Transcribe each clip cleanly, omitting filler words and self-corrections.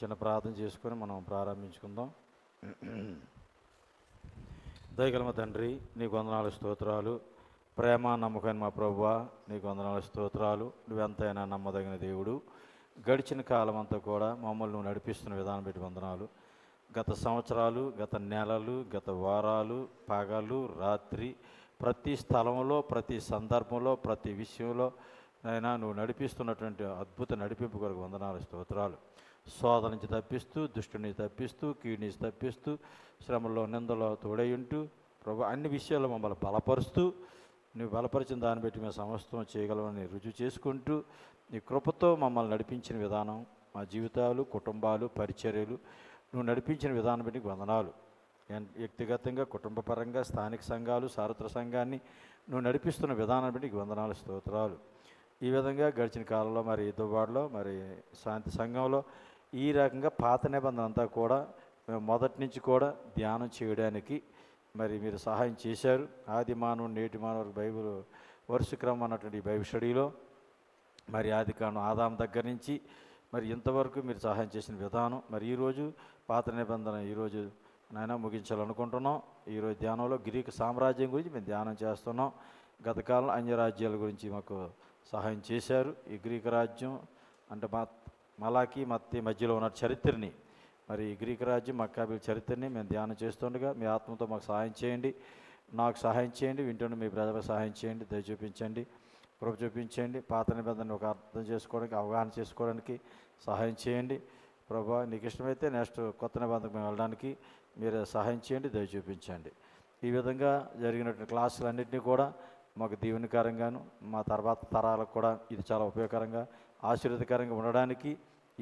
చిన్న ప్రార్థన చేసుకొని మనం ప్రారంభించుకుందాం. దయగల మా తండ్రి, నీకు వందనాలు స్తోత్రాలు. ప్రేమ నమ్మకమైన మా ప్రభువా, నీకు వందనాలు స్తోత్రాలు. నువ్వెంతైనా నమ్మదగిన దేవుడు. గడిచిన కాలం అంతా కూడా మమ్మల్ని నువ్వు నడిపిస్తున్న విధానం పెట్టి వందనాలు. గత సంవత్సరాలు, గత నెలలు, గత వారాలు, పగలు, రాత్రి, ప్రతి స్థలంలో, ప్రతి సందర్భంలో, ప్రతి విషయంలో అయినా నువ్వు నడిపిస్తున్నటువంటి అద్భుత నడిపింపు కొరకు వందనాలు స్తోత్రాలు. శోధన నుంచి తప్పిస్తూ, దుష్టుని తప్పిస్తూ, కీడు నుంచి తప్పిస్తూ, శ్రమలో నిందలో తోడయుంటూ, ప్రభు అన్ని విషయాల్లో మమ్మల్ని బలపరుస్తూ, నువ్వు బలపరిచిన దాన్ని బట్టి మేము సమస్తం చేయగలమని రుజువు చేసుకుంటూ, నీ కృపతో మమ్మల్ని నడిపించిన విధానం, మా జీవితాలు, కుటుంబాలు, పరిచర్యలు నువ్వు నడిపించిన విధానం బట్టి వందనాలు. వ్యక్తిగతంగా, కుటుంబపరంగా, స్థానిక సంఘాలు, సార్వత్రిక సంఘాన్ని నువ్వు నడిపిస్తున్న విధానం బట్టి వందనాలు స్తోత్రాలు. ఈ విధంగా గడిచిన కాలంలో మరి దువ్వాడలో, మరి శాంతి సంఘంలో ఈ రకంగా పాత నిబంధన అంతా కూడా మేము మొదటి నుంచి కూడా ధ్యానం చేయడానికి మరి మీరు సహాయం చేశారు. ఆది మానవుడు నేటి మానవుడు బైబిల్ వరుస క్రమం అన్నటువంటి బైబిల్ స్టడీలో మరి ఆది కాండం ఆదాం దగ్గర నుంచి మరి ఇంతవరకు మీరు సహాయం చేసిన విధానం, మరి ఈరోజు పాత నిబంధన ఈరోజు నాయన ముగించాలనుకుంటున్నాం. ఈరోజు ధ్యానంలో గ్రీకు సామ్రాజ్యం గురించి మేము ధ్యానం చేస్తున్నాం. గత కాలంలో అన్య రాజ్యాల గురించి మాకు సహాయం చేశారు. ఈ గ్రీకు రాజ్యం అంటే మలాకి మత్తి మధ్యలో ఉన్న చరిత్రని, మరి ఈ గ్రీకు రాజ్యం మక్కాబీల చరిత్రని మేము ధ్యానం చేస్తుండగా మీ ఆత్మతో మాకు సహాయం చేయండి, నాకు సహాయం చేయండి, వింటుండే మీ ప్రజలకు సహాయం చేయండి, దయ చూపించండి, కృప చూపించండి. పాత నిబంధనను ఒక అర్థం చేసుకోవడానికి, అవగాహన చేసుకోవడానికి సహాయం చేయండి. ప్రభా, నీకు ఇష్టమైతే నెక్స్ట్ కొత్త నిబంధనకు మేము వెళ్ళడానికి మీరు సహాయం చేయండి, దయ చూపించండి. ఈ విధంగా జరిగినటువంటి క్లాసులన్నింటినీ కూడా మాకు దీవెనకరంగాను, మా తర్వాత తరాలకు కూడా ఇది చాలా ఉపయోగకరంగా, ఆశీర్వదకరంగా ఉండడానికి,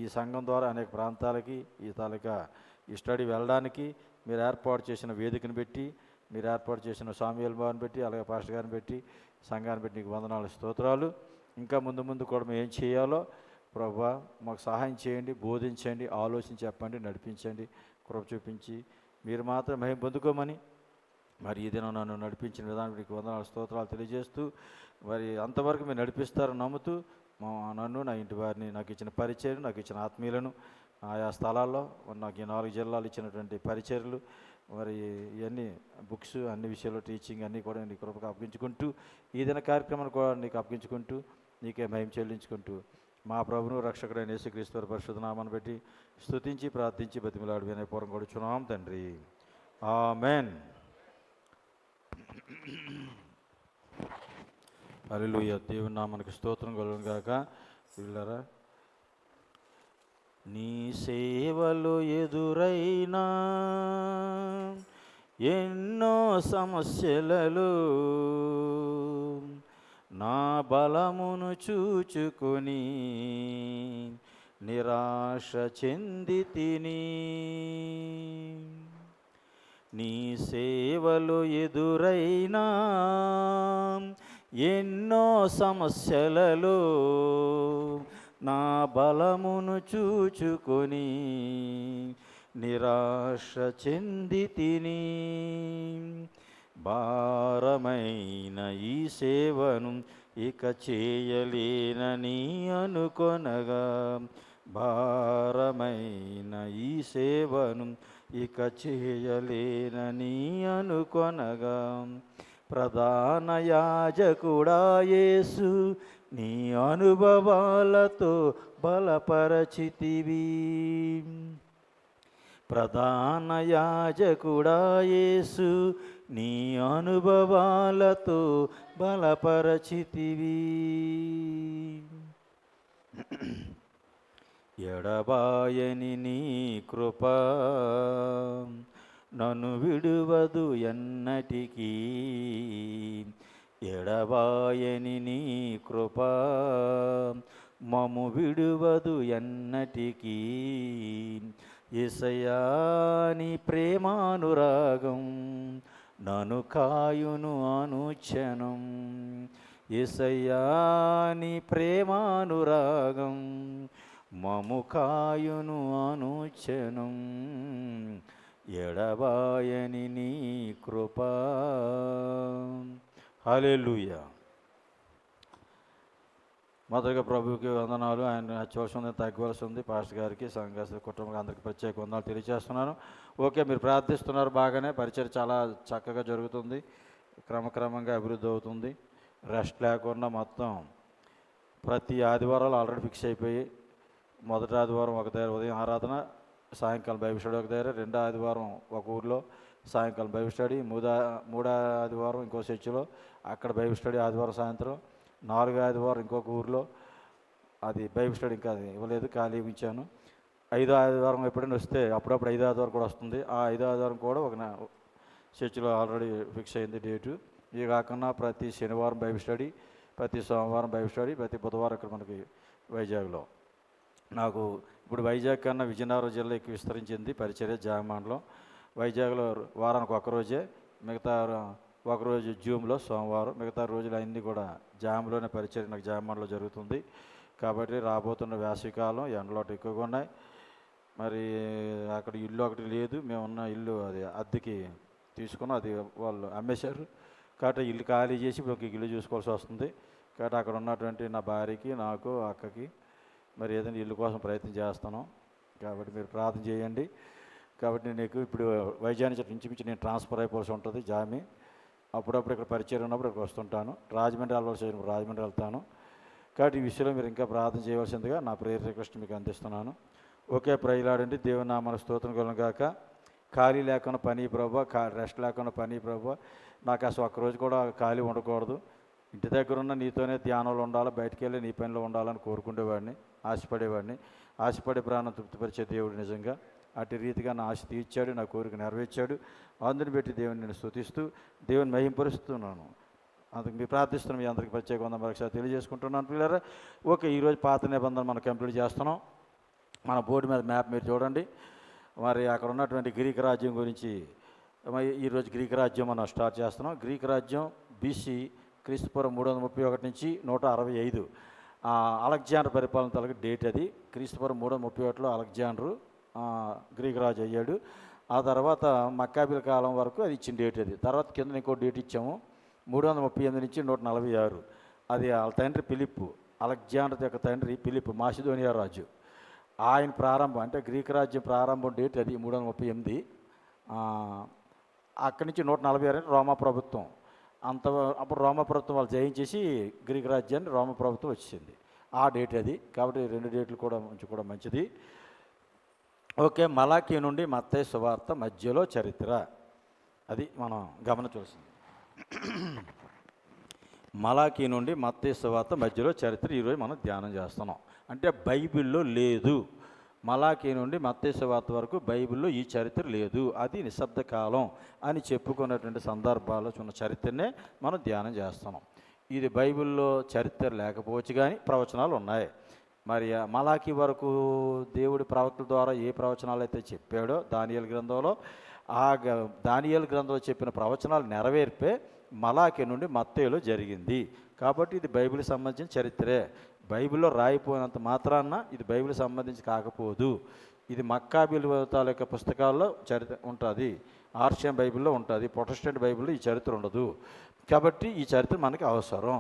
ఈ సంఘం ద్వారా అనేక ప్రాంతాలకి ఈ స్టడీ వెళ్ళడానికి మీరు ఏర్పాటు చేసిన వేదికను పెట్టి, మీరు ఏర్పాటు చేసిన సామ్యూయల్ బాబుని పెట్టి, అలాగే పాస్టర్ గారిని పెట్టి, సంఘాన్ని పెట్టి నీకు వందనాలు స్తోత్రాలు. ఇంకా ముందు కూడా మేము ఏం చేయాలో ప్రభువా మాకు సహాయం చేయండి, బోధించండి, ఆలోచించి చెప్పండి, నడిపించండి, కృప చూపించి మీరు మాత్రం మహిమ పొందుకోమని మరి ఈ దినం నన్ను నడిపించిన విధానానికి వందనాలు స్తోత్రాలు తెలియజేస్తూ, మరి అంతవరకు మీరు నడిపిస్తారని నమ్ముతూ నన్ను, నా ఇంటి వారిని, నాకు ఇచ్చిన పరిచర్యలు, నాకు ఇచ్చిన ఆత్మీయులను, ఆయా స్థలాల్లో నాకు ఈ 4 జిల్లాలు ఇచ్చినటువంటి పరిచర్యలు, మరి ఇవన్నీ బుక్స్, అన్ని విషయాల్లో టీచింగ్ అన్నీ కూడా నీ కృపకు అప్పగించుకుంటూ, ఈ దిన కార్యక్రమాన్ని కూడా నీకు అప్పగించుకుంటూ, నీకే మహిమ చెల్లించుకుంటూ, మా ప్రభువును రక్షకుడైన యేసుక్రీస్తు వారి పరిశుద్ధ నామాన్ని బట్టి స్తుతించి ప్రార్థించి బతిమిలాడు వినయపూర్వం కొడుచున్నాం తండ్రి, ఆమేన్. హల్లెలూయా. దేవుని నామానికి స్తోత్రం కలుగును గాక. పిల్లరా, నీ సేవలు ఎదురైనా ఎన్నో సమస్యలలో నా బలమును చూచుకొని నిరాశ చెందితిని. నీ సేవలు ఎదురైనా ఎన్నో సమస్యలలో నా బలమును చూచుకొని నిరాశ చెందితిని. భారమైన ఈ సేవను ఇక చేయలేనని అనుకొనగా, భారమైన ఈ సేవను ఇక చేయలేనని అనుకొనగా, ప్రధాన యాజకుడా యేసు నీ అనుభవాలతో బలపరచితివి. ప్రధాన యాజకుడా యేసు నీ అనుభవాలతో బలపరచితివి. ఎడబాయని నీ కృప నన్ను విడువదు ఎన్నటికీ, ఎడబాయని నీ కృప మము విడువదు ఎన్నటికీ. యేసయ్యా నీ ప్రేమానురాగం నన్ను కాయును అనుక్షణం. యేసయ్యా నీ ప్రేమానురాగం మము కాయును అనుక్షణం. ఎడబాయని నీ కృప. హల్లెలూయా. మొదటిగా ప్రభువుకి వందనాలు. ఆయన హెచ్చవలసి ఉంది, తగ్గవలసి ఉంది. పాస్టర్ గారికి, సంఘ కుటుంబం అందరికీ ప్రత్యేక వందనాలు తెలియజేస్తున్నాను. ఓకే, మీరు ప్రార్థిస్తున్నారు బాగానే. పరిచయం చాలా చక్కగా జరుగుతుంది, క్రమక్రమంగా అభివృద్ధి అవుతుంది. రెస్ట్ లేకుండా మొత్తం ప్రతి ఆదివారాలు ఆల్రెడీ ఫిక్స్ అయిపోయి, మొదటి ఆదివారం ఒక దగ్గర ఉదయం ఆరాధన, సాయంకాలం బైబిల్ స్టడీ ఒక దగ్గర, రెండో ఆదివారం ఒక ఊర్లో సాయంకాలం బైబిల్ స్టడీ, మూడో ఆదివారం ఇంకో చర్చిలో అక్కడ బైబిల్ స్టడీ ఆదివారం సాయంత్రం, నాలుగో ఆదివారం ఇంకొక ఊర్లో అది బైబిల్ స్టడీ ఇంకా అది ఇవ్వలేదు, ఖాళీ ఉంచాను. ఐదో ఆదివారం ఎప్పుడైనా వస్తే అప్పుడప్పుడు ఐదో ఆదివారం కూడా వస్తుంది. ఆ ఐదో ఆదివారం కూడా ఒక చర్చిలో ఆల్రెడీ ఫిక్స్ అయింది డేటు. ఇవి కాకుండా ప్రతి శనివారం బైబిల్ స్టడీ, ప్రతి సోమవారం బైబిల్ స్టడీ, ప్రతి బుధవారం ఇక్కడ మనకి వైజాగ్లో. నాకు ఇప్పుడు వైజాగ్ కన్నా విజయనగరం జిల్లా ఎక్కువ విస్తరించింది పరిచర్య జామాన్లో. వైజాగ్లో వారానికి ఒకరోజే, మిగతా ఒకరోజు జూమ్లో సోమవారం, మిగతా రోజులు అన్నీ కూడా జామ్లోనే పరిచర్య నాకు జామాన్లో జరుగుతుంది. కాబట్టి రాబోతున్న వేసవికాలం ఎండలోట ఎక్కువగా ఉన్నాయి. మరి అక్కడ ఇల్లు ఒకటి లేదు, మేమున్న ఇల్లు అది అద్దెకి తీసుకున్నాం, అది వాళ్ళు అమ్మేశారు. కాబట్టి ఇల్లు ఖాళీ చేసి ఇప్పుడు ఒక ఇల్లు చూసుకోవాల్సి వస్తుంది. కాబట్టి అక్కడ ఉన్నటువంటి నా భార్యకి, నాకు, అక్కకి మరి ఏదైనా ఇల్లు కోసం ప్రయత్నం చేస్తాను. కాబట్టి మీరు ప్రార్థన చేయండి. కాబట్టి నేను ఇప్పుడు వైజాగ్ నుంచి నేను ట్రాన్స్ఫర్ అయిపోవాల్సి ఉంటుంది జామి. అప్పుడప్పుడు ఇక్కడ పరిచయం ఉన్నప్పుడు ఇక్కడ వస్తుంటాను. రాజమండ్రి వెళ్ళవలసి రాజమండ్రి వెళ్తాను. కాబట్టి ఈ విషయంలో మీరు ఇంకా ప్రార్థన చేయవలసిందిగా నా ప్రేయర్ రిక్వెస్ట్ మీకు అందిస్తున్నాను. ఓకే, ప్రైలాడండి. దేవుని నామన స్తోత్రం కలుగును గాక. ఖాళీ లేకుండా పని ప్రభు, రెస్ట్ లేకుండా పని ప్రభు. నాకు అసలు ఒక్కరోజు కూడా ఖాళీ ఉండకూడదు. ఇంటి దగ్గర ఉన్న నీతోనే ధ్యానంలో ఉండాలి, బయటికి వెళ్ళి నీ పనిలో ఉండాలని కోరుకునేవాడిని, ఆశపడేవాడిని. ఆశపడే ప్రాణం తృప్తిపరిచే దేవుడు నిజంగా అటు రీతిగా నా ఆశ తీర్చాడు, నా కోరిక నెరవేర్చాడు. అందుని బట్టి దేవుని నేను స్తుతిస్తూ దేవుని మహింపరుస్తున్నాను. అందుకు మీరు ప్రార్థిస్తున్నాం. మీ అందరికీ ప్రత్యేక వందనాలు తెలియజేసుకుంటున్నాను పిల్లరా. ఓకే, ఈరోజు పాత నిబంధనలు మనం కంప్లీట్ చేస్తున్నాం. మన బోర్డు మీద మ్యాప్ మీరు చూడండి. మరి అక్కడ ఉన్నటువంటి గ్రీక్ రాజ్యం గురించి ఈరోజు గ్రీక్ రాజ్యం మనం స్టార్ట్ చేస్తున్నాం. గ్రీక్ రాజ్యం బీసీ క్రీస్తుపూర్వం 331 నుంచి 165 అలెగ్జాండర్ పరిపాలన తలకి డేట్ అది. క్రీస్తుపూర్వం 331లో అలెగ్జాండరు గ్రీక్ రాజు అయ్యాడు. ఆ తర్వాత మక్కాబీల కాలం వరకు అది ఇచ్చిన డేట్ అది. తర్వాత కింద ఇంకో డేట్ ఇచ్చాము 338 నుంచి 146. అది వాళ్ళ తండ్రి ఫిలిప్పు, అలెగ్జాండర్ యొక్క తండ్రి ఫిలిప్పు, మాసిదోనియా రాజు. ఆయన ప్రారంభం అంటే గ్రీక్ రాజ్యం ప్రారంభం డేట్ అది 338. అక్కడి నుంచి 146 రోమా ప్రభుత్వం. అప్పుడు రోమా ప్రభుత్వం వాళ్ళు జయించేసి గ్రీక్ రాజ్యాన్ని రోమా ప్రభుత్వం వచ్చింది. ఆ డేట్ అది. కాబట్టి రెండు డేట్లు కూడా ఉంచుకోవడం మంచిది. ఓకే, మలాకీ నుండి మత్తయి సువార్త మధ్యలో చరిత్ర అది మనం గమనించవలసింది. మలాకీ నుండి మత్తయి సువార్త మధ్యలో చరిత్ర ఈరోజు మనం ధ్యానం చేస్తున్నాం. అంటే బైబిల్లో లేదు. మలాకీ నుండి మత్తయి సువార్త వరకు బైబిల్లో ఈ చరిత్ర లేదు, అది నిశ్శబ్ద కాలం అని చెప్పుకున్నటువంటి సందర్భాల్లో ఉన్న చరిత్రనే మనం ధ్యానం చేస్తున్నాం. ఇది బైబిల్లో చరిత్ర లేకపోవచ్చు కానీ ప్రవచనాలు ఉన్నాయి. మరి మలాకీ వరకు దేవుడి ప్రవక్తల ద్వారా ఏ ప్రవచనాలు అయితే చెప్పాడో దానియేలు గ్రంథంలో, దానియేలు గ్రంథంలో చెప్పిన ప్రవచనాలు నెరవేర్పే మలాకీ నుండి మత్తయిలో జరిగింది. కాబట్టి ఇది బైబిల్కి సంబంధించిన చరిత్రే. బైబిల్లో రాయిపోయినంత మాత్రాన ఇది బైబిల్కి సంబంధించి కాకపోదు. ఇది మక్కాబీల తాలూకా పుస్తకాల్లో చరిత్ర ఉంటుంది, ఆర్షియన్ బైబిల్లో ఉంటుంది, ప్రొటెస్టెంట్ బైబిల్లో ఈ చరిత్ర ఉండదు. కాబట్టి ఈ చరిత్ర మనకి అవసరం.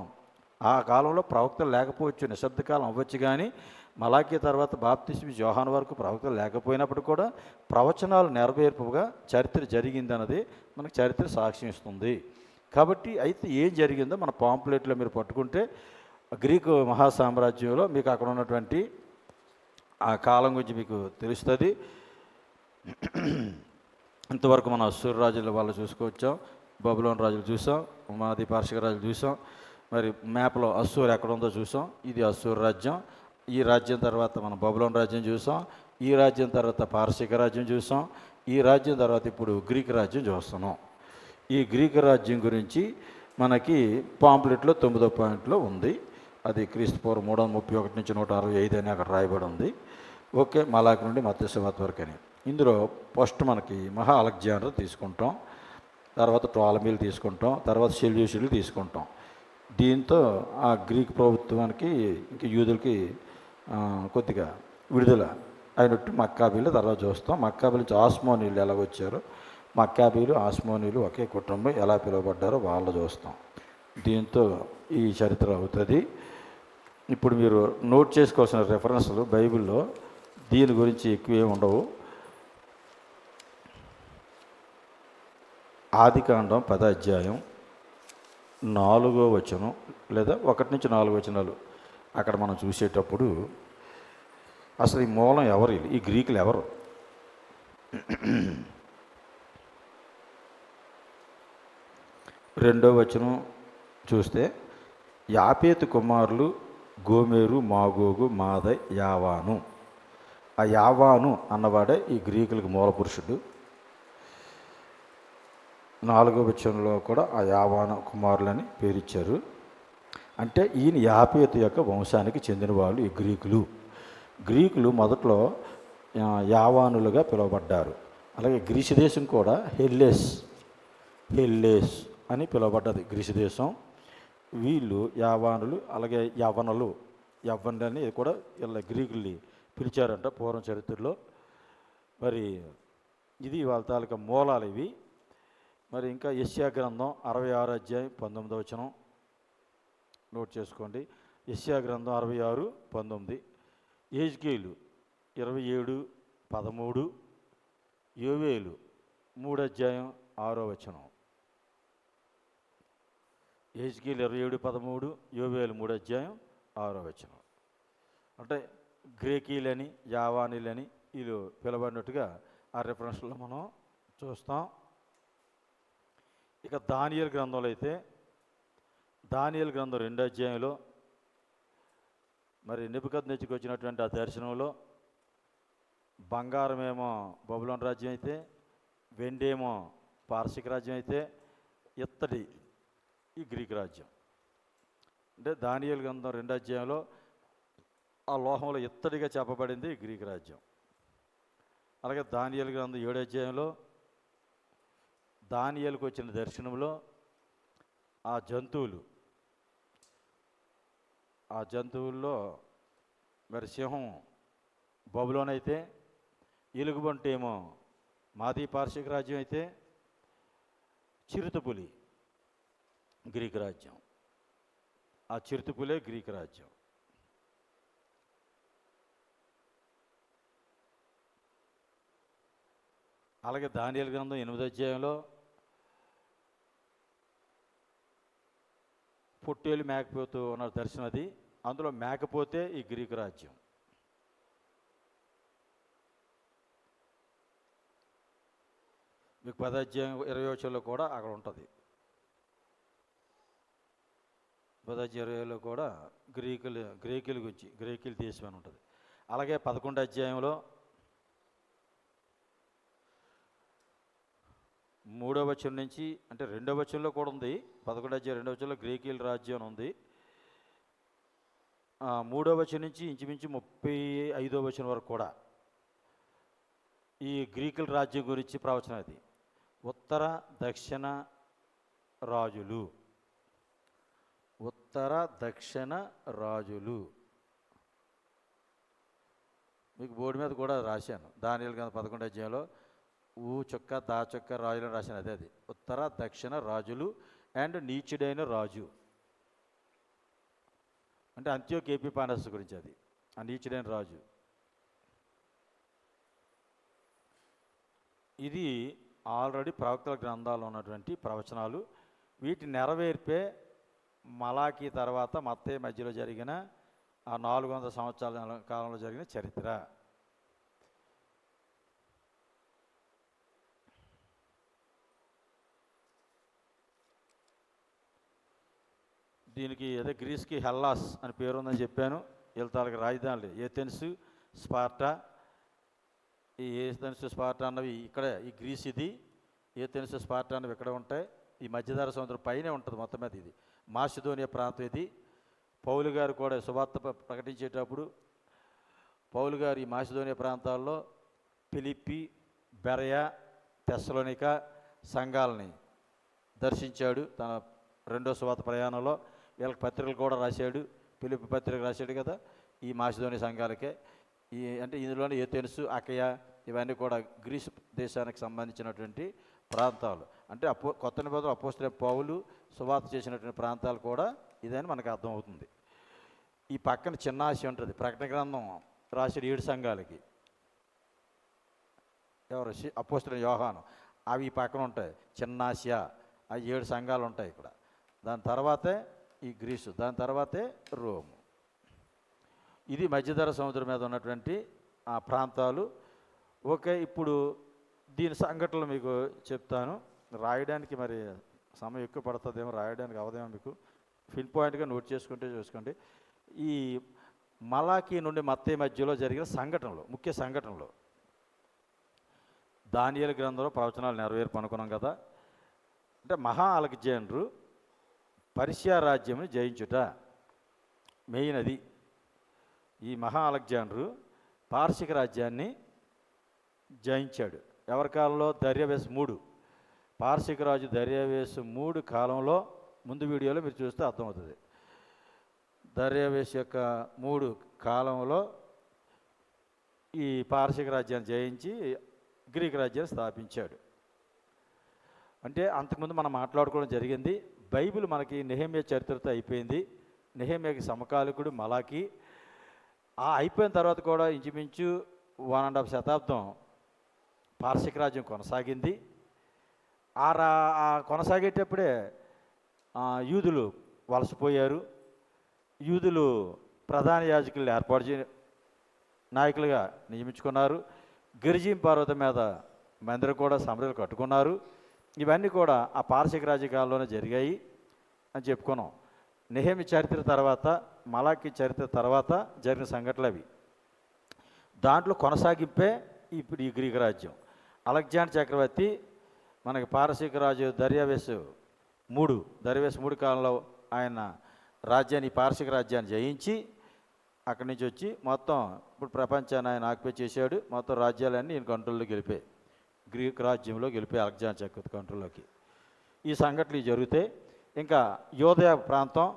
ఆ కాలంలో ప్రవక్తలు లేకపోవచ్చు, నిశ్శబ్ద కాలం అవ్వచ్చు. కానీ మలాకీ తర్వాత బాప్తిస్మ యోహాను వరకు ప్రవక్తలు లేకపోయినప్పుడు కూడా ప్రవచనాలు నెరవేర్పుగా చరిత్ర జరిగిందన్నది మనకు చరిత్ర సాక్ష్యం ఇస్తుంది. కాబట్టి అయితే ఏం జరిగిందో మన పాంప్లెట్లో మీరు పట్టుకుంటే గ్రీకు మహాసామ్రాజ్యంలో మీకు అక్కడ ఉన్నటువంటి ఆ కాలం గురించి మీకు తెలుస్తుంది. ఇంతవరకు మనం అస్సూరు రాజుల వాళ్ళు చూసుకొచ్చాం, బబులోన్ రాజులు చూసాం, మాది పార్షిక రాజులు చూసాం. మరి మ్యాప్లో అస్సూరు ఎక్కడ ఉందో చూసాం. ఇది అస్సూరు రాజ్యం. ఈ రాజ్యం తర్వాత మనం బబులోన్ రాజ్యం చూసాం. ఈ రాజ్యం తర్వాత పార్షిక రాజ్యం చూసాం. ఈ రాజ్యం తర్వాత ఇప్పుడు గ్రీక్ రాజ్యం చూస్తున్నాం. ఈ గ్రీక్ రాజ్యం గురించి మనకి పాంప్లెట్లో 9వ పాయింట్లో ఉంది. అది క్రీస్తుపూర్వం 331 నుంచి 165 అని అక్కడ రాయబడి ఉంది. ఓకే, మలాకి నుండి మత్తయి సువార్త వరకు అని. ఇందులో ఫస్ట్ మనకి మహా అలెగ్జాండర్ తీసుకుంటాం, తర్వాత టోలమీలు తీసుకుంటాం, తర్వాత సెల్యూసిడ్లు తీసుకుంటాం. దీంతో ఆ గ్రీక్ ప్రభుత్వానికి ఇంక యూదులకి కొద్దిగా విడుదల అయినట్టు మక్కాబీలు తర్వాత చూస్తాం. మక్కాబీలు నుంచి ఆస్మోనీలు ఎలా వచ్చారో, మక్కాబీలు ఆస్మోనీలు ఒకే కుటుంబం ఎలా పిలువబడ్డారో వాళ్ళు చూస్తాం. దీంతో ఈ చరిత్ర అవుతుంది. ఇప్పుడు మీరు నోట్ చేసుకోవాల్సిన రెఫరెన్స్లు బైబిల్లో దీని గురించి ఎక్కువ ఏమి ఉండవు. ఆదికాండం 10వ అధ్యాయం 4వ వచనం లేదా 1 నుంచి 4 వచనాలు అక్కడ మనం చూసేటప్పుడు అసలు ఈ మూలం ఎవరు, ఈ గ్రీకులు ఎవరు? రెండవ వచనం చూస్తే యాపేతు కుమారులు గోమెరు, మాగోగు, మాదై, యావాను. ఆ యావాను అన్నవాడే ఈ గ్రీకులకు మూల పురుషుడు. 4వ వచనంలో కూడా ఆ యావాను కుమారులని పేరిచ్చారు. అంటే ఈయన యాపేతు యొక్క వంశానికి చెందిన వాళ్ళు ఈ గ్రీకులు మొదట్లో యావానులుగా పిలువబడ్డారు. అలాగే గ్రీసు దేశం కూడా హెల్లేస్ అని పిలువబడ్డది గ్రీసు దేశం. వీళ్ళు యావానులు, అలాగే యవ్వనులని కూడా ఇలా గ్రీకుల్ని పిలిచారంట పూర్వం చరిత్రలో. మరి ఇది వాళ్ళ తాలూకా మూలాలు ఇవి. మరి ఇంకా యెషయా గ్రంథం 66వ అధ్యాయం 19వ వచనం నోట్ చేసుకోండి. యెషయా గ్రంథం 66:19, యెజ్కేలు 27:13, యోవేలు 3వ అధ్యాయం 6వ వచనం. యెజ్కేలు 27:13, యోవేలు 3వ అధ్యాయం 6వ వచనం. అంటే గ్రేకీలని, యావానీలని వీళ్ళు పిలబడినట్టుగా ఆ రెఫరెన్స్లో మనం చూస్తాం. ఇక దానియేలు గ్రంథంలో అయితే దానియేలు గ్రంథం 2వ అధ్యాయంలో మరి నెబుకద్నెజరుకు వచ్చినటువంటి ఆ దర్శనంలో బంగారమేమో బబులోను రాజ్యం అయితే, వెండేమో పారసిక రాజ్యం అయితే, ఇత్తడి ఈ గ్రీకు రాజ్యం. అంటే దానియేలు గ్రంథం 2వ అధ్యాయంలో ఆ లోహంలో ఇత్తడిగా చెప్పబడింది గ్రీకు రాజ్యం. అలాగే దానియేలు గ్రంథం 7వ అధ్యాయంలో దానియేలుకు వచ్చిన దర్శనంలో ఆ జంతువుల్లో మరి సింహం బబులోన్ అయితే, ఎలుగుబంటి ఏమో మాదీ పార్షిక రాజ్యం అయితే, చిరుతపులి గ్రీకు రాజ్యం. ఆ చిరుతపులే గ్రీకు రాజ్యం. అలాగే దానియేలు గ్రంథం 8వ అధ్యాయంలో పొట్టేలు మేకపోతూ ఉన్న దర్శనం అది. అందులో మేకపోతే ఈ గ్రీకు రాజ్యం. మీకు 10వ అధ్యాయం 20వ వచనంలో కూడా అక్కడ ఉంటుంది. 10వ అధ్యాయం 20లో కూడా గ్రీకుల గురించి గ్రీకుల దేశం అని ఉంటుంది. అలాగే 11వ అధ్యాయంలో 3వ వచనం నుంచి, అంటే 2వ వచనంలో కూడా ఉంది. 11వ అధ్యాయం 2వ వచనంలో గ్రీకుల రాజ్యం అని ఉంది. 3వ వచనం నుంచి ఇంచుమించు 35వ వచనం వరకు కూడా ఈ గ్రీకుల రాజ్యం గురించి ప్రవచనం. అది ఉత్తర దక్షిణ రాజులు. మీకు బోర్డు మీద కూడా రాశాను. దానియేలు గ్రంథం 11వ అధ్యాయంలో చుక్క దా చుక్క రాజులు రాశాను. అది ఉత్తర దక్షిణ రాజులు అండ్ నీచుడైన రాజు. అంటే అంత్యోకు ఎపిఫానస్ గురించి అది, ఆ నీచుడైన రాజు. ఇది ఆల్రెడీ ప్రవక్తల గ్రంథాల్లో ఉన్నటువంటి ప్రవచనాలు. వీటి నెరవేర్పే మలాకీ తర్వాత మత్తయి మధ్యలో జరిగిన ఆ 400 సంవత్సరాల కాలంలో జరిగిన చరిత్ర. దీనికి అదే గ్రీస్కి హెల్లాస్ అని పేరు ఉందని చెప్పాను. వీళ్ళ రాజధానులు ఏథెన్స్, స్పార్టా. ఈ ఏథెన్స్, స్పార్టా అన్నవి ఇక్కడే, ఈ గ్రీస్ ఇది. ఏథెన్స్, స్పార్టా అన్నవి ఇక్కడ ఉంటాయి. ఈ మధ్యధర సముద్రం పైనే ఉంటుంది మొత్తం మీద. ఇది మాసిదోనియా ప్రాంతం. ఇది పౌలు గారు కూడా సువార్త ప్రకటించేటప్పుడు పౌలు గారు ఈ మాసిదోనియా ప్రాంతాల్లో ఫిలిప్పి, బెరయా, తెస్సలోనిక సంఘాలని దర్శించాడు తన 2వ సువార్త ప్రయాణంలో. వీళ్ళకి పత్రికలు కూడా రాశాడు. ఫిలిప్పి పత్రిక రాశాడు కదా ఈ మాసిదోనియా సంఘాలకే. అంటే ఇందులోనే ఏథెన్సు, అకయ ఇవన్నీ కూడా గ్రీసు దేశానికి సంబంధించినటువంటి ప్రాంతాలు. అంటే కొత్త నిబంధనలు అపోస్తలుడైన పౌలు సువార్త చేసినటువంటి ప్రాంతాలు కూడా ఇదని మనకు అర్థమవుతుంది. ఈ పక్కన చిన్న ఆశ ఉంటుంది. ప్రకటన గ్రంథం రాసిన 7 సంఘాలకి ఎవరు అపోస్తలుడైన యోహాను, అవి ఈ పక్కన ఉంటాయి. చిన్న ఆసియా, ఆ 7 సంఘాలు ఉంటాయి ఇక్కడ. దాని తర్వాతే ఈ గ్రీసు, దాని తర్వాతే రోము. ఇది మధ్యధర సముద్రం మీద ఉన్నటువంటి ఆ ప్రాంతాలు. ఓకే, ఇప్పుడు దీని సంఘటనలు మీకు చెప్తాను. రాయడానికి మరి సమయం ఎక్కువ పడుతుందేమో, రాయడానికి అవదేమో. మీకు ఫిల్ పాయింట్గా నోట్ చేసుకుంటే చూసుకోండి. ఈ మలాకీ నుండి మత్తయి మధ్యలో జరిగిన సంఘటనలు, ముఖ్య సంఘటనలు. దానియేలు గ్రంథంలో ప్రవచనాలు నెరవేర్పు అనుకున్నాం కదా. అంటే మహా అలెగ్జాండరు పర్షియా రాజ్యంని జయించుట మెయిన్ అది. ఈ మహా అలెగ్జాండరు పార్షిక రాజ్యాన్ని జయించాడు. ఎవరి కాలంలో? దర్యావేషు 3. పార్షిక రాజు దర్యావేషు 3 కాలంలో, ముందు వీడియోలో మీరు చూస్తే అర్థమవుతుంది. దర్యావేషు యొక్క 3 కాలంలో ఈ పార్షిక రాజ్యాన్ని జయించి గ్రీక్ రాజ్యాన్ని స్థాపించాడు. అంటే అంతకుముందు మనం మాట్లాడుకోవడం జరిగింది. బైబిల్ మనకి నెహెమ్యా చరిత్రతో అయిపోయింది. నెహెమ్యాకి సమకాలికుడు మలాకి. ఆ అయిపోయిన తర్వాత కూడా ఇంచుమించు 1.5 శతాబ్దం పార్షిక రాజ్యం కొనసాగింది. ఆ కొనసాగేటప్పుడే యూదులు వలసపోయారు. యూదులు ప్రధాన యాజకులను ఏర్పాటు నాయకులుగా నియమించుకున్నారు. గిరిజీం పర్వతం మీద మందిరం కూడా సమరలు కట్టుకున్నారు. ఇవన్నీ కూడా ఆ పార్షిక రాజకాలంలోనే జరిగాయి అని చెప్పుకున్నాం. నెహెమ్యా చరిత్ర తర్వాత, మలాకీ చరిత్ర తర్వాత జరిగిన సంఘటనలు అవి. దాంట్లో కొనసాగింపే ఇప్పుడు ఈ గ్రీకు రాజ్యం. అలెగ్జాండర్ చక్రవర్తి మనకి పారసీక రాజు దర్యావేషు 3 కాలంలో ఆయన రాజ్యాన్ని, పారసీక రాజ్యాన్ని జయించి అక్కడి నుంచి వచ్చి మొత్తం ఇప్పుడు ప్రపంచాన్ని ఆయన ఆక్యుపై చేశాడు. మొత్తం రాజ్యాలన్నీ ఈయన కంట్రోల్లో గెలిపాయి. గ్రీక్ రాజ్యంలో గెలిపాయి అలెగ్జాండర్ చక్రవర్తి కంట్రోల్లోకి. ఈ సంఘటనలు జరిగితే ఇంకా యోదయ ప్రాంతం,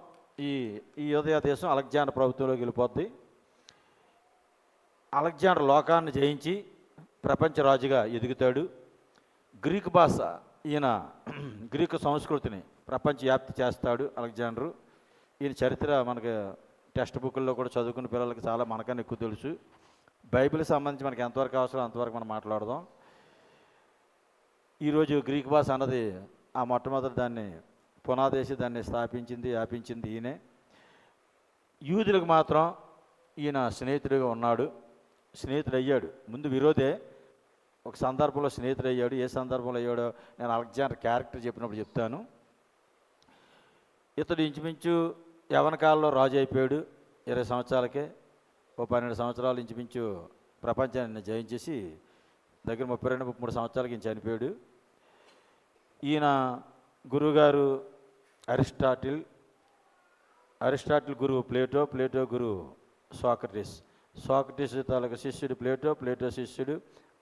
ఈ యోదయ దేశం అలెగ్జాండర్ ప్రభుత్వంలో గెలిపోద్ది. అలెగ్జాండర్ లోకాన్ని జయించి ప్రపంచ రాజుగా ఎదుగుతాడు. గ్రీకు భాష, ఈయన గ్రీకు సంస్కృతిని ప్రపంచ వ్యాప్తి చేస్తాడు అలెగ్జాండరు. ఈయన చరిత్ర మనకి టెక్స్ట్ బుక్ల్లో కూడా చదువుకున్న పిల్లలకి చాలా మనకన్నా ఎక్కువ తెలుసు. బైబిల్కి సంబంధించి మనకి ఎంతవరకు అవసరం అంతవరకు మనం మాట్లాడదాం. ఈరోజు గ్రీక్ భాష అన్నది ఆ మొట్టమొదటి దాన్ని పునాదేసి దాన్ని వ్యాపించింది ఈయనే. యూదులకు మాత్రం ఈయన స్నేహితుడిగా ఉన్నాడు, స్నేహితుడు అయ్యాడు. ముందు విరోధే, ఒక సందర్భంలో స్నేహితుడు అయ్యాడు. ఏ సందర్భంలో అయ్యాడో నేను అలెగ్జాండర్ క్యారెక్టర్ చెప్పినప్పుడు చెప్తాను. ఇతడు ఇంచుమించు యవ్వన కాలంలో రాజు అయిపోయాడు. 20 సంవత్సరాలకే, 12 సంవత్సరాలు ఇంచుమించు ప్రపంచాన్ని జయించేసి దగ్గర 32-33 సంవత్సరాలకి ఈయన చనిపోయాడు. ఈయన గురువుగారు అరిస్టాటిల్ గురువు ప్లేటో గురువు సోక్రటీస్ తాలూకా శిష్యుడు ప్లేటో శిష్యుడు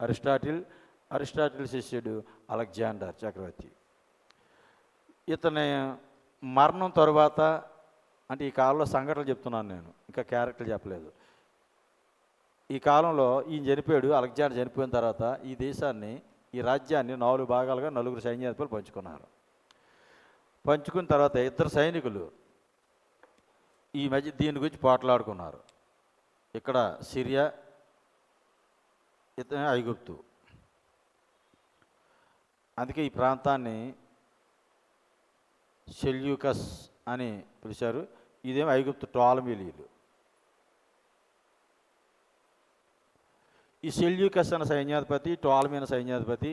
అరిస్టాటిల్ శిష్యుడు అలెగ్జాండర్ చక్రవర్తి. ఇతని మరణం తరువాత, అంటే ఈ కాలంలో సంఘటనలు చెప్తున్నాను నేను, ఇంకా క్యారెక్టర్ చెప్పలేదు. ఈ కాలంలో ఈయన చనిపోయాడు. అలెగ్జాండర్ చనిపోయిన తర్వాత ఈ దేశాన్ని, ఈ రాజ్యాన్ని 4 భాగాలుగా 4 సైన్యాధిపతులు పంచుకున్నారు. పంచుకున్న తర్వాత 2 సైనికులు ఈ మధ్య దీని గురించి పోట్లాడుకున్నారు. ఇక్కడ సిరియా, ఇతను ఐగుప్తు. అందుకే ఈ ప్రాంతాన్ని సెల్యూకస్ అని పిలిచారు. ఇదేమో ఐగుప్తు టోలమీలీలు. ఈ సెల్యూకస్ అన్న సైన్యాధిపతి, టోలమీ అన్న సైన్యాధిపతి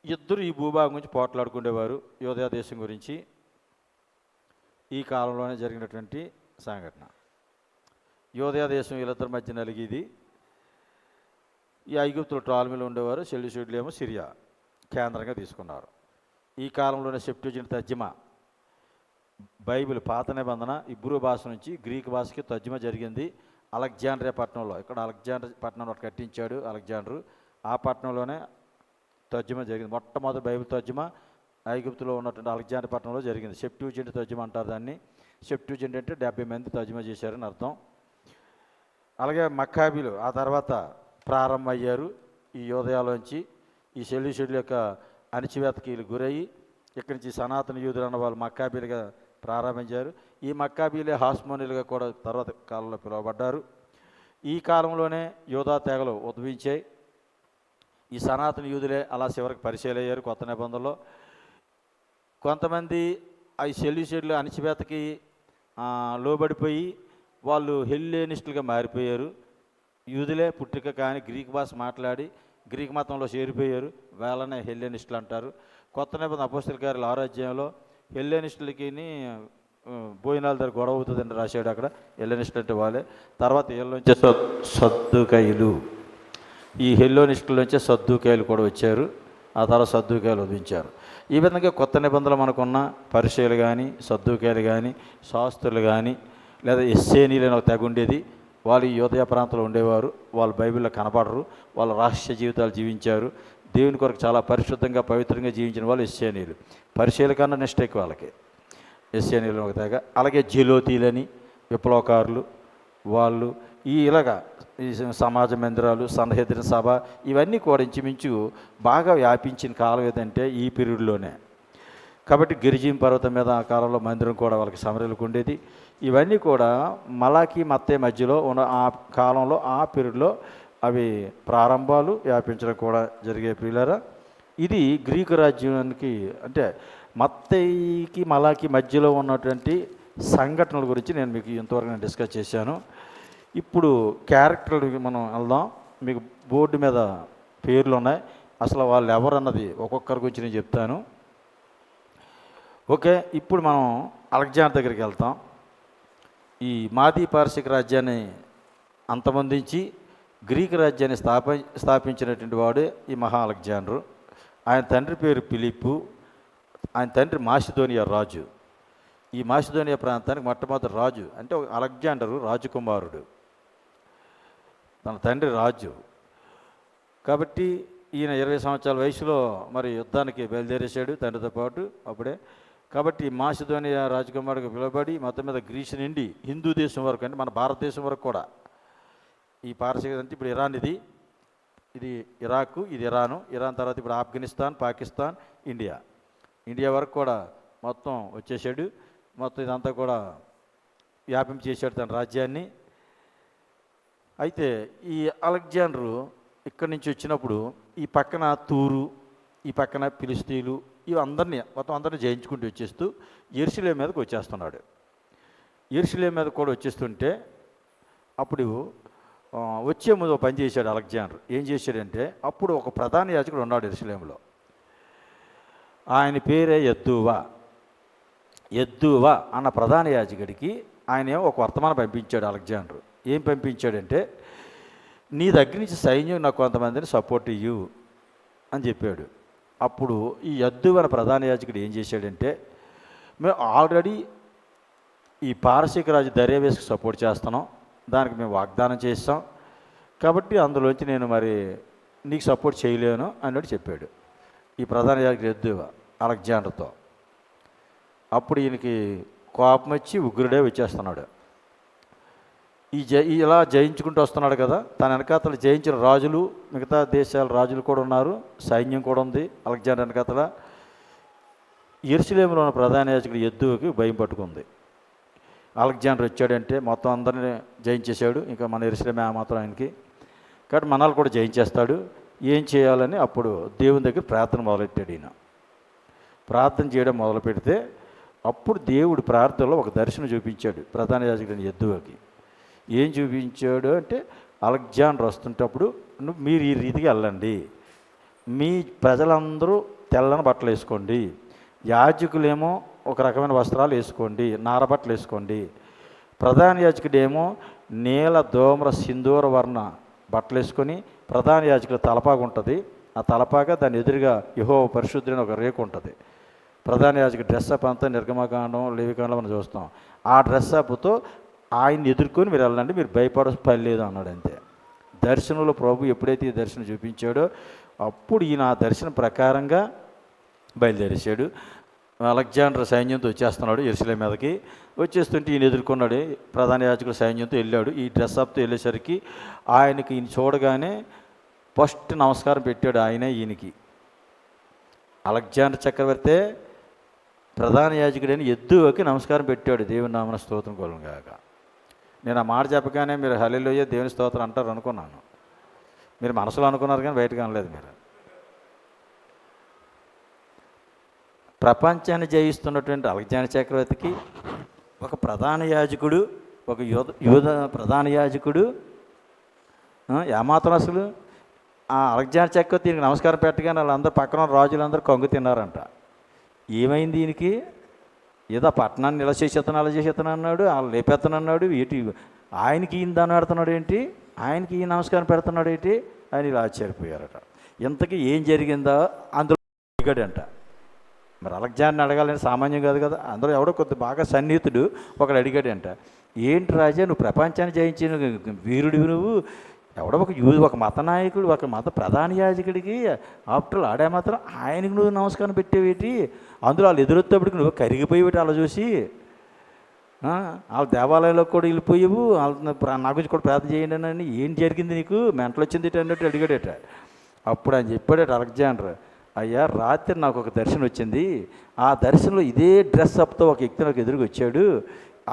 ఇద్దరు ఈ భూభాగం గురించి పోట్లాడుకునేవారు, యోదయ దేశం గురించి. ఈ కాలంలోనే జరిగినటువంటి సంఘటన. యోదయ దేశం వీళ్ళిద్దరి మధ్య నలిగేది. ఈ ఐగుప్తులు టోలమీలు ఉండేవారు, సెల్యూసిడ్లు ఏమో సిరియా కేంద్రంగా తీసుకున్నారు. ఈ కాలంలోనే సెప్ట్యుజింట్ తర్జుమా, బైబిల్ పాత నిబంధన ఇబ్రూ భాష నుంచి గ్రీక్ భాషకి తర్జుమా జరిగింది అలెగ్జాండ్రియా పట్టణంలో. ఇక్కడ అలెగ్జాండర్ పట్టణంలో కట్టించాడు అలెగ్జాండరు. ఆ పట్టణంలోనే తర్జుమా జరిగింది. మొట్టమొదటి బైబిల్ తర్జుమా ఐగుప్తులో ఉన్నటువంటి అలెగ్జాండర్ పట్టణంలో జరిగింది. సెప్ట్యుజింట్ తర్జుమా అంటారు దాన్ని. సెప్ట్యుజింట్ అంటే 70 మంది తర్జుమా చేశారని అర్థం. అలాగే మక్కాబీలు ఆ తర్వాత ప్రారంభమయ్యారు. ఈ యోదయాలోంచి ఈ సెల్యూసిడ్ల యొక్క అణిచివేతకి గురయ్యి ఇక్కడి నుంచి సనాతన యూదులు అన్న వాళ్ళు మక్కాబీలుగా ప్రారంభించారు. ఈ మక్కాబీలే హాస్మోనియలుగా కూడా తర్వాత కాలంలో పిలువబడ్డారు. ఈ కాలంలోనే యూదా తెగలు ఉద్భవించాయి. ఈ సనాతన యూదులే అలా చివరికి పరిచయాలు అయ్యారు కొత్త నిబంధనలో. కొంతమంది ఈ సెల్యూషియడ్లు అణిచివేతకి లోబడిపోయి వాళ్ళు హెల్లేనిస్టులుగా మారిపోయారు. యూదులే పుట్టిక కానీ గ్రీక్ భాష మాట్లాడి గ్రీక్ మతంలో చేరిపోయారు. వాళ్ళనే హెల్లేనిస్టులు అంటారు. కొత్త నిబంధన అపోస్తల కార్యాలు 6వ అధ్యాయంలో హెల్లేనిస్టులకి భోజనాల దగ్గర గొడవ అవుతుందని రాశాడు అక్కడ. హెల్లేనిస్టులు అంటే వాళ్ళే. తర్వాత వీళ్ళ సద్దుకైలు, ఈ హెల్లేనిస్టుల నుంచే సద్దుకాయలు కూడా వచ్చారు. ఆ తర్వాత సద్దుకాయలు ఉదించారు. ఈ విధంగా కొత్త నిబంధనలు మనకున్న పరిచయాలు కానీ సద్దుకాయలు కానీ శాస్త్రులు కానీ లేదా ఎస్సేనీలు అని ఒక తెగ ఉండేది. వాళ్ళు ఈ యూదయ ప్రాంతంలో ఉండేవారు. వాళ్ళు బైబిల్లో కనపడరు. వాళ్ళు రహస్య జీవితాలు జీవించారు. దేవుని కొరకు చాలా పరిశుద్ధంగా పవిత్రంగా జీవించిన వాళ్ళు ఎస్సేనీలు. పరిచయాల కన్నా నెక్స్ట్ ఎక్కువ వాళ్ళకి ఎస్సేనీలు ఒక తెగ. అలాగే జిలోతీలని విప్లవకారులు వాళ్ళు ఇలాగా ఈ సమాజ మందిరాలు, సన్హెద్రిన సభ ఇవన్నీ కూడా ఇంచుమించు బాగా వ్యాపించిన కాలం ఏదంటే ఈ పీరియడ్లోనే. కాబట్టి గిరిజీం పర్వతం మీద ఆ కాలంలో మందిరం కూడా వాళ్ళకి సమరలకు ఉండేది. ఇవన్నీ కూడా మలాకి మత్తయి మధ్యలో ఉన్న ఆ కాలంలో ఆ పీరియడ్లో అవి ప్రారంభాలు వ్యాపించడం కూడా జరిగే ప్రియులారా. ఇది గ్రీకు రాజ్యానికి అంటే మత్తయికి మలాకి మధ్యలో ఉన్నటువంటి సంఘటనల గురించి నేను మీకు ఇంతవరకు నేను డిస్కస్ చేశాను. ఇప్పుడు క్యారెక్టర్లు మనం వెళ్దాం. మీకు బోర్డు మీద పేర్లు ఉన్నాయి. అసలు వాళ్ళు ఎవరన్నది ఒక్కొక్కరి గురించి నేను చెప్తాను. ఓకే, ఇప్పుడు మనం అలెగ్జాండర్ దగ్గరికి వెళ్తాం. ఈ మాదీ పారసిక రాజ్యాన్ని అంతమొందించి గ్రీకు రాజ్యాన్ని స్థాపించినటువంటి వాడే ఈ మహా అలెగ్జాండరు. ఆయన తండ్రి పేరు ఫిలిప్పు. ఆయన తండ్రి మాసిదోనియా రాజు. ఈ మాసిదోనియా ప్రాంతానికి మొట్టమొదటి రాజు అంటే అలెగ్జాండరు రాజకుమారుడు, తన తండ్రి రాజు. కాబట్టి ఈయన 20 సంవత్సరాల వయసులో మరి యుద్ధానికి బయలుదేరేశాడు తండ్రితో పాటు అప్పుడే. కాబట్టి మాసిదోనియా రాజకుమారుడిగా పిలువబడి మొత్తం మీద గ్రీసు నుండి హిందూ దేశం వరకు అంటే మన భారతదేశం వరకు కూడా ఈ పారసీక అంటే ఇప్పుడు ఇరాన్, ఇది ఇరాకు, ఇది ఇరాను, ఇరాన్ తర్వాత ఇప్పుడు ఆఫ్ఘనిస్తాన్, పాకిస్తాన్, ఇండియా వరకు కూడా మొత్తం వచ్చేసాడు. మొత్తం ఇదంతా కూడా వ్యాపించి చేశాడు తన రాజ్యాన్ని. అయితే ఈ అలెగ్జాండరు ఇక్కడి నుంచి వచ్చినప్పుడు ఈ పక్కన తూరు, ఈ పక్కన ఫిలిస్తీన్లు మొత్తం అందరినీ జయించుకుంటూ వచ్చేస్తూ యెరూషలేం మీదకి వచ్చేస్తున్నాడు. యెరూషలేం మీద కూడా వచ్చేస్తుంటే అప్పుడు వచ్చే ముందు పని చేశాడు అలెగ్జాండర్. ఏం చేశాడంటే అప్పుడు ఒక ప్రధాన యాజకుడు ఉన్నాడు యెరూషలేంలో. ఆయన పేరే యెద్దూవా అన్న ప్రధాన యాజకుడికి ఆయన ఒక వర్తమానం పంపించాడు అలెగ్జాండర్. ఏం పంపించాడంటే, నీ దగ్గర నుంచి సైన్యం నాకు కొంతమందిని సపోర్ట్ ఇయ్యు అని చెప్పాడు. అప్పుడు ఈ యెద్దూవా అన్న ప్రధాన యాజకుడు ఏం చేశాడంటే, మేము ఆల్రెడీ ఈ పారసీక రాజు దర్యావేస్కి సపోర్ట్ చేస్తున్నాం, దానికి మేము వాగ్దానం చేస్తాం, కాబట్టి అందులోంచి నేను మరి నీకు సపోర్ట్ చేయలేను అన్నట్టు చెప్పాడు ఈ ప్రధాన యాజకుడు యెద్దూవా అలెగ్జాండర్తో. అప్పుడు ఈయనకి కోపం వచ్చి ఉగ్రుడే వచ్చేస్తున్నాడు. ఇలా జయించుకుంటూ వస్తున్నాడు కదా, తన వెనకాతల జయించిన రాజులు, మిగతా దేశాల రాజులు కూడా ఉన్నారు, సైన్యం కూడా ఉంది అలెగ్జాండర్ వెనకాతల. యెరూషలేములో ఉన్న ప్రధాన యాజకుడు యెద్దూవాకి భయం పట్టుకుంది. అలెగ్జాండర్ వచ్చాడంటే మొత్తం అందరినీ జయించేశాడు, ఇంకా మన యెరూషలేమే ఆ మాత్రం ఆయనకి, కాబట్టి మనల్ని కూడా జయించేస్తాడు, ఏం చేయాలని అప్పుడు దేవుని దగ్గర ప్రార్థన మొదలెట్టాడు. ఈయన ప్రార్థన చేయడం మొదలు పెడితే అప్పుడు దేవుడు ప్రార్థనలో ఒక దర్శనం చూపించాడు ప్రధాన యాజకుడైన యెద్దూవాకి. ఏం చూపించాడు అంటే, అలెగ్జాండర్ వస్తుంటప్పుడు మీరు ఈ రీతికి వెళ్ళండి, మీ ప్రజలందరూ తెల్లని బట్టలు వేసుకోండి, యాజకులేమో ఒక రకమైన వస్త్రాలు వేసుకోండి, నారబట్టలు వేసుకోండి, ప్రధాన యాజకుడేమో నీల దోమర సింధూర వర్ణ బట్టలు వేసుకొని, ప్రధాన యాజకుడు తలపాగా ఉంటుంది, ఆ తలపాగా దాని ఎదురుగా యెహోవా పరిశుద్ధుడైన ఒక రేకు ఉంటుంది. ప్రధాన యాజకుడు డ్రెస్అప్ అంతా నిర్గమకాండం లేవికాండం మనం చూస్తాం. ఆ డ్రెస్అప్తో ఆయన్ని ఎదుర్కొని మీరు వెళ్ళండి, మీరు భయపడాల్సిన పని లేదు అన్నాడు. అంతే. దర్శనంలో ప్రభు ఎప్పుడైతే ఈ దర్శనం చూపించాడో అప్పుడు ఈయన ఆ దర్శనం ప్రకారంగా బయలుదేరేశాడు. అలెగ్జాండర్ సైన్యంతో వచ్చేస్తున్నాడు యెరూషలేం మీదకి. వచ్చేస్తుంటే ఈయన ఎదుర్కొన్నాడు. ప్రధాన యాజకుడు సైన్యంతో వెళ్ళాడు. ఈ డ్రెస్అప్తో వెళ్ళేసరికి ఆయనకి ఈయన చూడగానే ఫస్ట్ నమస్కారం పెట్టాడు ఆయనే ఈయనకి. అలెగ్జాండర్ చక్రవర్తే ప్రధాన యాజకుడైన ఎద్దుకి నమస్కారం పెట్టాడు, దేవుని నామన స్తోత్రం కలుగును గాక. నేను ఆ మాట చెప్పగానే మీరు హల్లెలూయా దేవుని స్తోత్రం అంటారు అనుకున్నాను. మీరు మనసులో అనుకున్నారు కానీ బయటకు అనలేదు. మీరు ప్రపంచాన్ని జయిస్తున్నటువంటి అలెగ్జాండర్ చక్రవర్తికి ఒక ప్రధాన యాజకుడు, ఒక యూద ప్రధాన యాజకుడు ఏమాత్రం అసలు ఆ అలెగ్జాండర్ చక్రవర్తి దీనికి నమస్కారం పెట్టగానే వాళ్ళందరూ పక్కన రాజులందరూ కొంగు తిన్నారంట. ఏమైంది దీనికి? ఏదో పట్టణాన్ని ఇలా చేసేస్తాను అలా చేసేస్తాను అన్నాడు, వాళ్ళు లేపేస్తాను అన్నాడు, ఏంటి ఆయనకి ఈయన దాన్ని ఆడుతున్నాడు ఏంటి, ఆయనకి ఈయన నమస్కారం పెడుతున్నాడు ఏంటి అని ఇలా ఆశ్చర్యపోయారట. ఇంతకీ ఏం జరిగిందో అందులో అడిగాడంట. మరి అలెగ్జాండర్ని అడగాలని సామాన్యం కాదు కదా. అందులో ఎవడో కొద్ది బాగా సన్నిహితుడు ఒకడు అడిగాడంట, ఏంటి రాజా నువ్వు ప్రపంచాన్ని జయించిన వీరుడివి, నువ్వు ఎవడో ఒక మత నాయకుడు, ఒక మత ప్రధాన యాజకుడికి ఆఫ్టర్ ఆడే మాత్రం ఆయనకు నువ్వు నమస్కారం పెట్టేవేటి, అందులో వాళ్ళు ఎదురొచ్చేప్పటికి నువ్వు కరిగిపోయేవి అలా చూసి, వాళ్ళ దేవాలయంలో కూడా వెళ్ళిపోయావు, వాళ్ళ నా గురించి కూడా ప్రార్థన చేయండి అని ఏం జరిగింది నీకు, మెంటలు వచ్చింది అన్నట్టు అడిగాడట. అప్పుడు ఆయన చెప్పాడట అలెగ్జాండర్, అయ్యా రాత్రి నాకు ఒక దర్శనం వచ్చింది, ఆ దర్శనంలో ఇదే డ్రెస్ అప్తో ఒక వ్యక్తి నాకు ఎదురుకు వచ్చాడు,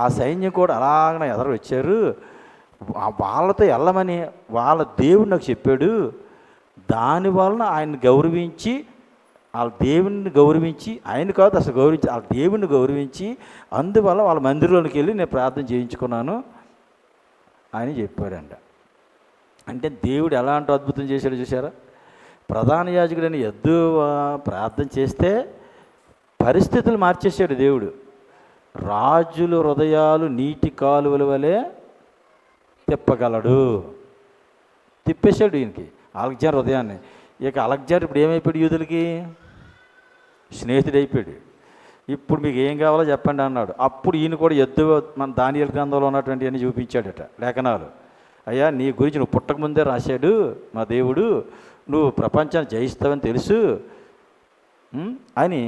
ఆ సైన్యం కూడా అలాగనే ఎదురు వచ్చారు, వాళ్ళతో వెళ్ళమని వాళ్ళ దేవుడు నాకు చెప్పాడు, దానివలన ఆయన గౌరవించి వాళ్ళ దేవుని గౌరవించి, ఆయన కాదు అసలు గౌరవించి వాళ్ళ దేవుని గౌరవించి అందువల్ల వాళ్ళ మందిరంలోకి వెళ్ళి నేను ప్రార్థన చేయించుకున్నాను అని చెప్పాడంట. అంటే దేవుడు ఎలాంటి అద్భుతం చేశాడు చూసారా? ప్రధాన యాజకుడని ఎద్దు ప్రార్థన చేస్తే పరిస్థితులు మార్చేశాడు దేవుడు. రాజుల హృదయాలు నీటి కాలువల వలె తిప్పగలడు, తిప్పేశాడు ఈయనకి అలెగ్జాండర్ హృదయాన్ని. ఇక అలెగ్జాండర్ ఇప్పుడు ఏమైపోయాడు? యూదులకి స్నేహితుడైపోయాడు. ఇప్పుడు మీకు ఏం కావాలో చెప్పండి అన్నాడు. అప్పుడు ఈయన కూడా ఎద్దు మన దానియేలు గ్రంథంలో ఉన్నటువంటి అన్ని చూపించాడట లేఖనాలు. అయ్యా నీ గురించి నువ్వు పుట్టకముందే రాశాడు మా దేవుడు, నువ్వు ప్రపంచాన్ని జయిస్తావని తెలుసు అని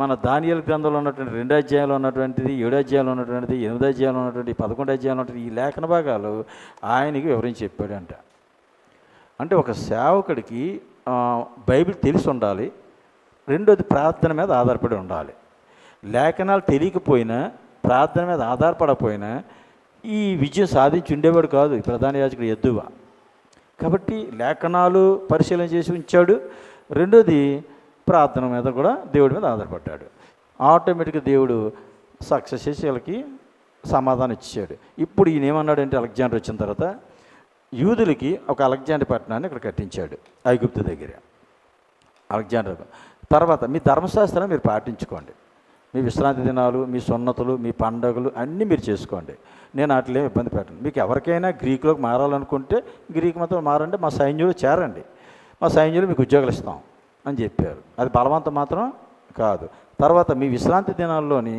మన దానియేలు గ్రంథంలో ఉన్నటువంటి 2 అధ్యాయంలో ఉన్నటువంటిది, 7 అధ్యాయంలో ఉన్నటువంటిది, 8 అధ్యాయంలో ఉన్నటువంటి, 11 అధ్యాయంలో ఉన్నటువంటి ఈ లేఖన భాగాలు ఆయనకి వివరించి చెప్పాడంట. అంటే ఒక సేవకుడికి బైబిల్ తెలిసి ఉండాలి, రెండోది ప్రార్థన మీద ఆధారపడి ఉండాలి. లేఖనాలు తెలియకపోయినా ప్రార్థన మీద ఆధారపడకపోయినా ఈ విజయం సాధించి ఉండేవాడు కాదు ఈ ప్రధాన యాజకుడు ఎద్దువ. కాబట్టి లేఖనాలు పరిశీలన చేసి ఉంచాడు, రెండోది ప్రార్థన మీద కూడా దేవుడి మీద ఆధారపడ్డాడు. ఆటోమేటిక్గా దేవుడు సక్సెస్ చేసి వీళ్ళకి సమాధానం ఇచ్చాడు. ఇప్పుడు ఈయన ఏమన్నాడంటే అలెగ్జాండర్ వచ్చిన తర్వాత యూదులకి ఒక అలెగ్జాండర్ పట్టణాన్ని ఇక్కడ కట్టించాడు ఐగుప్తు దగ్గర. అలెగ్జాండర్ తర్వాత మీ ధర్మశాస్త్రాన్ని మీరు పాటించుకోండి, మీ విశ్రాంతి దినాలు, మీ సున్నతులు, మీ పండుగలు అన్నీ మీరు చేసుకోండి, నేను వాటిలో ఇబ్బంది పెట్టను. మీకు ఎవరికైనా గ్రీకులోకి మారాలనుకుంటే గ్రీకు మతం మారండి, మా సైన్యులు చేరండి, మా సైన్యులు మీకు ఉద్యోగాలు ఇస్తాం అని చెప్పారు. అది బలవంతం మాత్రం కాదు. తర్వాత మీ విశ్రాంతి దినాల్లోని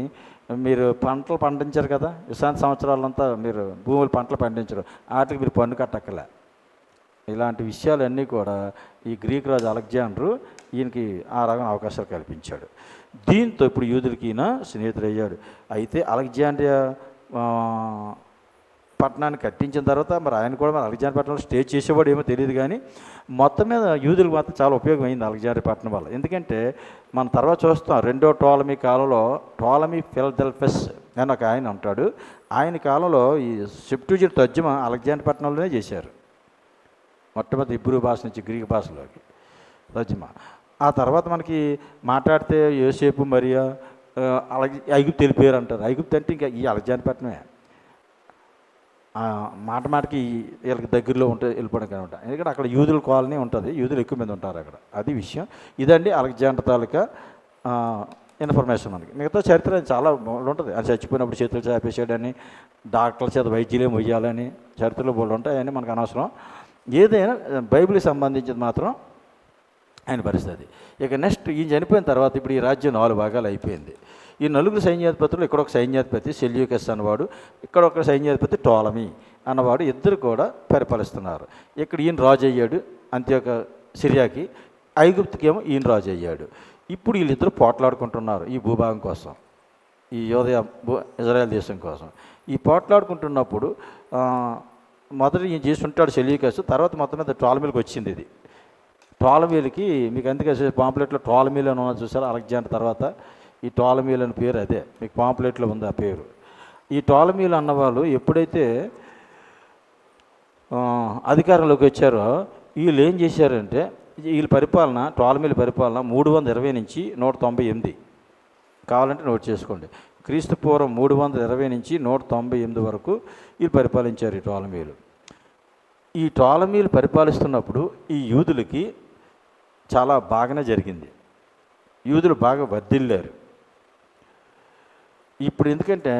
మీరు పంటలు పండించారు కదా, విశ్రాంతి సంవత్సరాలంతా మీరు భూములు పంటలు పండించరు, వాటికి మీరు పన్ను కట్టక్కలే. ఇలాంటి విషయాలన్నీ కూడా ఈ గ్రీకు రాజు అలెగ్జాండరు ఈయనకి ఆ రకం అవకాశాలు కల్పించాడు. దీంతో ఇప్పుడు యూదులకి ఈయన స్నేహితుడయ్యాడు. అయితే అలెగ్జాండ్రియా పట్టణాన్ని కట్టించిన తర్వాత మరి ఆయన కూడా మరి అలెగ్జాండర్ పట్టణంలో స్టే చేసేవాడు ఏమో తెలియదు, కానీ మొత్తం మీద యూదులకు మాత్రం చాలా ఉపయోగమైంది అలెగ్జాండర్ పట్టణం వల్ల. ఎందుకంటే మనం తర్వాత చూస్తాం 2వ టోలమీ కాలంలో టోలమీ ఫిలదెల్ఫస్ అని ఒక ఆయన ఉంటాడు. ఆయన కాలంలో ఈ సెప్ట్యూజింట్ తర్జుమా అలెగ్జాండర్ పట్టణంలోనే చేశారు. మొట్టమొదటి ఇబ్రూ భాష నుంచి గ్రీక్ భాషలోకి తర్జుమా. ఆ తర్వాత మనకి మాట్లాడితే యోసేపు మరియా అలాగే ఐగుప్తు వెళ్ళిపోయారు అంటారు. ఐగుప్తు అంటే ఇంకా ఈ అలెగ్జాండర్ పట్టణమే. మాటకి వీళ్ళకి దగ్గరలో ఉంటే వెళ్ళిపోవడం అనమాట. ఎందుకంటే అక్కడ యూదుల కాలనీ ఉంటుంది, యూదులు ఎక్కువ మంది ఉంటారు అక్కడ. అది విషయం. ఇదండి అలెగ్జాండర్ తాలూకా ఇన్ఫర్మేషన్. మనకి మిగతా చరిత్ర చాలా ఉంటుంది. అది చచ్చిపోయినప్పుడు చేతులు చాపేసాడని, డాక్టర్ల చేత వైద్యులే మొయ్యాలని చరిత్రలో బోళ్ళు ఉంటాయి. అవన్నీ మనకు అనవసరం. ఏదైనా బైబిల్కి సంబంధించింది మాత్రం ఆయన పరిస్థితి. ఇక నెక్స్ట్ ఈయన చనిపోయిన తర్వాత ఇప్పుడు ఈ రాజ్యం 4 భాగాలు అయిపోయింది. ఈ 4 సైన్యాధిపతులు, ఇక్కడ ఒక సైన్యాధిపతి సెల్యూకస్ అన్నవాడు, ఇక్కడ ఒక సైన్యాధిపతి టోలమీ అన్నవాడు, ఇద్దరు కూడా పరిపాలిస్తున్నారు. ఇక్కడ ఈయన రాజు అయ్యాడు అంత్యోక సిరియాకి, ఐగుప్తుకేమో ఈయన రాజు అయ్యాడు. ఇప్పుడు వీళ్ళిద్దరూ పోట్లాడుకుంటున్నారు ఈ భూభాగం కోసం, ఈ యోదయ ఇజ్రాయెల్ దేశం కోసం. ఈ పోట్లాడుకుంటున్నప్పుడు మొదట ఈయన చేస్తుంటాడు సెల్యూకస్, తర్వాత మొత్తం మీద టోలమీలకు వచ్చింది. ఇది టోలమీలకి మీకు అందుకే పాంప్లెట్లో టోలమీలు అని ఉన్నది చూసారు. అలెగ్జాండర్ తర్వాత ఈ టోలమీలు అనే పేరు అదే, మీకు పాంప్లెట్లో ఉంది ఆ పేరు. ఈ టోలమీలు అన్నవాళ్ళు ఎప్పుడైతే అధికారంలోకి వచ్చారో వీళ్ళు ఏం చేశారంటే, వీళ్ళ పరిపాలన, టోలమీల పరిపాలన 320 నుంచి 198, కావాలంటే నోట్ చేసుకోండి. క్రీస్తు పూర్వం 320 నుంచి 198 వరకు వీళ్ళు పరిపాలించారు ఈ టోలమీలు. ఈ టోలమీలు పరిపాలిస్తున్నప్పుడు ఈ యూదులకి చాలా బాగానే జరిగింది. యూదులు బాగా వర్ధిల్లారు. ఇప్పుడు ఎందుకంటే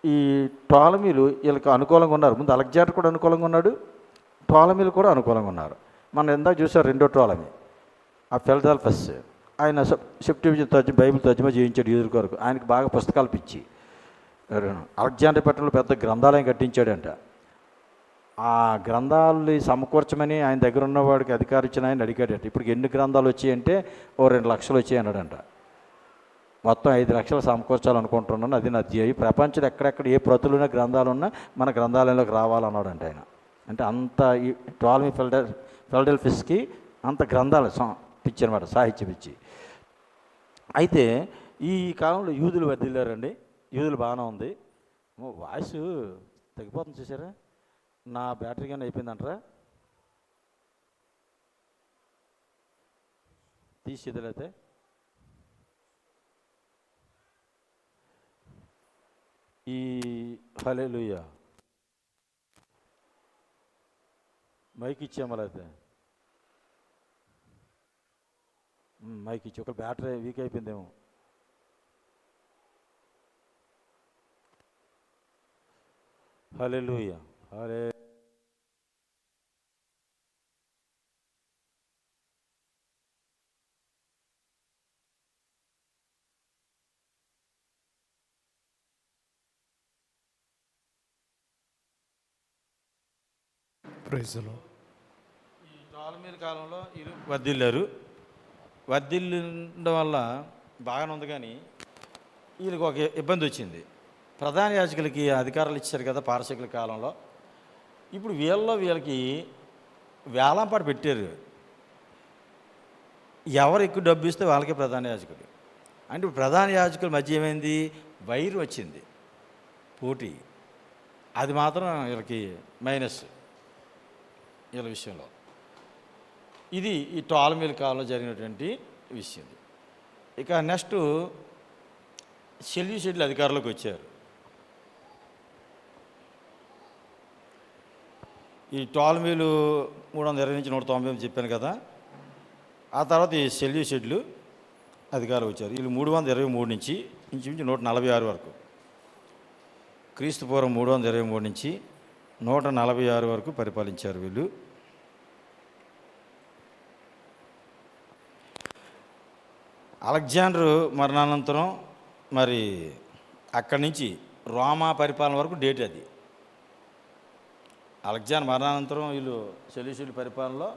ఈ టోలమీలు వీళ్ళకి అనుకూలంగా ఉన్నారు. ముందు అలెగ్జాండర్ కూడా అనుకూలంగా ఉన్నాడు, టోలమీలు కూడా అనుకూలంగా ఉన్నారు. మనం ఇందాక చూసారు రెండో టోలమీ, ఆ ఫిలదెల్ఫస్. ఆయన సెప్టిజింట్ బైబిల్ తర్జుమా చేయించాడు యూదుల కొరకు. ఆయనకి బాగా పుస్తకాలు పిచ్చి. అలెగ్జాండర్ పట్టణంలో పెద్ద గ్రంథాలయం కట్టించాడంట. ఆ గ్రంథాలు సమకూర్చమని ఆయన దగ్గర ఉన్నవాడికి అధికారం ఇచ్చిన ఆయన అడిగాడట. ఇప్పుడు ఎన్ని గ్రంథాలు వచ్చాయంటే 2 లక్షలు వచ్చాయి అన్నాడంట. మొత్తం 5 లక్షలు సమకూర్చాలనుకుంటున్నాను, అది నా ధ్యేయం. ప్రపంచంలో ఎక్కడెక్కడ ఏ ప్రతులున్న గ్రంథాలు ఉన్నా మన గ్రంథాలయంలోకి రావాలన్నాడంట ఆయన. అంటే అంత ఈ టోలమీ ఫిలదెల్ఫస్కి అంత గ్రంథాలు పిచ్చి అనమాట, సాహిత్యం పిచ్చి. అయితే ఈ కాలంలో యూదులు వర్ధిల్లారండి. యూదులు బాగానే ఉంది. వాయిస్ తగ్గిపోతుంది చూసారా? నా బ్యాటరీ కానీ అయిపోయిందంటారా? తీసిదలైతే ఈ హల్లెలూయా మైక్ ఇచ్చామలైతే, మైక్ ఇచ్చి ఒక బ్యాటరీ వీక్ అయిపోయిందేమో. హల్లెలూయా హల్లే ప్రైజ్లో ఈ టోలమీల కాలంలో వీళ్ళు వర్ధిల్లారు. వర్ధిల్లడం వల్ల బాగానే ఉంది, కానీ వీళ్ళకి ఒక ఇబ్బంది వచ్చింది. ప్రధాన యాజకులకి అధికారాలు ఇచ్చారు కదా పారసీకుల కాలంలో. ఇప్పుడు వీళ్ళకి వేలంపాట పెట్టారు. ఎవరు ఎక్కువ డబ్బు ఇస్తే వాళ్ళకే ప్రధాన యాజకుడు. అంటే ఇప్పుడు ప్రధాన యాజకుల మధ్య ఏమైంది, వైరు వచ్చింది, పోటీ. అది మాత్రం వీళ్ళకి మైనస్ వీళ్ళ విషయంలో. ఇది ఈ టోలమీల కాలంలో జరిగినటువంటి విషయం. ఇక నెక్స్ట్ సెల్యూసిడ్లు అధికారంలోకి వచ్చారు. ఈ టోలమీలు 320 నుంచి 198 చెప్పాను కదా. ఆ తర్వాత ఈ సెల్యూసిడ్లు అధికారులు వచ్చారు. వీళ్ళు 323 నుంచి ఇంచుమించు 146 వరకు, క్రీస్తు పూర్వం 323 నుంచి 146 వరకు పరిపాలించారు వీళ్ళు. అలెగ్జాండర్ మరణానంతరం మరి అక్కడి నుంచి రోమా పరిపాలన వరకు డేట్ అది. అలెగ్జాండర్ మరణానంతరం వీళ్ళు సెల్యూసిడ్ పరిపాలనలో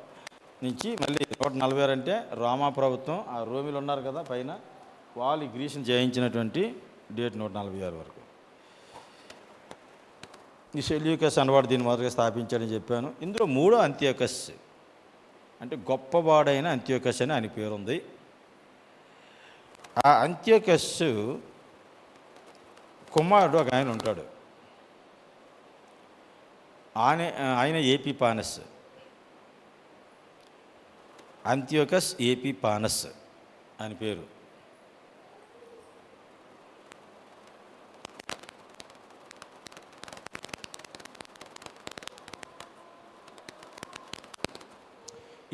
నుంచి మళ్ళీ 146 అంటే రోమా ప్రభుత్వం, ఆ రోమిలు ఉన్నారు కదా పైన, వాళ్ళు గ్రీసుని జయించినటువంటి డేట్ 146 వరకు. ఈ సెల్యూకస్ అన్నవాడు దీన్ని మొదలుగా స్థాపించాడని చెప్పాను. ఇందులో మూడో అంత్యోకస్, అంటే గొప్పవాడైన అంత్యోకస్ అని ఆయన పేరుంది. ఆ అంత్యోకస్ కుమారుడు ఒక ఆయన ఉంటాడు. ఆయన ఏపిఫానస్, అంత్యోకస్ ఏపిఫానస్ అని పేరు.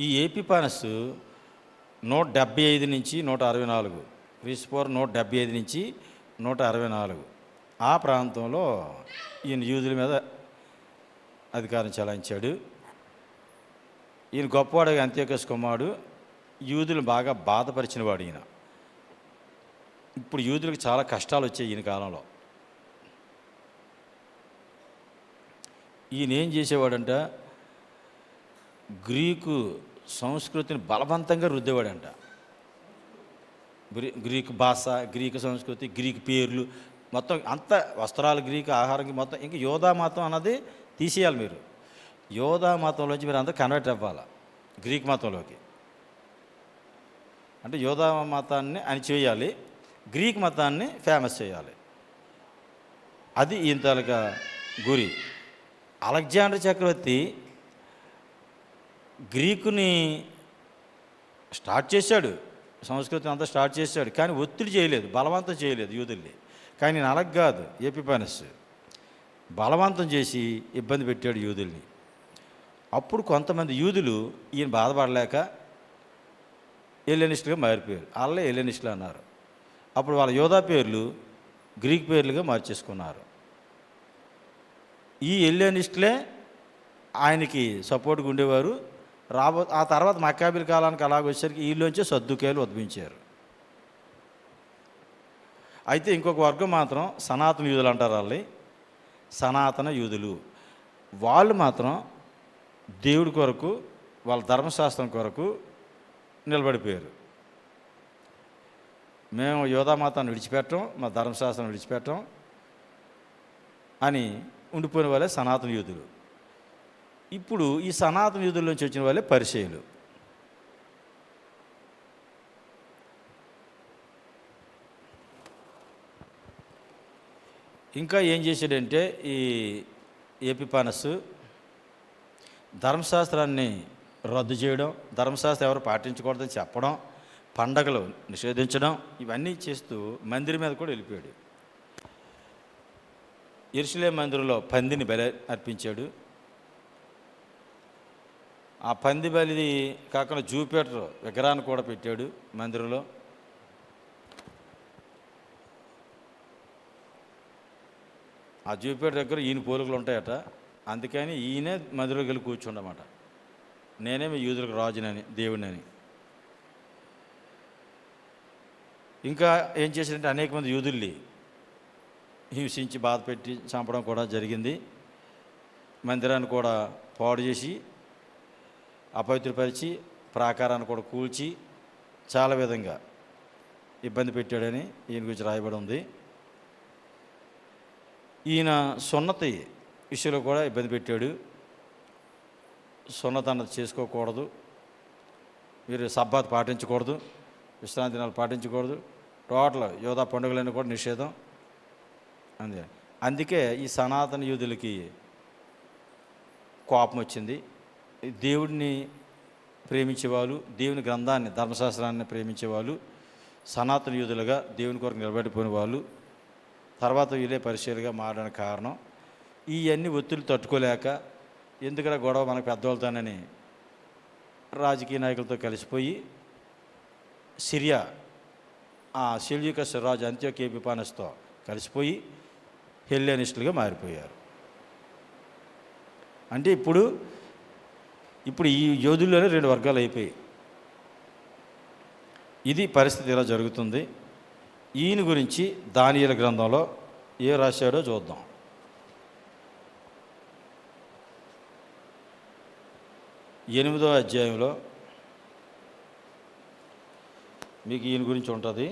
ఈ ఏపిఫానస్ 175 నుంచి 164, క్రీస్తుపూర్వం 175 నుంచి 164 ఆ ప్రాంతంలో ఈయన యూదుల మీద అధికారం చెలాయించాడు. ఈయన గొప్పవాడు, అంత్యోకస్ కుమారుడు. యూదులు బాగా బాధపరిచిన వాడు ఈయన. ఇప్పుడు యూదులకు చాలా కష్టాలు వచ్చాయి ఈయన కాలంలో. ఈయన ఏం చేసేవాడంట, గ్రీకు సంస్కృతిని బలవంతంగా రుద్దేవాడంట. గ్రీకు భాష, గ్రీకు సంస్కృతి, గ్రీకు పేర్లు మొత్తం అంత, వస్త్రాలు గ్రీకు, ఆహారం మొత్తం. ఇంకా యోధా మతం అన్నది తీసేయాలి మీరు. యోధా మతంలోంచి మీరు అందరూ కన్వర్ట్ అవ్వాలి గ్రీక్ మతంలోకి. అంటే యోధా మతాన్ని అణిచివేయాలి. గ్రీక్ మతాన్ని ఫేమస్ చేయాలి. అది ఈయన తాలూకా గురి. అలెగ్జాండర్ చక్రవర్తి గ్రీకుని స్టార్ట్ చేశాడు, సంస్కృతిని అంతా స్టార్ట్ చేశాడు, కానీ ఒత్తిడి చేయలేదు, బలవంతం చేయలేదు యూదుల్ని. కానీ ఈయన అలగ్ కాదు, ఎపిఫానస్ బలవంతం చేసి ఇబ్బంది పెట్టాడు యూదుల్ని. అప్పుడు కొంతమంది యూదులు ఈయన బాధపడలేక హెలెనిస్టులుగా మారిపోయారు. వాళ్ళే హెలెనిస్టులు అన్నారు. అప్పుడు వాళ్ళ యోధా పేర్లు గ్రీక్ పేర్లుగా మార్చేసుకున్నారు. ఈ హెలెనిస్టులే ఆయనకి సపోర్ట్గా ఉండేవారు. ఆ తర్వాత మక్కాబీల కాలానికి అలాగొచ్చేసరికి వీళ్ళలోంచే సద్దుకాయలు ఉద్భవించారు. అయితే ఇంకొక వర్గం మాత్రం సనాతన యూదులు అంటారు. వాళ్ళని సనాతన యూదులు. వాళ్ళు మాత్రం దేవుడి కొరకు, వాళ్ళ ధర్మశాస్త్రం కొరకు నిలబడిపోయారు. మేము యోధా మతాన్ని విడిచిపెట్టం, మా ధర్మశాస్త్రం విడిచిపెట్టం అని ఉండిపోయిన వాళ్ళే సనాతన యూదులు. ఇప్పుడు ఈ సనాతన యూదుల నుంచి వచ్చిన వాళ్ళే పరిసయ్యులు. ఇంకా ఏం చేశాడంటే ఈ ఎపిఫానస్ ధర్మశాస్త్రాన్ని రద్దు చేయడం, ధర్మశాస్త్రం ఎవరు పాటించకూడదని చెప్పడం, పండగలు నిషేధించడం, ఇవన్నీ చేస్తూ మందిరం మీద కూడా వెళ్ళిపోయాడు. యెరూషలేము మందిరంలో పందిని బలి అర్పించాడు. ఆ పంది బలి కాకుండా జూపిటర్ విగ్రహాన్ని కూడా పెట్టాడు మందిరంలో. ఆ జూపిటర్ దగ్గర ఈయన పోలికలు ఉంటాయట. అందుకని ఈయనే మందిరంలోకి వెళ్ళి కూర్చుండమాట, నేనే మీ యూదులకు రాజునని, దేవుడినని. ఇంకా ఏం చేశారంటే అనేక మంది యూదుల్ని హింసించి బాధ పెట్టి చంపడం కూడా జరిగింది. మందిరాన్ని కూడా పాడు చేసి అపవిత్రపరిచి ప్రాకారాన్ని కూడా కూల్చి చాలా విధంగా ఇబ్బంది పెట్టాడని ఈయన గురించి రాయబడి ఉంది. ఈయన సున్నతి విషయంలో కూడా ఇబ్బంది పెట్టాడు. సున్నతి అన్నది చేసుకోకూడదు, మీరు సబ్బాత్ పాటించకూడదు, విశ్రాంతి దినాలు పాటించకూడదు, టోటల్ యోధా పండుగలన్నీ కూడా నిషేధం. అందుకే ఈ సనాతన యూదులకి కోపం వచ్చింది. దేవుడిని ప్రేమించేవాళ్ళు, దేవుని గ్రంథాన్ని, ధర్మశాస్త్రాన్ని ప్రేమించేవాళ్ళు, సనాతన యూదులుగా దేవుని కొరకు నిలబడిపోయిన వాళ్ళు తర్వాత వీళ్ళే పరిచయాలుగా మారడానికి కారణం ఇవన్నీ ఒత్తిళ్ళు తట్టుకోలేక, ఎందుకంటే గొడవ మనకు పెద్దవాళ్ళతోనని రాజకీయ నాయకులతో కలిసిపోయి సిరియా సెల్యూకస్ రాజు అంత్యోకి ఎపిఫానస్తో కలిసిపోయి హెల్లెనిస్టులుగా మారిపోయారు. అంటే ఇప్పుడు ఈ యోధుల్లోనే రెండు వర్గాలు అయిపోయాయి. ఇది పరిస్థితి ఇలా జరుగుతుంది. ఈయన గురించి దానియేలు గ్రంథంలో ఏ రాశాడో చూద్దాం. 8వ అధ్యాయంలో మీకు ఈయన గురించి ఉంటుంది.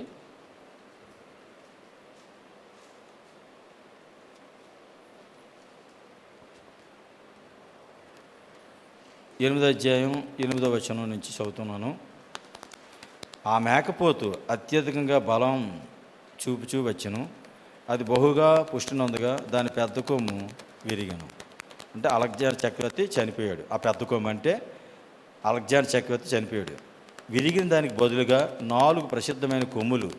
ఎనిమిదో అధ్యాయం 8వ వచనం నుంచి చదువుతున్నాను. ఆ మేకపోతు అత్యధికంగా బలం చూపుచూ వచ్చెను, అది బహుగా పుష్టినందుగా దాని పెద్ద కొమ్ము విరిగను. అంటే అలెగ్జాండర్ చక్రవర్తి చనిపోయాడు. ఆ పెద్ద కొమ్ము అంటే అలెగ్జాండర్ చక్రవర్తి చనిపోయాడు. విరిగిన దానికి బదులుగా 4 ప్రసిద్ధమైన కొమ్ములు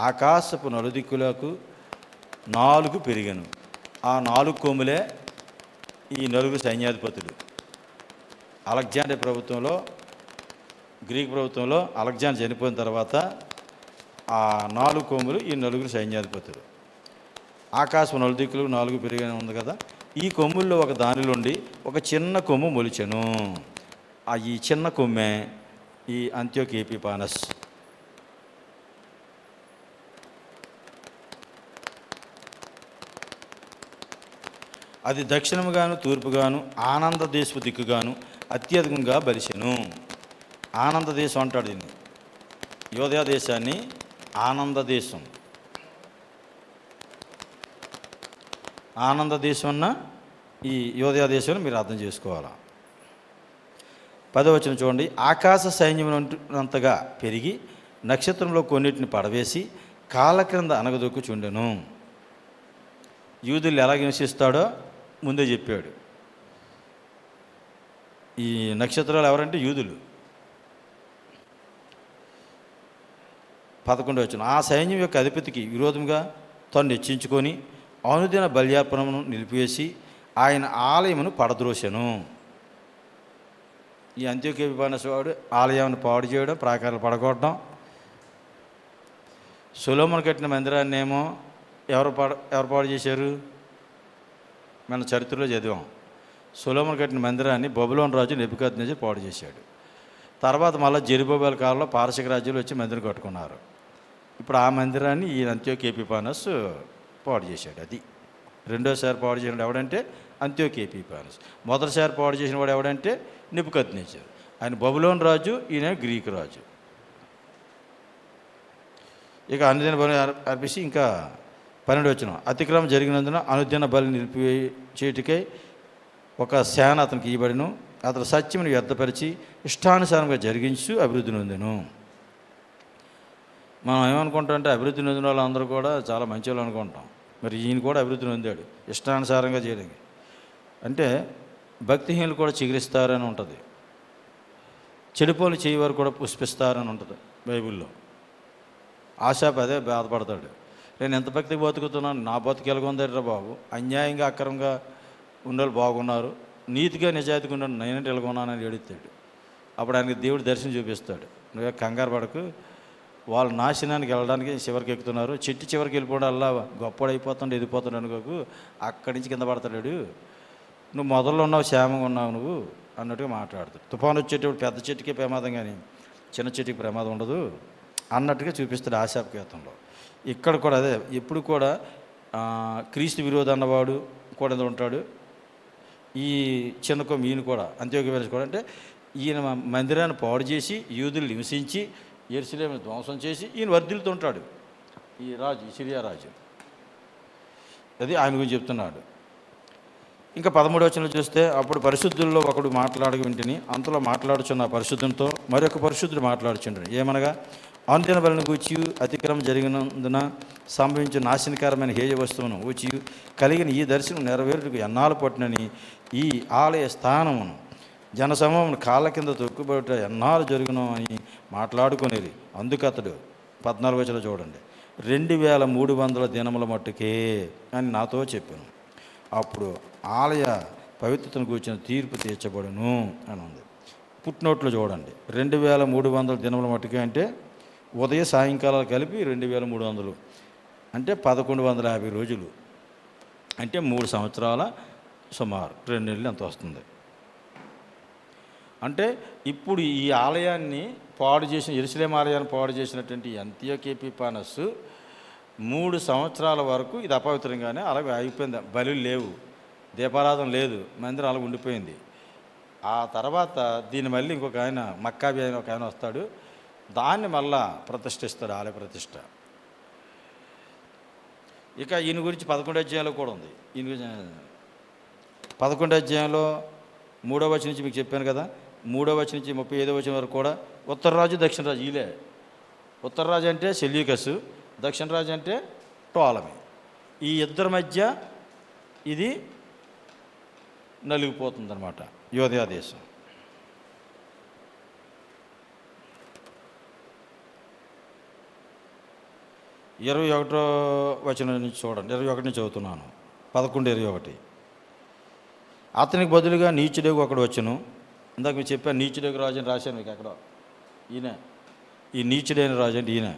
ఆకాశపు నలుదిక్కులకు 4 పెరిగాను. ఆ 4 కొమ్ములే ఈ 4 సైన్యాధిపతులు. అలెగ్జాండర్ ప్రభుత్వంలో, గ్రీక్ ప్రభుత్వంలో అలెగ్జాండర్ చనిపోయిన తర్వాత ఆ 4 కొమ్ములు ఈ 4 సైన్యాధిపతులు. ఆకాశం నలుదిక్కులు 4 పెరిగానే ఉంది కదా. ఈ కొమ్ముల్లో ఒక దానిలోండి ఒక చిన్న కొమ్ము మొలిచెను. ఈ చిన్న కొమ్మే ఈ అంత్యోకి ఎపిఫానస్. అది దక్షిణముగాను తూర్పుగాను ఆనంద దేశపు దిక్కుగాను అత్యధికంగా బలిసెను. ఆనంద దేశం అంటాడు దీన్ని, యోధా దేశాన్ని ఆనంద దేశం. ఆనంద దేశం అన్న ఈ యోధా దేశం మీరు అర్థం చేసుకోవాలా. 10వ వచనం చూడండి. ఆకాశ సైన్యమునంతగా పెరిగి నక్షత్రంలో కొన్నిటిని పడవేసి కాళ్ళ క్రింద అనగదొక్కుచుండెను. యూదులు ఎలా హింసిస్తాడో ముందే చెప్పాడు. ఈ నక్షత్రాలు ఎవరంటే యూదులు. 11 వచనం, ఆ సైన్యం యొక్క అధిపతికి విరోధంగా తను హెచ్చించుకొని అనుదిన బల్యార్పణమును నిలిపివేసి ఆయన ఆలయమును పడద్రోసెను. ఈ అంత్యోక్య ఎపిఫానస్ వాడు ఆలయాన్ని పాడు చేయడం, ప్రాకారాలు పడగొట్టడం. సొలొమోను కట్టిన మందిరాన్ని ఏమో ఎవరు పాడు చేశారు? మన చరిత్రలో చదివాం. సొలొమోను కట్టిన మందిరాన్ని బబులోను రాజు నెబుకద్నెజర్ పాడు చేశాడు. తర్వాత మళ్ళీ జెరుబ్బాబెల్ కాలంలో పారసిక రాజ్యాలు వచ్చి మందిరం కట్టుకున్నారు. ఇప్పుడు ఆ మందిరాన్ని ఈ అంత్యోక్య ఎపిఫానస్ పాడు చేశాడు. అది రెండోసారి పాడు చేసిన ఎవడంటే అంత్యోక్య ఎపిఫానస్. మొదటిసారి పాడు చేసిన వాడు ఎవడంటే నెబుకద్నెజర్. ఆయన బబులోను రాజు, ఈయన గ్రీకు రాజు. ఇక అనుదిన బలి అర్పిసి ఇంకా 12 వచనం, అతిక్రమం జరిగినందున అనుదిన బలి నిలిపివేయుటకై ఒక సేన అతనికి ఇవ్వబడెను. అతను సత్యమును వ్యర్థపరిచి ఇష్టానుసారంగా జరిగించు అభివృద్ధి నొందెను. మనం ఏమనుకుంటాం అంటే అభివృద్ధి నొందిన వాళ్ళందరూ కూడా చాలా మంచి వాళ్ళు అనుకుంటాం. మరి ఈయన కూడా అభివృద్ధి నొందాడు ఇష్టానుసారంగా చేయడానికి. అంటే భక్తిహీనులు కూడా చిగురిస్తారని ఉంటుంది, చెడు పనులు చేయవారు కూడా పుష్పిస్తారని ఉంటుంది బైబిల్లో. ఆశాపు అదే బాధపడతాడు. నేను ఎంత భక్తికి బతుకుతున్నాను, నా బతుకు ఎలాగొందరా బాబు, అన్యాయంగా అక్రమంగా ఉన్నోళ్ళు బాగున్నారు, నీతిగా నిజాయితీగా ఉన్నాను, నేనంటే ఎలాగొన్నానని ఏడుస్తాడు. అప్పుడు ఆయనకి దేవుడు దర్శనం చూపిస్తాడు. నువ్వే కంగారు పడకు, వాళ్ళు నాశనానికి వెళ్ళడానికి చివరికి ఎక్కుతున్నారు, చెట్టు చివరికి వెళ్ళిపోవడం అలా గొప్పడు అయిపోతుండే ఎదిగిపోతాడు అనుకోకు, అక్కడి నుంచి కింద పడతాడు. నువ్వు మొదల్లో ఉన్నావు, క్షేమంగా ఉన్నావు నువ్వు అన్నట్టుగా మాట్లాడుతాడు. తుఫాను వచ్చేటప్పుడు పెద్ద చెట్టుకే ప్రమాదం కానీ చిన్న చెట్టుకి ప్రమాదం ఉండదు అన్నట్టుగా చూపిస్తాడు ఆశాపు గీతంలో. ఇక్కడ కూడా అదే, ఎప్పుడు కూడా క్రీస్తు విరోధి అన్నవాడు కూడా ఎందుకు ఉంటాడు. ఈ చిన్నకొమ్మ ఈయన కూడా అంత్యోక్య ఎపిఫానస్ కూడా అంటే ఈయన మందిరాన్ని పాడు చేసి యూదుల్ని హింసించి యెరూషలేమును ధ్వంసం చేసి ఈయన వర్ధిల్లుతూ ఉంటాడు. ఈ రాజు, ఈ సిరియా రాజు. అది ఆయన గురించి చెప్తున్నాడు. ఇంకా 13వ వచనంలో చూస్తే, అప్పుడు పరిశుద్ధుల్లో ఒకడు మాట్లాడక వింటిని, అంతలో మాట్లాడుచున్న పరిశుద్ధంతో మరొక పరిశుద్ధుడు మాట్లాడుచుండడు. ఏమనగా, అనుదిన బలిని గూర్చి అతిక్రమం జరిగినందున సంభవించిన నాశనకరమైన హేయ వస్తువును గూర్చి కలిగిన ఈ దర్శనం నెరవేరుటకు ఎన్నాళ్ళు పట్టినని ఈ ఆలయ స్థానమును జనసమూహమును కాళ్ళ కింద తొక్కుబడుట ఎన్నాళ్ళు జరుగును అని మాట్లాడుకునేది. అందుకు అతడు 14వ వచనంలో చూడండి, 2300 దినముల మట్టుకే అని నాతో చెప్పాను. అప్పుడు ఆలయ పవిత్రతను కూర్చిన తీర్పు తీర్చబడును అని ఉంది. పుట్నోట్లో చూడండి, 2300 దినముల మట్టుకే అంటే ఉదయ సాయంకాలాలు కలిపి 2300 అంటే 1150 రోజులు, అంటే 3 సంవత్సరాల సుమారు 2 నెలలు ఎంత వస్తుంది. అంటే ఇప్పుడు ఈ ఆలయాన్ని పాడు చేసిన, యెరూషలేము ఆలయాన్ని పాడు చేసినటువంటి అంత్యోక్య ఎపిఫానస్ 3 సంవత్సరాల వరకు ఇది అపవిత్రంగానే అలాగే అయిపోయింది. బలులు లేవు, దీపారాధన లేదు, మందిరం అలా ఉండిపోయింది. ఆ తర్వాత దీన్ని మళ్ళీ ఇంకొక ఆయన మక్కాబీ ఆయన ఒక ఆయన వస్తాడు, దాన్ని మళ్ళా ప్రతిష్ఠిస్తాడు, ఆలయ ప్రతిష్ఠ. ఇక ఈయన గురించి 11వ అధ్యాయంలో కూడా ఉంది. ఈయన గురించి 11వ అధ్యాయంలో 3వ వచనం నుంచి మీకు చెప్పాను కదా, 3వ వచనం నుంచి 35వ వచనం వరకు కూడా ఉత్తర రాజు దక్షిణ రాజు వీలే. ఉత్తర రాజు అంటే సెల్యూకస్, దక్షిణ రాజు అంటే టోలమీ. ఈ ఇద్దరి మధ్య ఇది నలిగిపోతుందన్నమాట యోధయా దేశం. ఇరవై 21వ వచనం నుంచి చూడండి, 21 నుంచి చదువుతున్నాను, 11:21. అతనికి బదులుగా నీచుడేగు ఒకడు వచ్చును. ఇందాక మీకు చెప్పాను, నీచుడేగు రాజు అని రాశాను మీకు అక్కడ. ఈయన ఈ నీచుడైన రాజు అంటే ఈయన.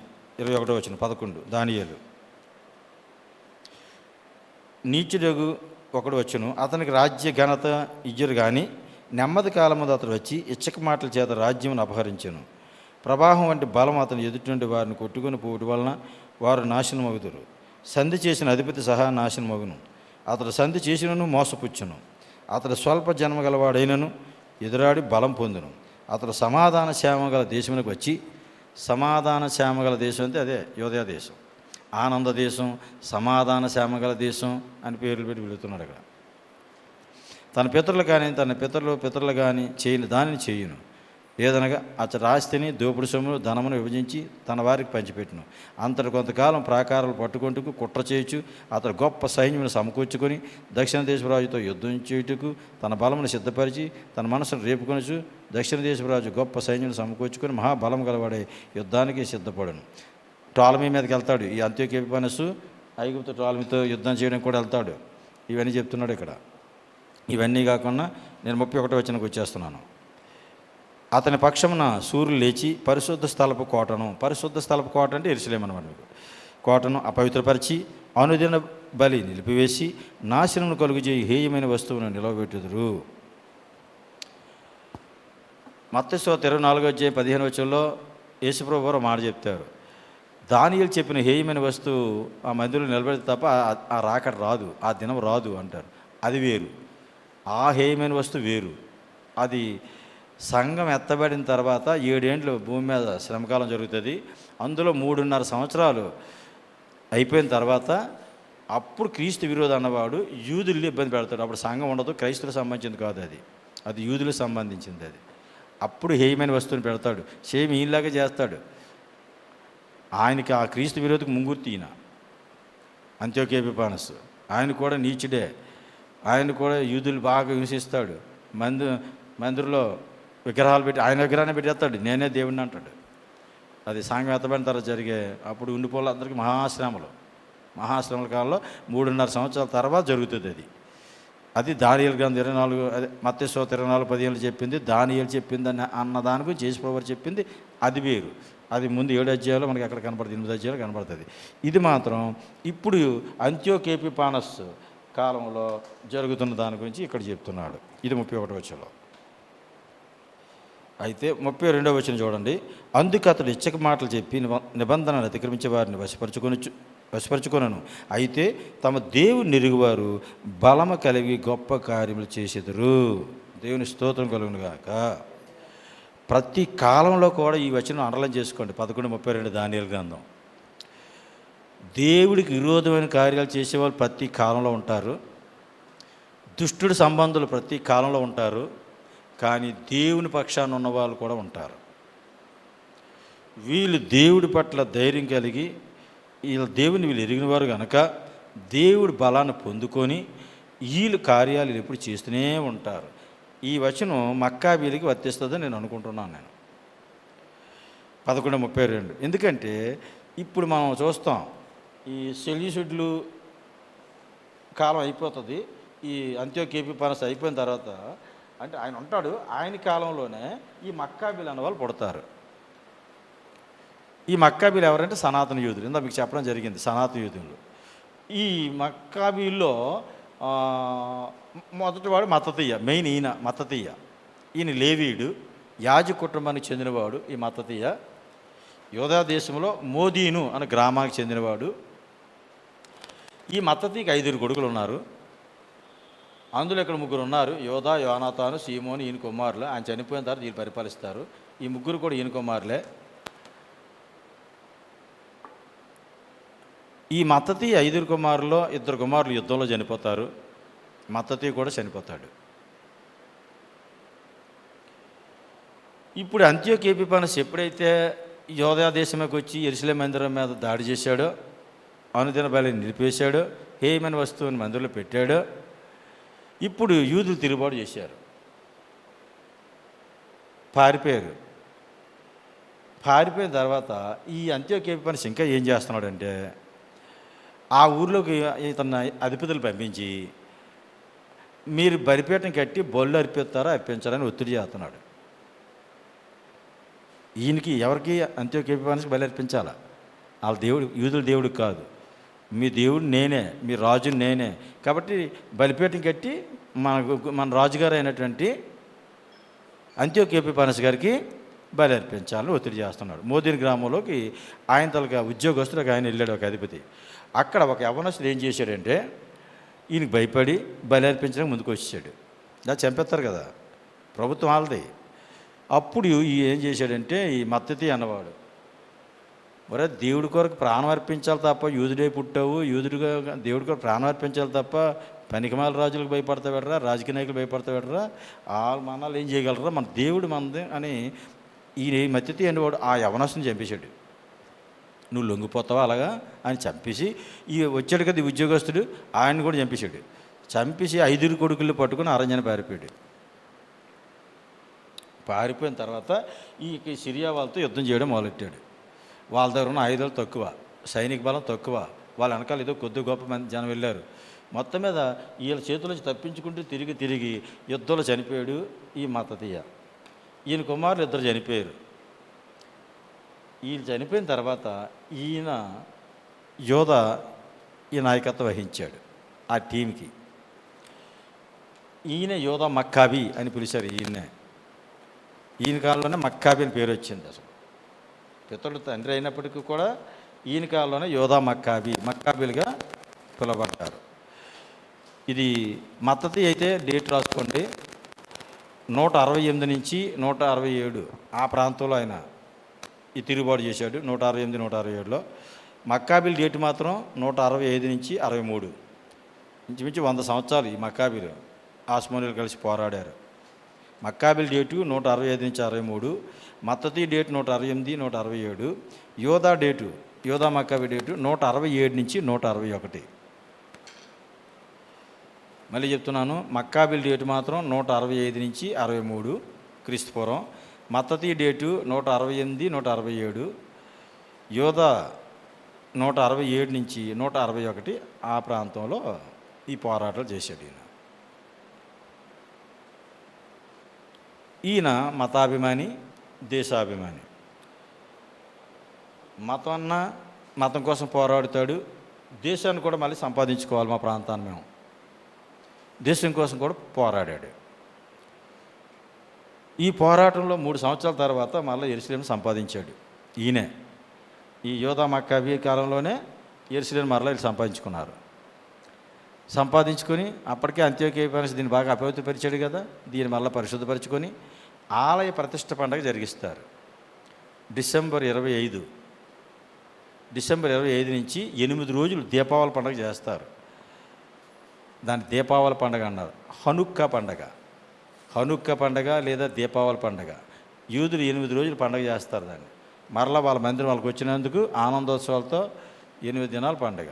21వ వచనం 11 దానియేలు. నీచుడేగు ఒకడు వచ్చును, అతనికి రాజ్య ఘనత ఇజ్జరు కానీ నెమ్మది కాలం ముందు అతడు వచ్చి ఇచ్చక మాటల చేత రాజ్యమును అపహరించెను. ప్రవాహం వంటి బలం అతను ఎదుటి నుండి వారిని కొట్టుకుని పోవడం వలన వారు నాశనమగుదురు. సంధి చేసిన అధిపతి సహా నాశనమగును. అతడు సంధి చేసినను మోసపుచ్చును. అతడు స్వల్ప జన్మ గలవాడైనను ఎదురాడి బలం పొందును. అతడు సమాధాన శ్యామ గల దేశమునకు వచ్చి, సమాధాన శ్యామ గల దేశం అంటే అదే యోధయా దేశం, ఆనంద దేశం, సమాధాన శ్యామ గల దేశం అని పేర్లు పెట్టి వెళుతున్నాడు అక్కడ. తన పితరులు కానీ తన పితరులు కానీ చేయని దానిని చేయును. ఏదనగా అతడు ఆస్తిని దోపుడు సొమ్మును ధనమును విభజించి తన వారికి పంచిపెట్టును. అంతటి కొంతకాలం ప్రాకారాలు పట్టుకొంటుకు కుట్ర చేయొచ్చు. అతడు గొప్ప సైన్యమును సమకూర్చుకొని దక్షిణ దేశపు రాజుతో యుద్ధం చేయుటకు తన బలమును సిద్ధపరిచి తన మనసును రేపుకొనచ్చు. దక్షిణ దేశపు రాజు గొప్ప సైన్యమును సమకూర్చుకొని మహాబలం గలవాడే యుద్ధానికి సిద్ధపడను. టోలమీ మీదకి వెళ్తాడు. ఈ అంత్యోక్య ఎపిఫానసు ఐగుప్తు టోలమీతో యుద్ధం చేయడానికి కూడా వెళ్తాడు. ఇవన్నీ చెప్తున్నాడు ఇక్కడ. ఇవన్నీ కాకుండా నేను 31వ వచనానికి వచ్చేస్తున్నాను. అతని పక్షమున సూర్యులు లేచి పరిశుద్ధ స్థలపు కోట అంటే యెరూషలేము అన్నమాట. కోటను అపవిత్రపరిచి అనుదిన బలి నిలిపివేసి నాశనమును కలుగుచేయి హేయమైన వస్తువును నిలవబెట్టుదురు. మత్తయి 24:15 వచనంలో యేసుప్రభు వారు మాట చెప్తారు. దానియేలు చెప్పిన హేయమైన వస్తువు ఆ మందిరంలో నిలబెడితే తప్ప ఆ రాకడ రాదు, ఆ దినం రాదు అంటారు. అది వేరు. ఆ హేయమైన వస్తువు వేరు. అది సంఘం ఎత్తబడిన తర్వాత 7 ఏండ్లు భూమి మీద శ్రమకాలం జరుగుతుంది. అందులో 3.5 సంవత్సరాలు అయిపోయిన తర్వాత అప్పుడు క్రీస్తు విరోధి అన్నవాడు యూదుల్ని ఇబ్బంది పెడతాడు. అప్పుడు సంఘం ఉండదు, క్రైస్తులకు సంబంధించింది కాదు, అది యూదులకు సంబంధించింది. అప్పుడు హేయమైన వస్తువుని పెడతాడు. సేమ్ ఈయనలాగే చేస్తాడు. ఆయనకి ఆ క్రీస్తు విరోధికి ముంగుర్తి ఈయన అంత్యోక్య ఎపిఫానసు. ఆయన కూడా నీచుడే. ఆయన కూడా యూదులు బాగా హింసిస్తాడు. మందిరంలో విగ్రహాలు పెట్టి ఆయన విగ్రహాన్ని పెట్టేస్తాడు. నేనే దేవుడిని అంటాడు. అది సంఘం ఎత్తబడిన తర్వాత జరిగే అప్పుడు ఉండిపోలందరికీ మహాశ్రమల కాలంలో 3.5 సంవత్సరాల తర్వాత జరుగుతుంది. అది దానియేలు గ్రంథం 24 అదే మత్తయి 24:15 చెప్పింది. దానియేలు చెప్పింది అన్న దాని గురించి యేసుప్రభువు చెప్పింది అది వేరు. అది ముందు 7 అధ్యాయాలు మనకి ఎక్కడ కనపడుతుంది, 8 అధ్యాయాలు కనపడుతుంది. ఇది మాత్రం ఇప్పుడు అంత్యోక్య ఎపిఫానస్ కాలంలో జరుగుతున్న దాని గురించి ఇక్కడ చెప్తున్నాడు. ఇది 31వ వచనంలో. అయితే 32వ వచనం చూడండి. అందుకు అతడు ఇచ్చక మాటలు చెప్పి నిబంధనను అతిక్రమించే వారిని వశపరుచుకొనను. అయితే తమ దేవుని ఎరుగువారు బలము కలిగి గొప్ప కార్యములు చేసెదరు. దేవుని స్తోత్రం కలుగును గాక. ప్రతి కాలంలో కూడా ఈ వచనం అండర్లైన్ చేసుకోండి. 11:32 దానియేలు గ్రంథం. దేవుడికి విరోధమైన కార్యాలు చేసేవాళ్ళు ప్రతి కాలంలో ఉంటారు. దుష్టుడి సంబంధులు ప్రతి కాలంలో ఉంటారు. కానీ దేవుని పక్షాన ఉన్న వాళ్ళు కూడా ఉంటారు. వీళ్ళు దేవుడి పట్ల ధైర్యం కలిగి వీళ్ళు ఎరిగిన వారు కనుక దేవుడి బలాన్ని పొందుకొని వీళ్ళు కార్యాలు ఎప్పుడు చేస్తూనే ఉంటారు. ఈ వచనం మక్కాబీలకి వర్తిస్తుందని నేను అనుకుంటున్నాను. 11:32. ఎందుకంటే ఇప్పుడు మనం చూస్తాం ఈ సెల్యూసిడ్లు కాలం అయిపోతుంది. ఈ అంత్యోక్య ఎపిఫానస్ అయిపోయిన తర్వాత అంటే ఆయన ఉంటాడు. ఆయన కాలంలోనే ఈ మక్కాబీలు అన్న వాళ్ళు పుడతారు. ఈ మక్కాబీలు ఎవరంటే సనాతన యూదులు. ఇందా మీకు చెప్పడం జరిగింది. సనాతన యూదులు. ఈ మక్కాబీల్లో మొదటివాడు మత్తతీయ. మెయిన్ ఈయన మత్తతీయ. ఈయన లేవీయుడు, యాజక కుటుంబానికి చెందినవాడు. ఈ మత్తతీయ యోధా దేశంలో మోదీను అనే గ్రామానికి చెందినవాడు. ఈ మత్తతీకి 5 కొడుకులు ఉన్నారు. అందులో ఇక్కడ 3 ఉన్నారు. యోధా, యోనాతాను, సీమోను ఈయన కుమారులే. ఆయన చనిపోయిన తర్వాత వీళ్ళు పరిపాలిస్తారు. ఈ 3 కూడా ఈయన కుమారులే. ఈ మత్తతీ 5 కుమారుల్లో 2 కుమారులు యుద్ధంలో చనిపోతారు. మత్తతీ కూడా చనిపోతాడు. ఇప్పుడు అంత్యోక్య ఎపిఫానస్ ఎప్పుడైతే యోధా దేశంలోకి వచ్చి యెరూషలేము మందిరం మీద దాడి చేశాడో, అనుదిన బలిని నిలిపేశాడో, హేయమైన వస్తువుని మందిరంలో పెట్టాడో, ఇప్పుడు యూదులు తిరుగుబాటు చేశారు. పారిపోయిన తర్వాత ఈ అంత్యోక్య ఎపిఫానస్ ఇంకా ఏం చేస్తున్నాడంటే ఆ ఊర్లోకి ఇతన్ని అధిపతులు పంపించి మీరు బలిపీఠం కట్టి బొల్లు అర్పించాలని ఒత్తిడి చేస్తున్నాడు. ఈయనకి ఎవరికి అంత్యోక్య ఎపిఫానస్కి బలి అర్పించాలా? వాళ్ళ దేవుడు యూదుల దేవుడికి కాదు. మీ దేవుడు నేనే, మీ రాజుని నేనే. కాబట్టి బలిపీఠం కట్టి మన రాజుగారు అయినటువంటి అంత్యోక్య ఎపిఫానస్ గారికి బలి అర్పించాలని ఒత్తిడి చేస్తున్నాడు. మోదీని గ్రామంలోకి ఆయన తలక ఉద్యోగస్తులకు ఆయన వెళ్ళాడు, ఒక అధిపతి. అక్కడ ఒక యవనస్తుడు ఏం చేశాడంటే ఈయనకి భయపడి బలి అర్పించడానికి ముందుకు వచ్చాడు. ఇలా చంపేస్తారు కదా, ప్రభుత్వం వాళ్ళది. అప్పుడు ఏం చేశాడంటే ఈ మత్తతీ అన్నవాడు, ఒరే దేవుడి కొరకు ప్రాణం అర్పించాలి తప్ప యూదుడే పుట్టావు, యూదుడిగా దేవుడి కొరకు ప్రాణం అర్పించాలి తప్ప పనికిమాల రాజులకు భయపడతా పెట్టరా, రాజకీయ నాయకులు భయపడతా పెట్టరా, వాళ్ళు మనాలు ఏం చేయగలరా, మన దేవుడు మనది అని ఈ మధ్యతి అనేవాడు ఆ యవనస్తుని చంపేశాడు. నువ్వు లొంగిపోతావా అలాగా అని చంపేసి ఈ వచ్చాడు కదా ఈ ఉద్యోగస్తుడు, ఆయన కూడా చంపేశాడు. చంపేసి 5 కొడుకులు పట్టుకుని అరణ్యాన్ని పారిపోయాడు. పారిపోయిన తర్వాత ఈ సిరియా వాళ్ళతో యుద్ధం చేయడం మొదలెట్టాడు. వాళ్ళ దగ్గర ఉన్న ఆయుధాలు తక్కువ, సైనిక బలం తక్కువ, వాళ్ళ వెనకాల ఏదో కొద్ది గొప్ప మంది జనం వెళ్ళారు. మొత్తం మీద వీళ్ళ చేతుల నుంచి తప్పించుకుంటూ తిరిగి యుద్ధంలో చనిపోయాడు ఈ మత్తతీయ. ఈయన కుమారులు 2 చనిపోయారు. ఈయన చనిపోయిన తర్వాత ఈయన యోధ ఈ నాయకత్వం వహించాడు ఆ టీంకి. ఈయన యోధ మక్కాబీ అని పిలిచారు. ఈయన కాలంలోనే మక్కాబీ అని పేరు వచ్చింది. అసలు పితరుడు తండ్రి అయినప్పటికీ కూడా ఈయన కాలంలోనే యోధా మక్కాబీలుగా పిలువబడ్డారు. ఇది మత్తతి అయితే డేట్ రాసుకోండి, 168 నుంచి 167 ఆ ప్రాంతంలో ఆయన ఈ తిరుగుబాటు చేశాడు. 168, 167లో. మక్కాబీల డేట్ మాత్రం 165 నుంచి 63, ఇంచుమించు 100 సంవత్సరాలు ఈ మక్కాబీలు ఆస్మోనీలు కలిసి పోరాడారు. మక్కాబీల డేటు 165 నుంచి 63, మత్తతి డేటు 168, 167, యోధా మక్కాబీ డేటు 167 నుంచి 161. మళ్ళీ చెప్తున్నాను, మక్కాబీల డేటు మాత్రం 165 నుంచి 63 క్రీస్తుపూర్వం, మత్తతి డేటు 168, 167, యోధా 167 నుంచి 161 ఆ ప్రాంతంలో ఈ పోరాటాలు చేశాడు. ఈయన మతాభిమాని, దేశాభిమాని. మతం కోసం పోరాడుతాడు, దేశాన్ని కూడా మళ్ళీ సంపాదించుకోవాలి. మా ప్రాంతాన్ని మేము దేశం కోసం కూడా పోరాడాడు. ఈ పోరాటంలో 3 సంవత్సరాల తర్వాత మళ్ళీ యెరూషలేం సంపాదించాడు. ఈ యోధా మక్కాబీ కాలంలోనే యెరూషలేం మరలా వీళ్ళు సంపాదించుకొని అప్పటికే అంత్యోక్య ఎపిఫానీస్ దీన్ని బాగా అపవిత్రపరిచాడు కదా, దీన్ని మళ్ళీ పరిశుద్ధపరచుకొని ఆలయ ప్రతిష్ఠ పండుగ జరిగిస్తారు. డిసెంబర్ 25 నుంచి 8 రోజులు దీపావళి పండుగ చేస్తారు. దాన్ని దీపావళి పండుగ అన్నారు. హనుక్కా పండుగ లేదా దీపావళి పండుగ. యూదులు 8 రోజులు పండుగ చేస్తారు దాన్ని. మరలా వాళ్ళ మందిరం వాళ్ళకి వచ్చినందుకు ఆనందోత్సవాలతో 8 దినాల పండుగ.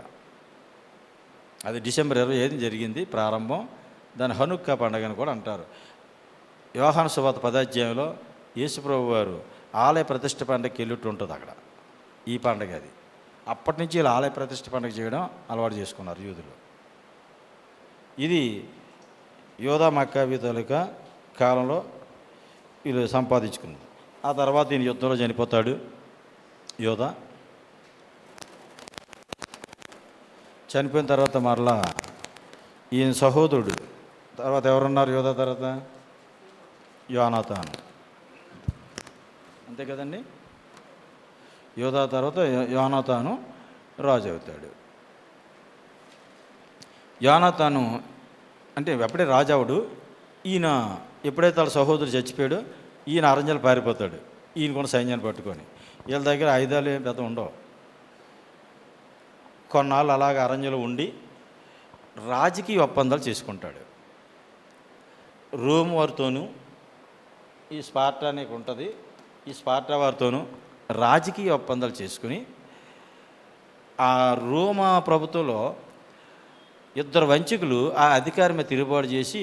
అది డిసెంబర్ 25 జరిగింది ప్రారంభం. దాన్ని హనుక్కా పండుగ అని కూడా అంటారు. యోహాను సువార్త 10వ అధ్యాయంలో యేసుప్రభు వారు ఆలయ ప్రతిష్ఠ పండుగకి వెళ్ళిట్టు ఉంటుంది అక్కడ. ఈ పండుగ అది. అప్పటి నుంచి వీళ్ళు ఆలయ ప్రతిష్ఠ పండుగ చేయడం అలవాటు చేసుకున్నారు యూదులు. ఇది యోధా మక్కాబీ తాలూకా కాలంలో వీళ్ళు సంపాదించుకున్నారు. ఆ తర్వాత ఈయన యుద్ధంలో చనిపోతాడు. యోధా చనిపోయిన తర్వాత మరలా ఈయన సహోదరుడు తర్వాత ఎవరున్నారు యోధా తర్వాత? యోనాతాను, అంతే కదండి. యోధా తర్వాత యోనాతాను రాజు అవుతాడు. యోనాతాను అంటే అప్పుడే రాజావుడు. ఈయన ఎప్పుడైతే వాళ్ళ సహోదరుడు చచ్చిపోయాడో ఈయన అరణ్యాలు పారిపోతాడు. ఈయన కూడా సైన్యాన్ని పట్టుకొని. వీళ్ళ దగ్గర ఆయుధాలు ఏం పెద్ద ఉండవు. కొన్నాళ్ళు అలాగ అరణ్యంలో ఉండి రాజకీయ ఒప్పందాలు చేసుకుంటాడు. రోమ్ వారితోనూ, ఈ స్పార్టా అనేక ఉంటుంది, ఈ స్పార్టా వారితోనూ రాజకీయ ఒప్పందాలు చేసుకుని ఆ రోమా ప్రభుత్వంలో 2 వంచకులు ఆ అధికారి మీద తిరుగుబాటు చేసి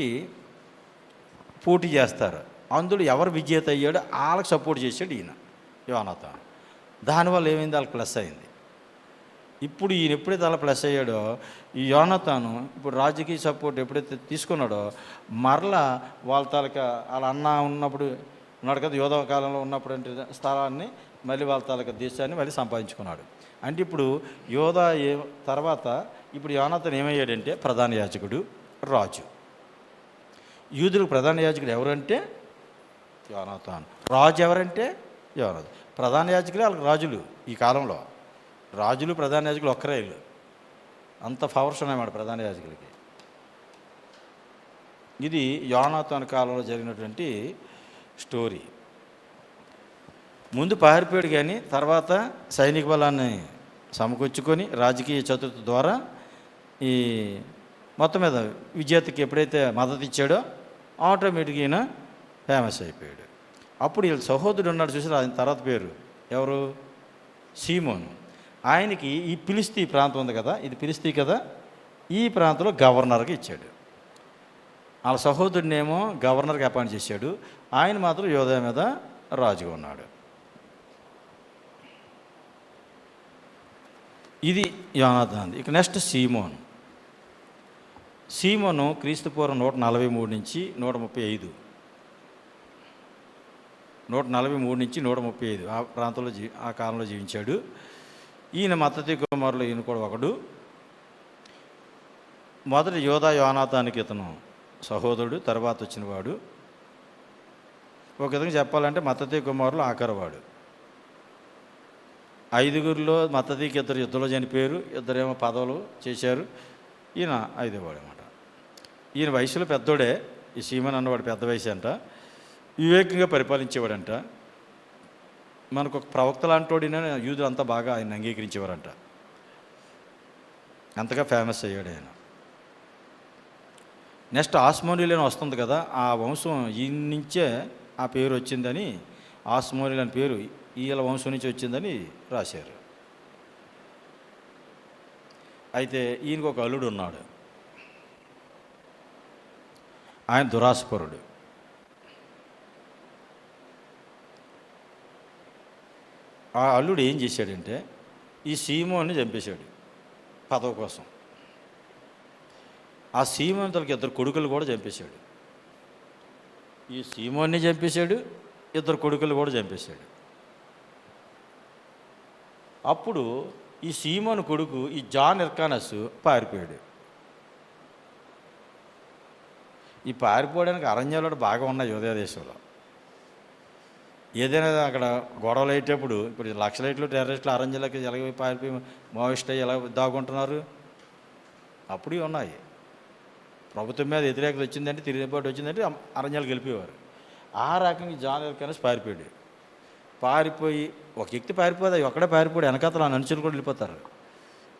పోటీ చేస్తారు. అందులో ఎవరు విజేత అయ్యాడో వాళ్ళకి సపోర్ట్ చేశాడు ఈయన యోనాతాను. దానివల్ల ఏమైంది? వాళ్ళకి ప్లస్ అయింది. ఇప్పుడు ఈయన ఎప్పుడైతే అలా ప్లస్ అయ్యాడో ఈ యోనాతాను ఇప్పుడు రాజకీయ సపోర్ట్ ఎప్పుడైతే తీసుకున్నాడో మరలా వాళ్ళ తాలూకా వాళ్ళ అన్న ఉన్నప్పుడు ఉన్నాడు కదా, యోధా కాలంలో ఉన్నప్పుడు అంటే స్థలాన్ని మళ్ళీ వాళ్ళ తాలూకా దేశాన్ని మళ్ళీ సంపాదించుకున్నాడు. అంటే ఇప్పుడు యోధా తర్వాత ఇప్పుడు యోనాతాను ఏమయ్యాడంటే ప్రధాన యాజకుడు, రాజు. యూదులకు ప్రధాన యాజకుడు ఎవరంటే యోనాతాను, రాజు ఎవరంటే యోనాతాను. ప్రధాన యాజకులే వాళ్ళకి రాజులు. ఈ కాలంలో రాజులు ప్రధాన యాజకులు ఒక్కరే వీళ్ళు. అంత పవర్స్ ఉన్నాయన్నమాట ప్రధాన యాజకులకి. ఇది యోనాతాను కాలంలో జరిగినటువంటి స్టోరీ. ముందు పారిపోయాడు కానీ తర్వాత సైనిక బలాన్ని సమకూర్చుకొని రాజకీయ చతుర్థి ద్వారా ఈ మొత్తం మీద విజేతకి ఎప్పుడైతే మద్దతు ఇచ్చాడో ఆటోమేటిక్గా ఈయన ఫేమస్ అయిపోయాడు. అప్పుడు వీళ్ళ సహోదరుడు ఉన్నాడు చూసి ఆయన తర్వాత పేరు ఎవరు? సీమోను. ఆయనకి ఈ ఫిలిస్తీ ప్రాంతం ఉంది కదా, ఇది ఫిలిస్తీ కదా, ఈ ప్రాంతంలో గవర్నర్గా ఇచ్చాడు. వాళ్ళ సహోదరుడినేమో గవర్నర్గా అపాయింట్ చేశాడు. ఆయన మాత్రం యోధా మీద రాజుగా ఉన్నాడు. ఇది యోనాతాన్. ఇక నెక్స్ట్ సీమోను. సీమోను క్రీస్తుపూర్వం 143 నుంచి 135, 143 నుంచి 135 ఆ ప్రాంతంలో ఆ కాలంలో జీవించాడు. ఈయన మత్తతి కుమారులు, ఈయన కూడా ఒకడు. మొదటి యోధా యోనాతానికి ఇతను సహోదరుడు, తర్వాత వచ్చినవాడు. ఒక విధంగా చెప్పాలంటే మత్తతి కుమారులు ఆఖరివాడు. 5గురిలో మత్తతికి 2 యుద్ధంలో చనిపోయారు, 2 పదవులు చేశారు. ఈయన 5వాడు అనమాట. ఈయన వయసులో పెద్దోడే. ఈ సీమన్ అన్నవాడు పెద్ద వయసు అంట. వివేకంగా పరిపాలించేవాడంట. మనకు ఒక ప్రవక్త లాంటోడిన యూదులు అంతా బాగా ఆయన అంగీకరించేవారంట. అంతగా ఫేమస్ అయ్యాడు ఆయన. నెక్స్ట్ ఆస్మోనియలు వస్తుంది కదా, ఆ వంశం ఈయన నుంచే ఆ పేరు వచ్చిందని, ఆస్మోనియల్ అని పేరు ఈయన వంశం నుంచి వచ్చిందని రాశారు. అయితే ఈయనకు ఒక అల్లుడు ఉన్నాడు. ఆయన దురాస్పరుడు. ఆ అల్లుడు ఏం చేశాడంటే ఈ సీమోన్ని చంపేశాడు పదవి కోసం. ఆ సీమోనుతలకి 2 కొడుకులు కూడా చంపేశాడు. ఈ సీమోన్ని చంపేశాడు, 2 కొడుకులు కూడా చంపేశాడు. అప్పుడు ఈ సీమోను కొడుకు ఈ జాన్ ఎర్కానస్ పారిపోయాడు. ఈ పారిపోవడానికి అరణ్యాలు బాగా ఉన్నాయి యూదయ దేశంలో. ఏదైనా అక్కడ గొడవలు అయ్యేటప్పుడు, ఇప్పుడు లక్షలైట్లు టెర్రరిస్టులు అరణ్యాలకి ఎలాగ పారిపోయి మావోయిస్ట్ అయ్యి ఎలా దాగుంటున్నారు, అప్పుడు ఉన్నాయి. ప్రభుత్వం మీద వ్యతిరేకత వచ్చిందంటే, తిరుగుబాటు వచ్చిందంటే అరణ్యాలకు వెళ్ళిపోయేవారు. ఆ రకంగా జాన్ ఎర్కానస్ పారిపోయాడు. పారిపోయి ఒక వ్యక్తి పారిపోదు, ఒక్కడే పారిపోయాడు, వెనకాతలు ఆ అనుచరులు కూడా వెళ్ళిపోతారు.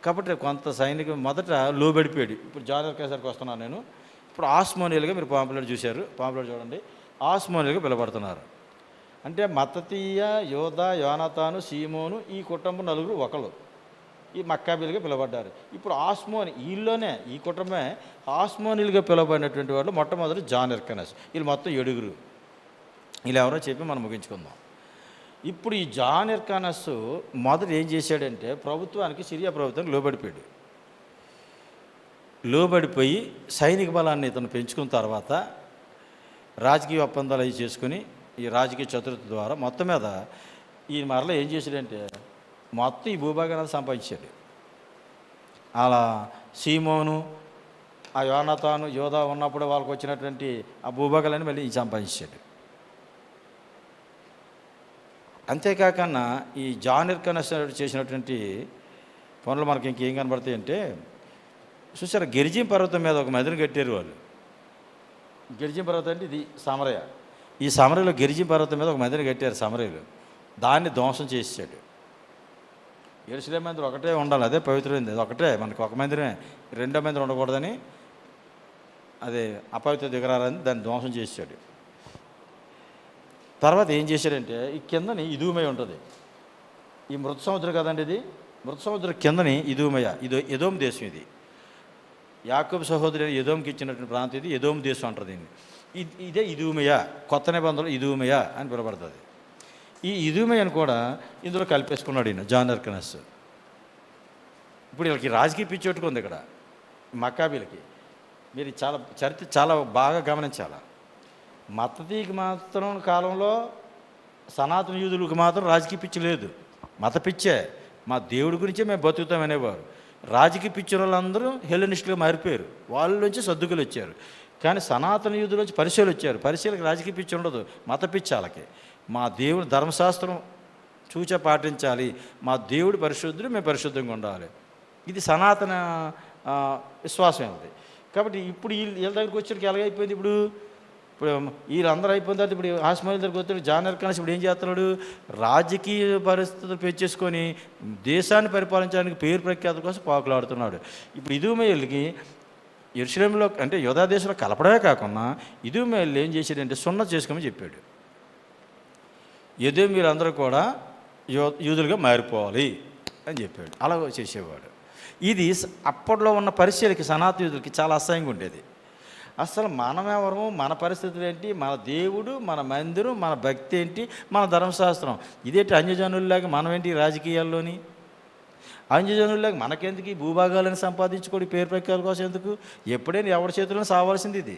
కాబట్టి కొంత సైనికులు మొదట లోబడిపోయాడు. ఇప్పుడు జాన్ ఎర్కానస్కి వస్తున్నాను నేను. ఇప్పుడు ఆస్మోనియల్గా మీరు పాంప్లెట్ చూశారు, పాంప్లెట్ చూడండి, ఆస్మోనియల్గా పిలబడుతున్నారు. అంటే మత్తతీయ, యోధా, యోనాతాను, సీమోను ఈ కుటుంబం 4 ఒకరు ఈ మక్కాబీలుగా పిలవబడ్డారు. ఇప్పుడు ఆస్మోని వీళ్ళలోనే ఈ కుటుంబమే ఆస్మోనిలుగా పిలవబడినటువంటి వాళ్ళు మొట్టమొదటి జాన్ ఎర్కానస్. వీళ్ళు మొత్తం 7. వీళ్ళు ఎవరో చెప్పి మనం ముగించుకుందాం. ఇప్పుడు ఈ జాన్ ఎర్కానస్ మొదట ఏం చేశాడంటే ప్రభుత్వానికి, సిరియా ప్రభుత్వానికి లోబడిపోయాడు. లోబడిపోయి సైనిక బలాన్ని ఇతను పెంచుకున్న తర్వాత రాజకీయ ఒప్పందాలు అవి చేసుకుని ఈ రాజకీయ చతురత ద్వారా మొత్తం మీద ఈ మరలా ఏం చేశాడంటే మొత్తం ఈ భూభాగాన్ని సంపాదించాడు. అలా సీమోను, ఆ యోనాతాను, యోధా ఉన్నప్పుడు వాళ్ళకు వచ్చినటువంటి ఆ భూభాగాలన్నీ మళ్ళీ సంపాదించాడు. అంతేకాకన్నా ఈ జాన్ ఎర్కానస్ చేసినటువంటి పనులు మనకి ఇంకేం కనబడతాయి అంటే, చూసారా, గిరిజీం పర్వతం మీద ఒక మదిని కట్టారు వాళ్ళు. గిరిజీం పర్వతం అంటే ఇది సమరయ. ఈ సమరయలో గిరిజీం పర్వతం మీద ఒక మదిని కట్టారు సమరయులు. దాన్ని ధ్వంసం చేసాడు. యెరూషలేము మందిరం ఒకటే ఉండాలి, అదే పవిత్రమైంది, అది ఒకటే మనకు ఒక మందిరమే, 2వ మందిరం ఉండకూడదని, అదే అపవిత్ర దిగరారని దాన్ని ధ్వంసం చేశాడు. తర్వాత ఏం చేశాడంటే ఈ కిందని ఇదుమయ ఉంటుంది, ఈ మృత సముద్రం కదండి ఇది, మృత సముద్రం కిందని ఇదుమయ, ఇది ఎదోం దేశం. ఇది యాకోబు సహోదరుడు ఎదోంకి ఇచ్చినటువంటి ప్రాంతం, ఇది ఎదోం దేశం అంటారు దీన్ని. ఇదే ఇదుమయ, కొత్త నిబంధనలు ఇదుమయ అని పిలబడుతుంది. ఈ ఇదుమయను కూడా ఇందులో కలిపేసుకున్నాడు ఈయన జాన్ ఎర్కానస్. ఇప్పుడు వీళ్ళకి రాజకీయ పిచ్చోట్టుకుంది ఇక్కడ మక్కాబీలకి. మీరు చాలా చరిత్ర చాలా బాగా గమనించాలి. మత్తతీకి మాత్రం కాలంలో సనాతన యూదులకు మాత్రం రాజకీయ పిచ్చి లేదు, మత పిచ్చే. మా దేవుడి గురించే మేము బతుకుతాం అనేవారు. రాజకీయ పిచ్చిన వాళ్ళందరూ హెలెనిస్టులుగా మారిపోయారు, వాళ్ళ నుంచి సర్దుకులు వచ్చారు. కానీ సనాతన యూదుల నుంచి పరిశీలు వచ్చారు. పరిశీలకు రాజకీయ పిచ్చి ఉండదు, మత పిచ్చి వాళ్ళకి. మా దేవుడు ధర్మశాస్త్రం చూచా పాటించాలి, మా దేవుడు పరిశుద్ధుడు, మేము పరిశుద్ధంగా ఉండాలి. ఇది సనాతన విశ్వాసం ఉంది. కాబట్టి ఇప్పుడు వీళ్ళ దగ్గరికి వచ్చేటికి ఎలాగైపోయింది, ఇప్పుడు వీళ్ళందరూ అయిపోయిన తర్వాత ఇప్పుడు ఆస్మాయిల్ దగ్గరికి వచ్చాడు జాన్ ఎర్కానస్. ఇప్పుడు ఏం చేస్తున్నాడు, రాజకీయ పరిస్థితులు పెంచేసుకొని దేశాన్ని పరిపాలించడానికి పేరు ప్రఖ్యాతుల కోసం పాకులాడుతున్నాడు. ఇప్పుడు ఇదుమేయులకి యెరూషలేములో అంటే యూదా దేశంలో కలపడమే కాకుండా ఇదోమీయులు ఏం చేశాడంటే సున్నతి చేసుకోమని చెప్పాడు. ఎదోమీయులందరూ కూడా యూదులుగా మారిపోవాలి అని చెప్పాడు. అలా చేసేవాడు. ఇది అప్పట్లో ఉన్న పరిచర్యకి సనాతన యూదులకి చాలా అసహ్యంగా ఉండేది. అసలు మనమెవరము, మన పరిస్థితులు ఏంటి, మన దేవుడు, మన మందిరం, మన భక్తి ఏంటి, మన ధర్మశాస్త్రం ఇదేంటి అన్యజనుల్లాగా మనమేంటి రాజకీయాల్లోని అన్యజనుల్లాగా మనకెందుకు ఈ భూభాగాలను సంపాదించుకోవడం పేరు ప్రఖ్యాతుల కోసం ఎందుకు? ఎప్పుడైనా ఎవరి చేతుల్లో సావాల్సింది ఇది.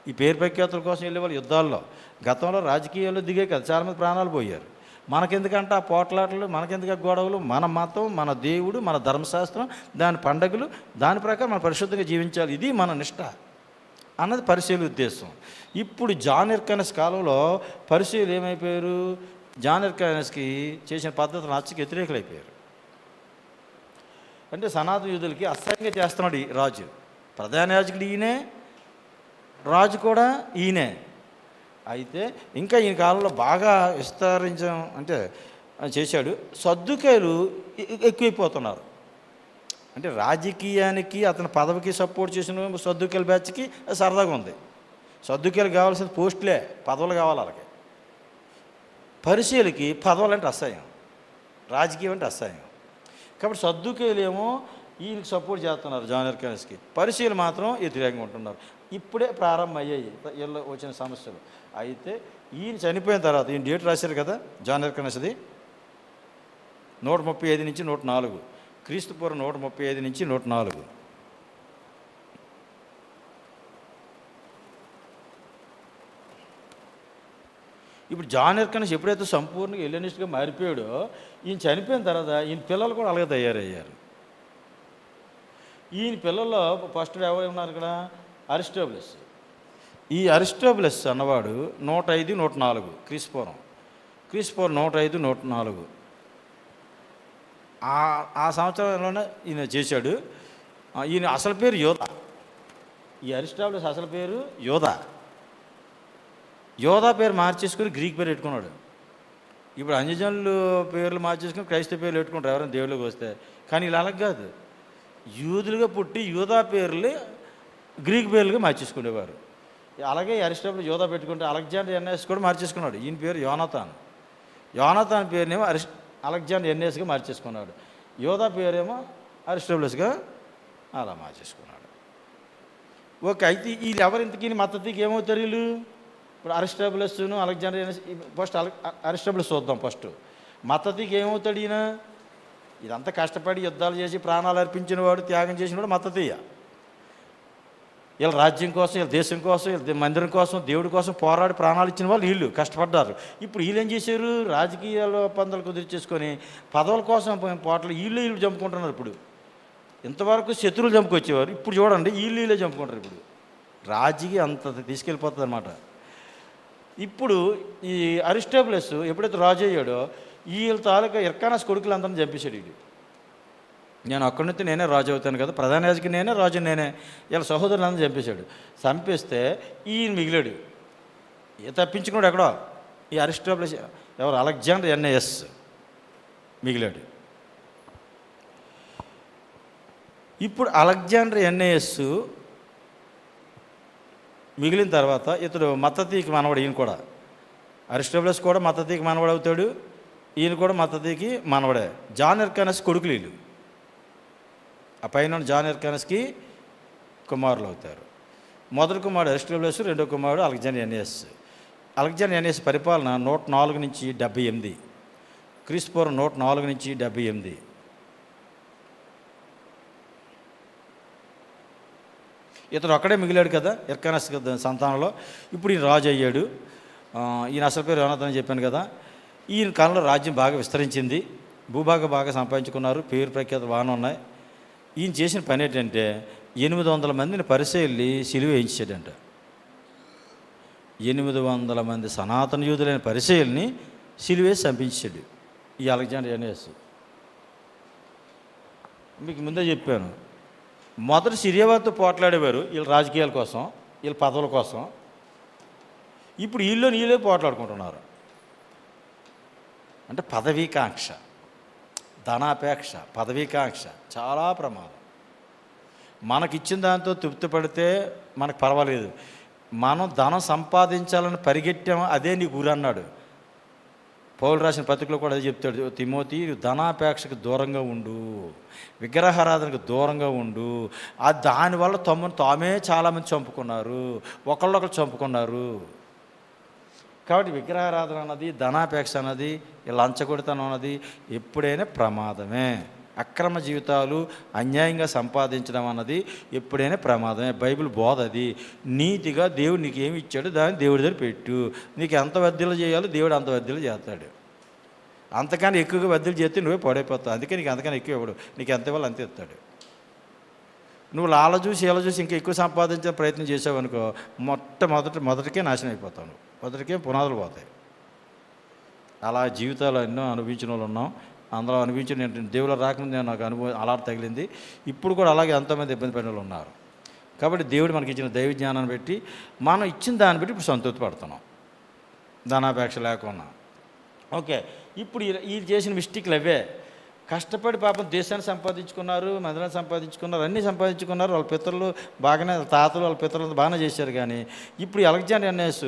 ఈ పేరు ప్రఖ్యాతుల కోసం వెళ్ళేవాళ్ళు యుద్ధాల్లో గతంలో రాజకీయాల్లో దిగే కదా చాలామంది ప్రాణాలు పోయారు. మనకెందుకంటే ఆ పోట్లాటలు, మనకెందుకు గొడవలు? మన మతం, మన దేవుడు, మన ధర్మశాస్త్రం, దాని పండగలు, దాని ప్రకారం మనం పరిశుద్ధంగా జీవించాలి. ఇది మన నిష్ట అన్నది పరిశీలి ఉద్దేశం. ఇప్పుడు జాన్ ఎర్కనస్ కాలంలో పరిశీలు ఏమైపోయారు? జాన్ ఎర్కనస్కి చేసిన పద్ధతులు నచ్చకి వ్యతిరేకులైపోయారు. అంటే సనాతన యూదులకి అసహ్యంగా చేస్తున్నాడు ఈ రాజు. ప్రధాన యాజకుడు ఈయనే, రాజు కూడా ఈయనే. అయితే ఇంకా ఈయన కాలంలో బాగా విస్తరించడం అంటే చేశాడు. సద్దుకాయలు ఎక్కువైపోతున్నారు. అంటే రాజకీయానికి అతని పదవికి సపోర్ట్ చేసిన సద్దుకాయల బ్యాచ్కి సరదాగా ఉంది. సద్దుకాయలు కావాల్సిన పోస్టులే, పదవులు కావాలి వాళ్ళకి. పరిచయులకి పదవులు అంటే అసహ్యం, రాజకీయం అంటే అసహ్యం. కాబట్టి సద్దుకాయలు ఏమో ఈయనకి సపోర్ట్ చేస్తున్నారు జాన్ ఎర్కనస్కి, పరిచయులు మాత్రం వ్యతిరేకంగా ఉంటున్నారు. ఇప్పుడే ప్రారంభం అయ్యాయి వీళ్ళు వచ్చిన సమస్యలు. అయితే ఈయన చనిపోయిన తర్వాత ఈయన డేట్ రాశారు కదా జాన్ ఎర్కనస్ది 135 నుంచి 104, క్రీస్తుపూర్వం 135 నుంచి 104. ఇప్పుడు జాన్ ఎర్కనస్ ఎప్పుడైతే సంపూర్ణంగా హెలెనిస్ట్గా మారిపోయాడో ఈయన చనిపోయిన తర్వాత ఈయన పిల్లలు కూడా అలాగే తయారయ్యారు. ఈయన పిల్లల్లో ఫస్ట్ ఎవరు ఉన్నారు ఇక్కడ? అరిస్టోబులస్. ఈ అరిస్టోబులస్ అన్నవాడు 105, 104 క్రీస్తుపూర్వం 105, 104 ఆ సంవత్సరంలోనే ఈయన చేశాడు. ఈయన అసలు పేరు యోధా. ఈ అరిస్టాబులస్ అసలు పేరు యోధా. యోధా పేరు మార్చేసుకుని గ్రీక్ పేరు పెట్టుకున్నాడు. ఇప్పుడు అన్యజనులు పేర్లు మార్చేసుకుని క్రైస్తవ పేర్లు పెట్టుకుంటారు ఎవరైనా దేవుళ్ళకి వస్తే. కానీ ఇలా అలాగ కాదు, యూదులుగా పుట్టి యూదా పేర్లు గ్రీక్ పేర్లుగా మార్చేసుకునేవారు. అలాగే అరిస్టాబులస్ యోధా పెట్టుకుంటే అలెగ్జాండర్ ఎన్ఎస్ కూడా మార్చేసుకున్నాడు. ఈయన పేరు యోనాథాన్. యోనాథాన్ పేరునేమో అలెగ్జాండర్ ఎన్ఎస్గా మార్చేసుకున్నాడు. యోధా పేరేమో అరిస్టోబులస్గా అలా మార్చేసుకున్నాడు. ఓకే. అయితే వీళ్ళు ఎవరు ఇంతకీ మద్దతుకి ఏమవుతారు వీళ్ళు? ఇప్పుడు అరిస్టోబులస్ను అలెగ్జాండర్ ఎన్ఎస్. ఫస్ట్ అరిస్టోబులస్ చూద్దాం. ఫస్ట్ మద్దతుకి ఏమవుతాడు ఈయన? ఇదంతా కష్టపడి యుద్ధాలు చేసి ప్రాణాలు అర్పించిన వాడు, త్యాగం చేసిన వాడు మద్దతయ్య. వీళ్ళ రాజ్యం కోసం, వీళ్ళ దేశం కోసం, వీళ్ళ మందిరం కోసం, దేవుడి కోసం పోరాడి ప్రాణాలు ఇచ్చిన వాళ్ళు వీళ్ళు కష్టపడ్డారు. ఇప్పుడు వీళ్ళు ఏం చేశారు? రాజకీయాల ఒప్పందాలు కుదిర్చేసుకొని పదవుల కోసం పోటలు వీళ్ళు చంపుకుంటున్నారు. ఇప్పుడు ఇంతవరకు శత్రువులు చంపుకొచ్చేవారు, ఇప్పుడు చూడండి వీళ్ళే చంపుకుంటారు. ఇప్పుడు రాజకీయ అంత తీసుకెళ్ళిపోతుంది అన్నమాట. ఇప్పుడు ఈ అరిస్టోబులస్ ఎప్పుడైతే రాజు అయ్యాడో వీళ్ళ తాలూకా ఎర్కనస్ కొడుకులందరినీ చంపేశాడు. వీడు నేను అక్కడి నుంచి నేనే రాజు అవుతాను కదా, ప్రధాన యాజకి నేనే, రాజు నేనే. వీళ్ళ సహోదరులందరూ చంపేశాడు. చంపేస్తే ఈయన మిగిలాడు. తప్పించుకున్నాడు ఎక్కడో. ఈ అరిస్టోబులస్ ఎవరు? అలెగ్జాండర్ ఎన్ఎస్ మిగిలాడు. ఇప్పుడు అలెగ్జాండర్ ఎన్ఎస్ మిగిలిన తర్వాత ఇతడు మత్తతీకి మనవడు. ఈయన కూడా అరిస్టోబులస్ కూడా మత్తతీకి మనవడు అవుతాడు. ఈయన కూడా మత్తతీకి మనవడే. జాన్ ఎర్కనస్ కొడుకులు వీళ్ళు. ఆ పైన జాన్ ఎర్కనస్కి కుమారులు అవుతారు. మొదటి కుమారుడు అరిస్టోబులస్, రెండో కుమారుడు అలెగ్జాండర్ ఎన్ఎస్. అలెగ్జాండర్ ఎన్ఎస్ పరిపాలన 104 నుంచి 78, క్రీస్తుపూర్వం 104 నుంచి 78. ఇతడు అక్కడే మిగిలాడు కదా ఎర్కనస్ సంతానంలో. ఇప్పుడు ఈయన రాజు అయ్యాడు. ఈయన అసలు పేరు యోనాథాన్ చెప్పాను కదా. ఈయన కాలంలో రాజ్యం బాగా విస్తరించింది, భూభాగం బాగా సంపాదించుకున్నారు, పేరు ప్రఖ్యాతులు బాగానే ఉన్నాయి. ఈయన చేసిన పని ఏంటంటే 800 మందిని పరిసయ్యుల్ని సిలువ వేయించాడంట. 800 మంది సనాతన యూదులైన పరిసయ్యుల్ని సిలువేసి చంపించాడు ఈ అలెగ్జాండర్ ఎన్ఎస్. మీకు ముందే చెప్పాను, మొదటి సిరియావారితో పోట్లాడేవారు వీళ్ళ రాజకీయాల కోసం, వీళ్ళ పదవుల కోసం. ఇప్పుడు వీళ్ళే పోట్లాడుకుంటున్నారు. అంటే పదవీకాంక్ష, ధనాపేక్ష, పదవీకాంక్ష చాలా ప్రమాదం. మనకిచ్చిన దాంతో తృప్తి పడితే మనకు పర్వాలేదు. మనం ధనం సంపాదించాలని పరిగెట్టాము, అదే నీ గురి అన్నాడు. పౌలు రాసిన పత్రికలో కూడా అదే చెప్తాడు, తిమోతి ధనాపేక్షకు దూరంగా ఉండు, విగ్రహారాధనకు దూరంగా ఉండు. దానివల్ల తామే చాలామంది చంపుకున్నారు, ఒకళ్ళొకరు చంపుకున్నారు. కాబట్టి విగ్రహారాధన అన్నది, ధనాపేక్ష అన్నది, లంచగొడితనం అన్నది ఎప్పుడైనా ప్రమాదమే. అక్రమ జీవితాలు, అన్యాయంగా సంపాదించడం అన్నది ఎప్పుడైనా ప్రమాదమే. బైబిల్ బోధ అది. నీతిగా దేవుడు నీకు ఏమి ఇచ్చాడు దాన్ని దేవుడి దగ్గర పెట్టు. నీకు ఎంత వద్దలు చేయాలో దేవుడు అంత వద్దలు చేస్తాడు. అంతకన్నా ఎక్కువగా వద్దలు చేస్తే నువ్వే పడైపోతావు. అందుకే నీకు అంతకన్నా ఎక్కువ ఇవ్వడు, నీకు ఎంత ఇవ్వాలి అంతే ఇస్తాడు. నువ్వు లాల చూసి ఇలా చూసి ఇంకా ఎక్కువ సంపాదించే ప్రయత్నం చేసావు అనుకో, మొదటికే నాశనం అయిపోతావు. మొదటికే పునాదులు పోతాయి. అలా జీవితాలు ఎన్నో అనుభవించిన వాళ్ళు ఉన్నాం. అందులో అనిపించి నేను దేవుళ్ళ రాకముందు నాకు అనుభవం అలా తగిలింది. ఇప్పుడు కూడా అలాగే ఎంతోమంది ఇబ్బంది పడిన వాళ్ళు ఉన్నారు. కాబట్టి దేవుడు మనకి ఇచ్చిన దైవ జ్ఞానాన్ని బట్టి మనం ఇచ్చిన దాన్ని బట్టి ఇప్పుడు సంతృప్తి పడుతున్నాం, ధనాపేక్ష లేకుండా. ఓకే, ఇప్పుడు ఈ చేసిన మిస్టేక్లు అవే. కష్టపడి పాపం దేశాన్ని సంపాదించుకున్నారు, మందిరాన్ని సంపాదించుకున్నారు, అన్నీ సంపాదించుకున్నారు. వాళ్ళ పితరులు బాగానే, తాతలు వాళ్ళ పితరులు బాగానే చేశారు. కానీ ఇప్పుడు అలెగ్జాండర్ ఎన్నెస్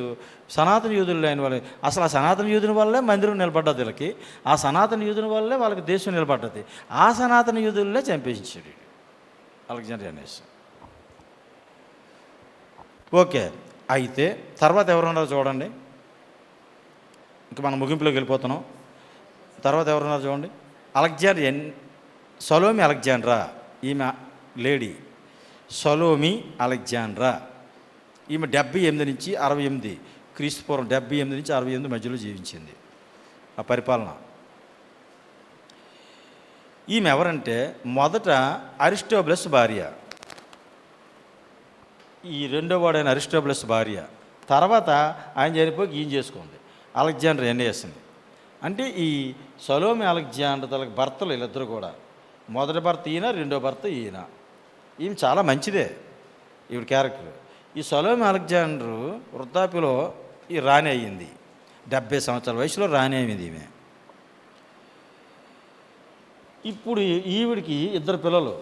సనాతన యూదులు అయిన వాళ్ళు, అసలు ఆ సనాతన యూదుని వల్లే మందిరం నిలబడ్డది వీళ్ళకి, ఆ సనాతన యూదుని వల్లే వాళ్ళకి దేశం నిలబడ్డది. ఆ సనాతన యూదులనే చంపేసించాడు అలెగ్జాండర్ ఎన్నెస్. ఓకే, అయితే తర్వాత ఎవరున్నారో చూడండి. ఇంకా మనం ముగింపులోకి వెళ్ళిపోతున్నాం. తర్వాత ఎవరున్నారో చూడండి. సలోమి అలెగ్జాండ్రా, ఈమె లేడీ సలోమి అలెగ్జాండ్రా. ఈమె 78 నుంచి 68, క్రీస్తుపూర్వం 78 నుంచి 68 మధ్యలో జీవించింది ఆ పరిపాలన. ఈమె ఎవరంటే మొదట అరిస్టోబులస్ భార్య, ఈ రెండో వాడైన అరిస్టోబులస్ భార్య. తర్వాత ఆయన చనిపోయి ఈయన చేసుకుంది అలెగ్జాండర్ ఎన్నెస్ని. అంటే ఈ సలోమి అలెగ్జాండర్ తనకు భర్తలు వీళ్ళిద్దరు కూడా, మొదటి భర్త ఈయన, రెండో భర్త ఈయన. ఈమె చాలా మంచిదే ఈవిడ క్యారెక్టర్. ఈ సలోమి అలెగ్జాండరు వృద్ధాప్యలో ఈ రాణి అయ్యింది. 70 సంవత్సరాల వయసులో రాణి అయింది ఈమె. ఇప్పుడు ఈవిడికి 2 పిల్లలు.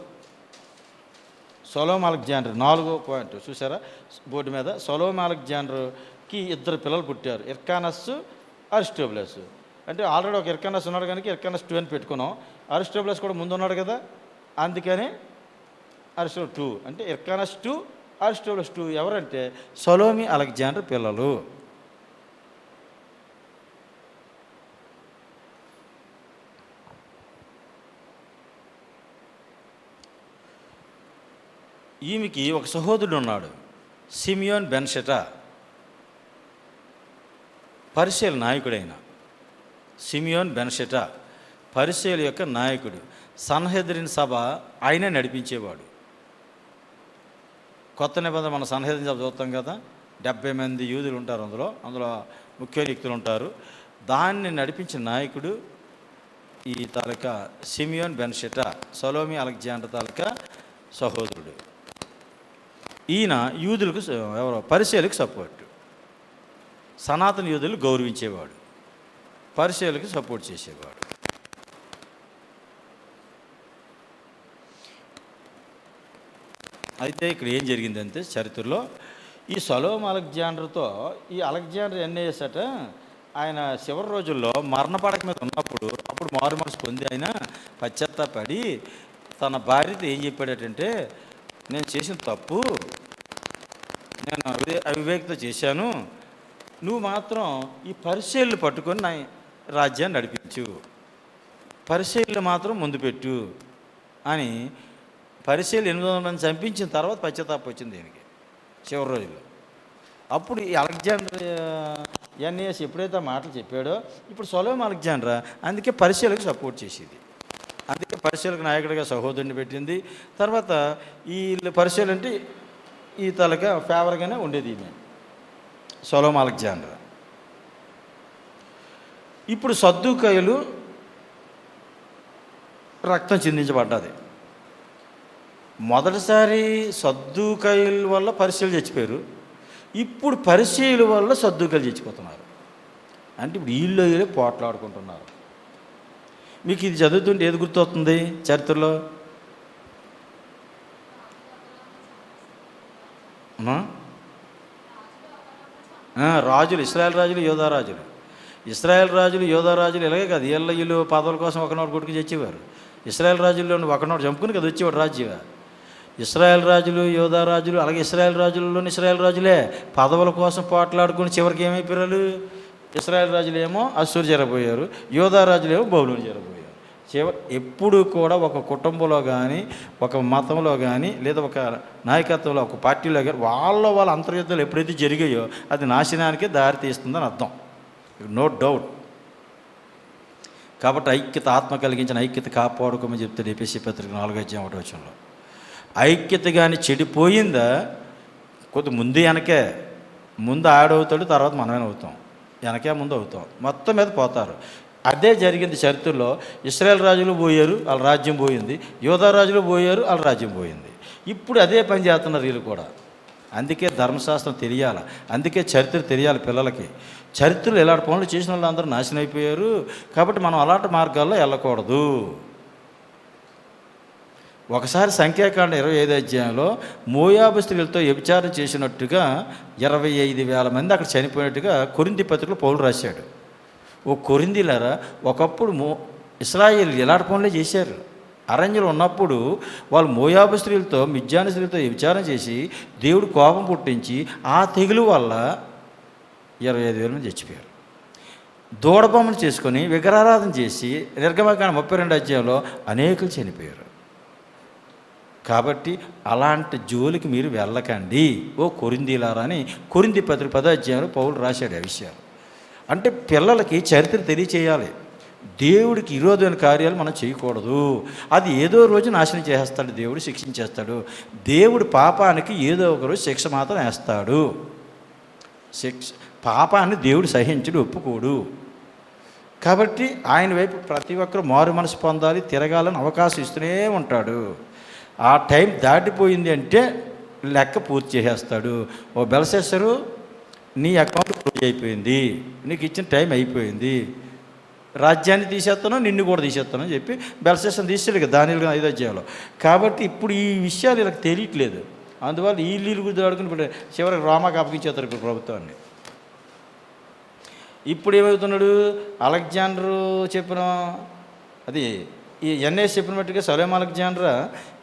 సలోమి అలెగ్జాండర్ 4వ పాయింట్ చూసారా బోర్డు మీద, సలోమి అలెగ్జాండర్కి 2 పిల్లలు పుట్టారు, ఇర్కానస్, అరిస్టోబులస్. అంటే ఆల్రెడీ ఒక ఇర్కానస్ ఉన్నాడు కనుక ఇర్కానస్ 2 అని పెట్టుకున్నాం. అరిస్టోబులస్ కూడా ముందు ఉన్నాడు కదా, అందుకని అరిస్టోబులస్ 2. అంటే ఇర్కానస్ 2, అరిస్టోబులస్ 2 ఎవరంటే సలోమి అలెగ్జాండర్ పిల్లలు. ఈమెకి ఒక సహోదరుడు ఉన్నాడు, సిమియోన్ బెన్షెటా, పరిసయ్యుల నాయకుడైన సిమియోన్ బెన్షెటా, పరిసయ్యుల యొక్క నాయకుడు. సన్హెద్రిన్ సభ ఆయనే నడిపించేవాడు. కొత్త నిబంధన మన సన్హెద్రిన్ సభ చూస్తాం కదా, 70 మంది యూదులు ఉంటారు, అందులో ముఖ్య వ్యక్తులు ఉంటారు. దాన్ని నడిపించిన నాయకుడు ఈ తాలూకా సిమియోన్ బెన్షెటా, సలోమి అలెగ్జాండర్ తాలూకా సహోదరుడు. ఈయన యూదులకు ఎవరో పరిసయ్యులకు సపోర్ట్, సనాతన యూదులు గౌరవించేవాడు, పరిసయ్యులకు సపోర్ట్ చేసేవాడు. అయితే ఇక్కడ ఏం జరిగిందంటే చరిత్రలో ఈ సలోమి అలెగ్జాండర్తో ఈ అలెగ్జాండర్ ఎన్నెస్ అట ఆయన చివరి రోజుల్లో మరణ పడక మీద ఉన్నప్పుడు అప్పుడు మారు మనసు పొంది ఆయన పశ్చాత్తాపడి తన భార్యతో ఏం చెప్పాడటంటే, నేను చేసిన తప్పు, నేను అవివేకత చేశాను, నువ్వు మాత్రం ఈ పరిసయ్యులను పట్టుకొని నా రాజ్యాన్ని నడిపించు, పరిసయ్యులు మాత్రం ముందు పెట్టు అని. పరిసయ్యులు 800 మంది చంపించిన తర్వాత పశ్చాత్తాపం వచ్చింది దీనికి చివరి రోజుల్లో. అప్పుడు ఈ అలెగ్జాండర్ ఎన్నెస్ ఎప్పుడైతే ఆ మాటలు చెప్పాడో ఇప్పుడు సలోమి అలెగ్జాండర్ అందుకే పరిసయ్యులకు సపోర్ట్ చేసేది. అందుకే పరిసయ్యులకు నాయకుడిగా సహోదరుని పెట్టింది. తర్వాత ఈ పరిసయ్యులు అంటే ఈ తలగా ఫేవర్గానే ఉండేది ఈమె సలోమి అలెగ్జాండర్. ఇప్పుడు సద్దూకయ్యులు రక్తం చిందించబడ్డది. మొదటిసారి సద్దూకయ్యుల వల్ల పరిసయ్యులు చచ్చిపోయారు, ఇప్పుడు పరిసయ్యుల వల్ల సద్దూకయ్యులు చచ్చిపోతున్నారు. అంటే ఇప్పుడు వీళ్ళే పోట్లాడుకుంటున్నారు. మీకు ఇది చదువుతుంటే ఏది గుర్తొస్తుంది చరిత్రలో? అమ్మా? రాజులు, ఇశ్రాయేల్ రాజులు, యోధా రాజులు. ఇశ్రాయేల్ రాజులు, యోధా రాజులు ఇలాగే కాదు, వీళ్ళు పదవుల కోసం ఒకనోడు కొడుకు తెచ్చేవారు. ఇశ్రాయేల్ రాజుల్లో ఒకనోడు చంపుకుని కదా వచ్చేవాడు రాజ్యం. ఇశ్రాయేల్ రాజులు, యోధా రాజులు, అలాగే ఇశ్రాయేల్ రాజుల్లోని ఇశ్రాయేల్ రాజులే పదవుల కోసం పోట్లాడుకుని చివరికి ఏమైపోయారు? ఇశ్రాయేల్ రాజులు ఏమో అశ్షూరు చేరబోయారు, యోధా రాజులు ఏమో బబులోను చేరబోయారు. ఎప్పుడు కూడా ఒక కుటుంబంలో కానీ, ఒక మతంలో కానీ, లేదా ఒక నాయకత్వంలో, ఒక పార్టీలో కానీ వాళ్ళ అంతర్యుద్ధాలు ఎప్పుడైతే జరిగాయో అది నాశనానికే దారి తీస్తుందని అర్థం, నో డౌట్. కాబట్టి ఐక్యత, ఆత్మ కలిగించిన ఐక్యత కాపాడుకోమని చెప్తాడు ఎఫెసీ పత్రిక 4:1. ఐక్యత కానీ చెడిపోయిందా కొద్ది ముందు వెనకే, ముందు ఆడవుతాడు, తర్వాత మనమే అవుతాం, వెనకే ముందు అవుతాం, మొత్తం మీద పోతారు. అదే జరిగింది చరిత్రలో. ఇశ్రాయేల్ రాజులు పోయారు, వాళ్ళ రాజ్యం పోయింది. యోధా రాజులు పోయారు, వాళ్ళ రాజ్యం పోయింది. ఇప్పుడు అదే పని చేస్తున్నారు వీళ్ళు కూడా. అందుకే ధర్మశాస్త్రం తెలియాలి, అందుకే చరిత్ర తెలియాలి పిల్లలకి. చరిత్రలు ఇలాంటి పనులు చేసిన వాళ్ళు అందరూ నాశనం అయిపోయారు. కాబట్టి మనం అలాంటి మార్గాల్లో వెళ్ళకూడదు. ఒకసారి సంఖ్యాకాండ 25 అధ్యాయంలో మోయాబు స్త్రీలతో వ్యభిచారం చేసినట్టుగా 25,000 మంది అక్కడ చనిపోయినట్టుగా కొరింథీ పత్రికలో పౌలు రాశాడు. ఓ కొరింథీలారా, ఒకప్పుడు ఇశ్రాయేలు ఎలాంటి పనులే చేశారు. అరణ్యంలో ఉన్నప్పుడు వాళ్ళు మోయాబు స్త్రీలతో, మిద్యాను స్త్రీలతో వ్యభిచారం చేసి దేవుడు కోపం పుట్టించి ఆ తెగులు వల్ల 25,000 మంది చచ్చిపోయారు. దూడబొమ్మను చేసుకొని విగ్రహారాధన చేసి నిర్గమకాండ 32 అధ్యాయంలో అనేకులు చనిపోయారు. కాబట్టి అలాంటి జోలికి మీరు వెళ్ళకండి ఓ కొరింథీలారా అని కొరింథీ పత్రిక 10వ అధ్యాయంలో పౌలు రాశాడు ఆ విషయాలు. అంటే పిల్లలకి చరిత్ర తెలియచేయాలి. దేవుడికి విరోధమైన కార్యాలు మనం చేయకూడదు. అది ఏదో రోజు నాశనం చేస్తాడు, దేవుడు శిక్షించేస్తాడు. దేవుడు పాపానికి ఏదో ఒక రోజు శిక్ష మాత్రం వేస్తాడు. పాపాన్ని దేవుడు సహించడు, ఒప్పుకోడు. కాబట్టి ఆయన వైపు ప్రతి ఒక్కరు మారు మనసు పొందాలి, తిరగాలని అవకాశం ఇస్తూనే ఉంటాడు. ఆ టైం దాటిపోయింది అంటే లెక్క పూర్తి చేసేస్తాడు. ఓ బెల్షస్సరు, నీ అకౌంట్ క్లోజ్ అయిపోయింది, నీకు ఇచ్చిన టైం అయిపోయింది, రాజ్యాన్ని తీసేస్తాను, నిన్ను కూడా తీసేస్తాను అని చెప్పి బెల్షస్సర్ని తీసాడు కదా దానియేలు 5వ అధ్యాయంలో. కాబట్టి ఇప్పుడు ఈ విషయాలు ఇలా తెలియట్లేదు. అందువల్ల ఈ నీళ్ళు గురించి ఆడుకుని చివరికి రోమాకి అప్పగించేస్తారు ఇప్పుడు ప్రభుత్వాన్ని. ఇప్పుడు ఏమవుతున్నాడు? అలెగ్జాండరు చెప్పిన అది ఈ ఎన్ఎస్ చెప్పిన మట్టుగా సొలొమోను అలెగ్జాండర్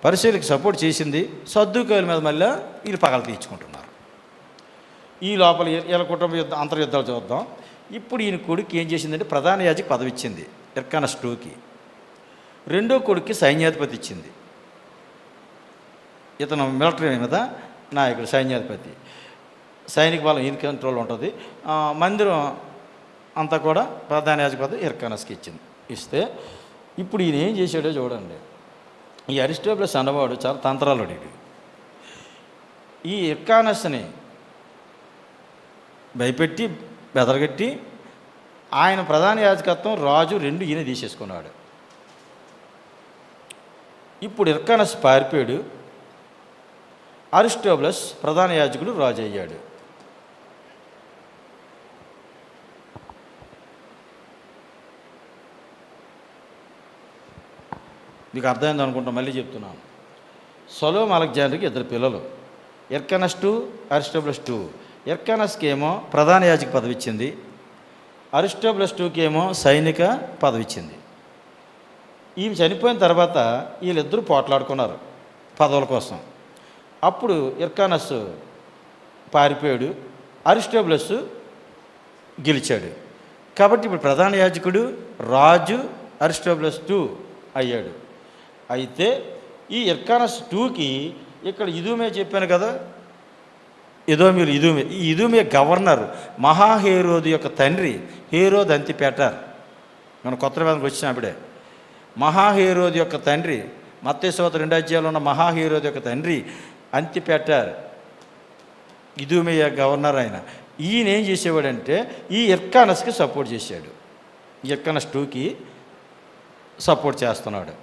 పరిశీలికి సపోర్ట్ చేసింది. సద్దూకాయల మీద మళ్ళీ వీళ్ళు పగలు తీర్చుకుంటున్నారు. ఈ లోపల వీళ్ళ కుటుంబ అంతర్యుద్ధాలు చూద్దాం. ఇప్పుడు ఈయన కొడుకు ఏం చేసిందంటే ప్రధాన యాజకు పదవి ఇచ్చింది ఎర్కానస్ 2కి. రెండో కొడుక్కి సైన్యాధిపతి ఇచ్చింది. ఇతను మిలిటరీ మీద నాయకుడు, సైన్యాధిపతి. సైనిక బలం ఈయన కంట్రోల్ ఉంటుంది. మందిరం అంతా కూడా ప్రధాన యాజక పదవి ఎర్కానస్కి ఇస్తే ఇప్పుడు ఈయన ఏం చేశాడో చూడండి. ఈ అరిస్టోబులస్ అన్నవాడు చాలా తంత్రాలుడు. ఈ ఎర్కానస్ని భయపెట్టి బెదరగట్టి ఆయన ప్రధాన యాజకత్వం, రాజు 2 ఈయన తీసేసుకున్నాడు. ఇప్పుడు ఎర్కానస్ పారిపోయాడు, అరిస్టోబులస్ ప్రధాన యాజకుడు రాజు అయ్యాడు. మీకు అర్థమైంది అనుకుంటా, మళ్ళీ చెప్తున్నాను. సొలొమోను అలెగ్జాండర్కి 2 పిల్లలు, ఎర్కానస్ 2, అరిస్టోబులస్ 2. ఎర్కానస్కి ఏమో ప్రధాన యాజక పదవి ఇచ్చింది, అరిస్టోబులస్ 2కి ఏమో సైనిక పదవి ఇచ్చింది. ఈమె చనిపోయిన తర్వాత వీళ్ళిద్దరూ పోట్లాడుకున్నారు పదవుల కోసం. అప్పుడు ఎర్కానస్ పారిపోయాడు, అరిస్టోబులస్ గెలిచాడు. కాబట్టి ఇప్పుడు ప్రధాన యాజకుడు రాజు అరిస్టోబులస్ 2 అయ్యాడు. అయితే ఈ ఎర్కానస్ 2కి ఇక్కడ ఇదూమే చెప్పాను కదా, ఇదూమే. ఈ ఇదూమే గవర్నర్ మహాహేరోదు యొక్క తండ్రి హేరోద్ అంతిపేటర్. మన కొత్త వేదానికి వచ్చినప్పుడే మహాహేరోదు యొక్క తండ్రి, మత్తయి సువార్త 2వ అధ్యాయంలో ఉన్న మహాహేరోదు యొక్క తండ్రి అంతిపేటర్, ఇదూమే గవర్నర్. ఆయన ఈయన ఏం చేసేవాడంటే ఈ ఎర్కానస్కి సపోర్ట్ చేశాడు, ఎర్కానస్ 2కి సపోర్ట్ చేస్తున్నాడు.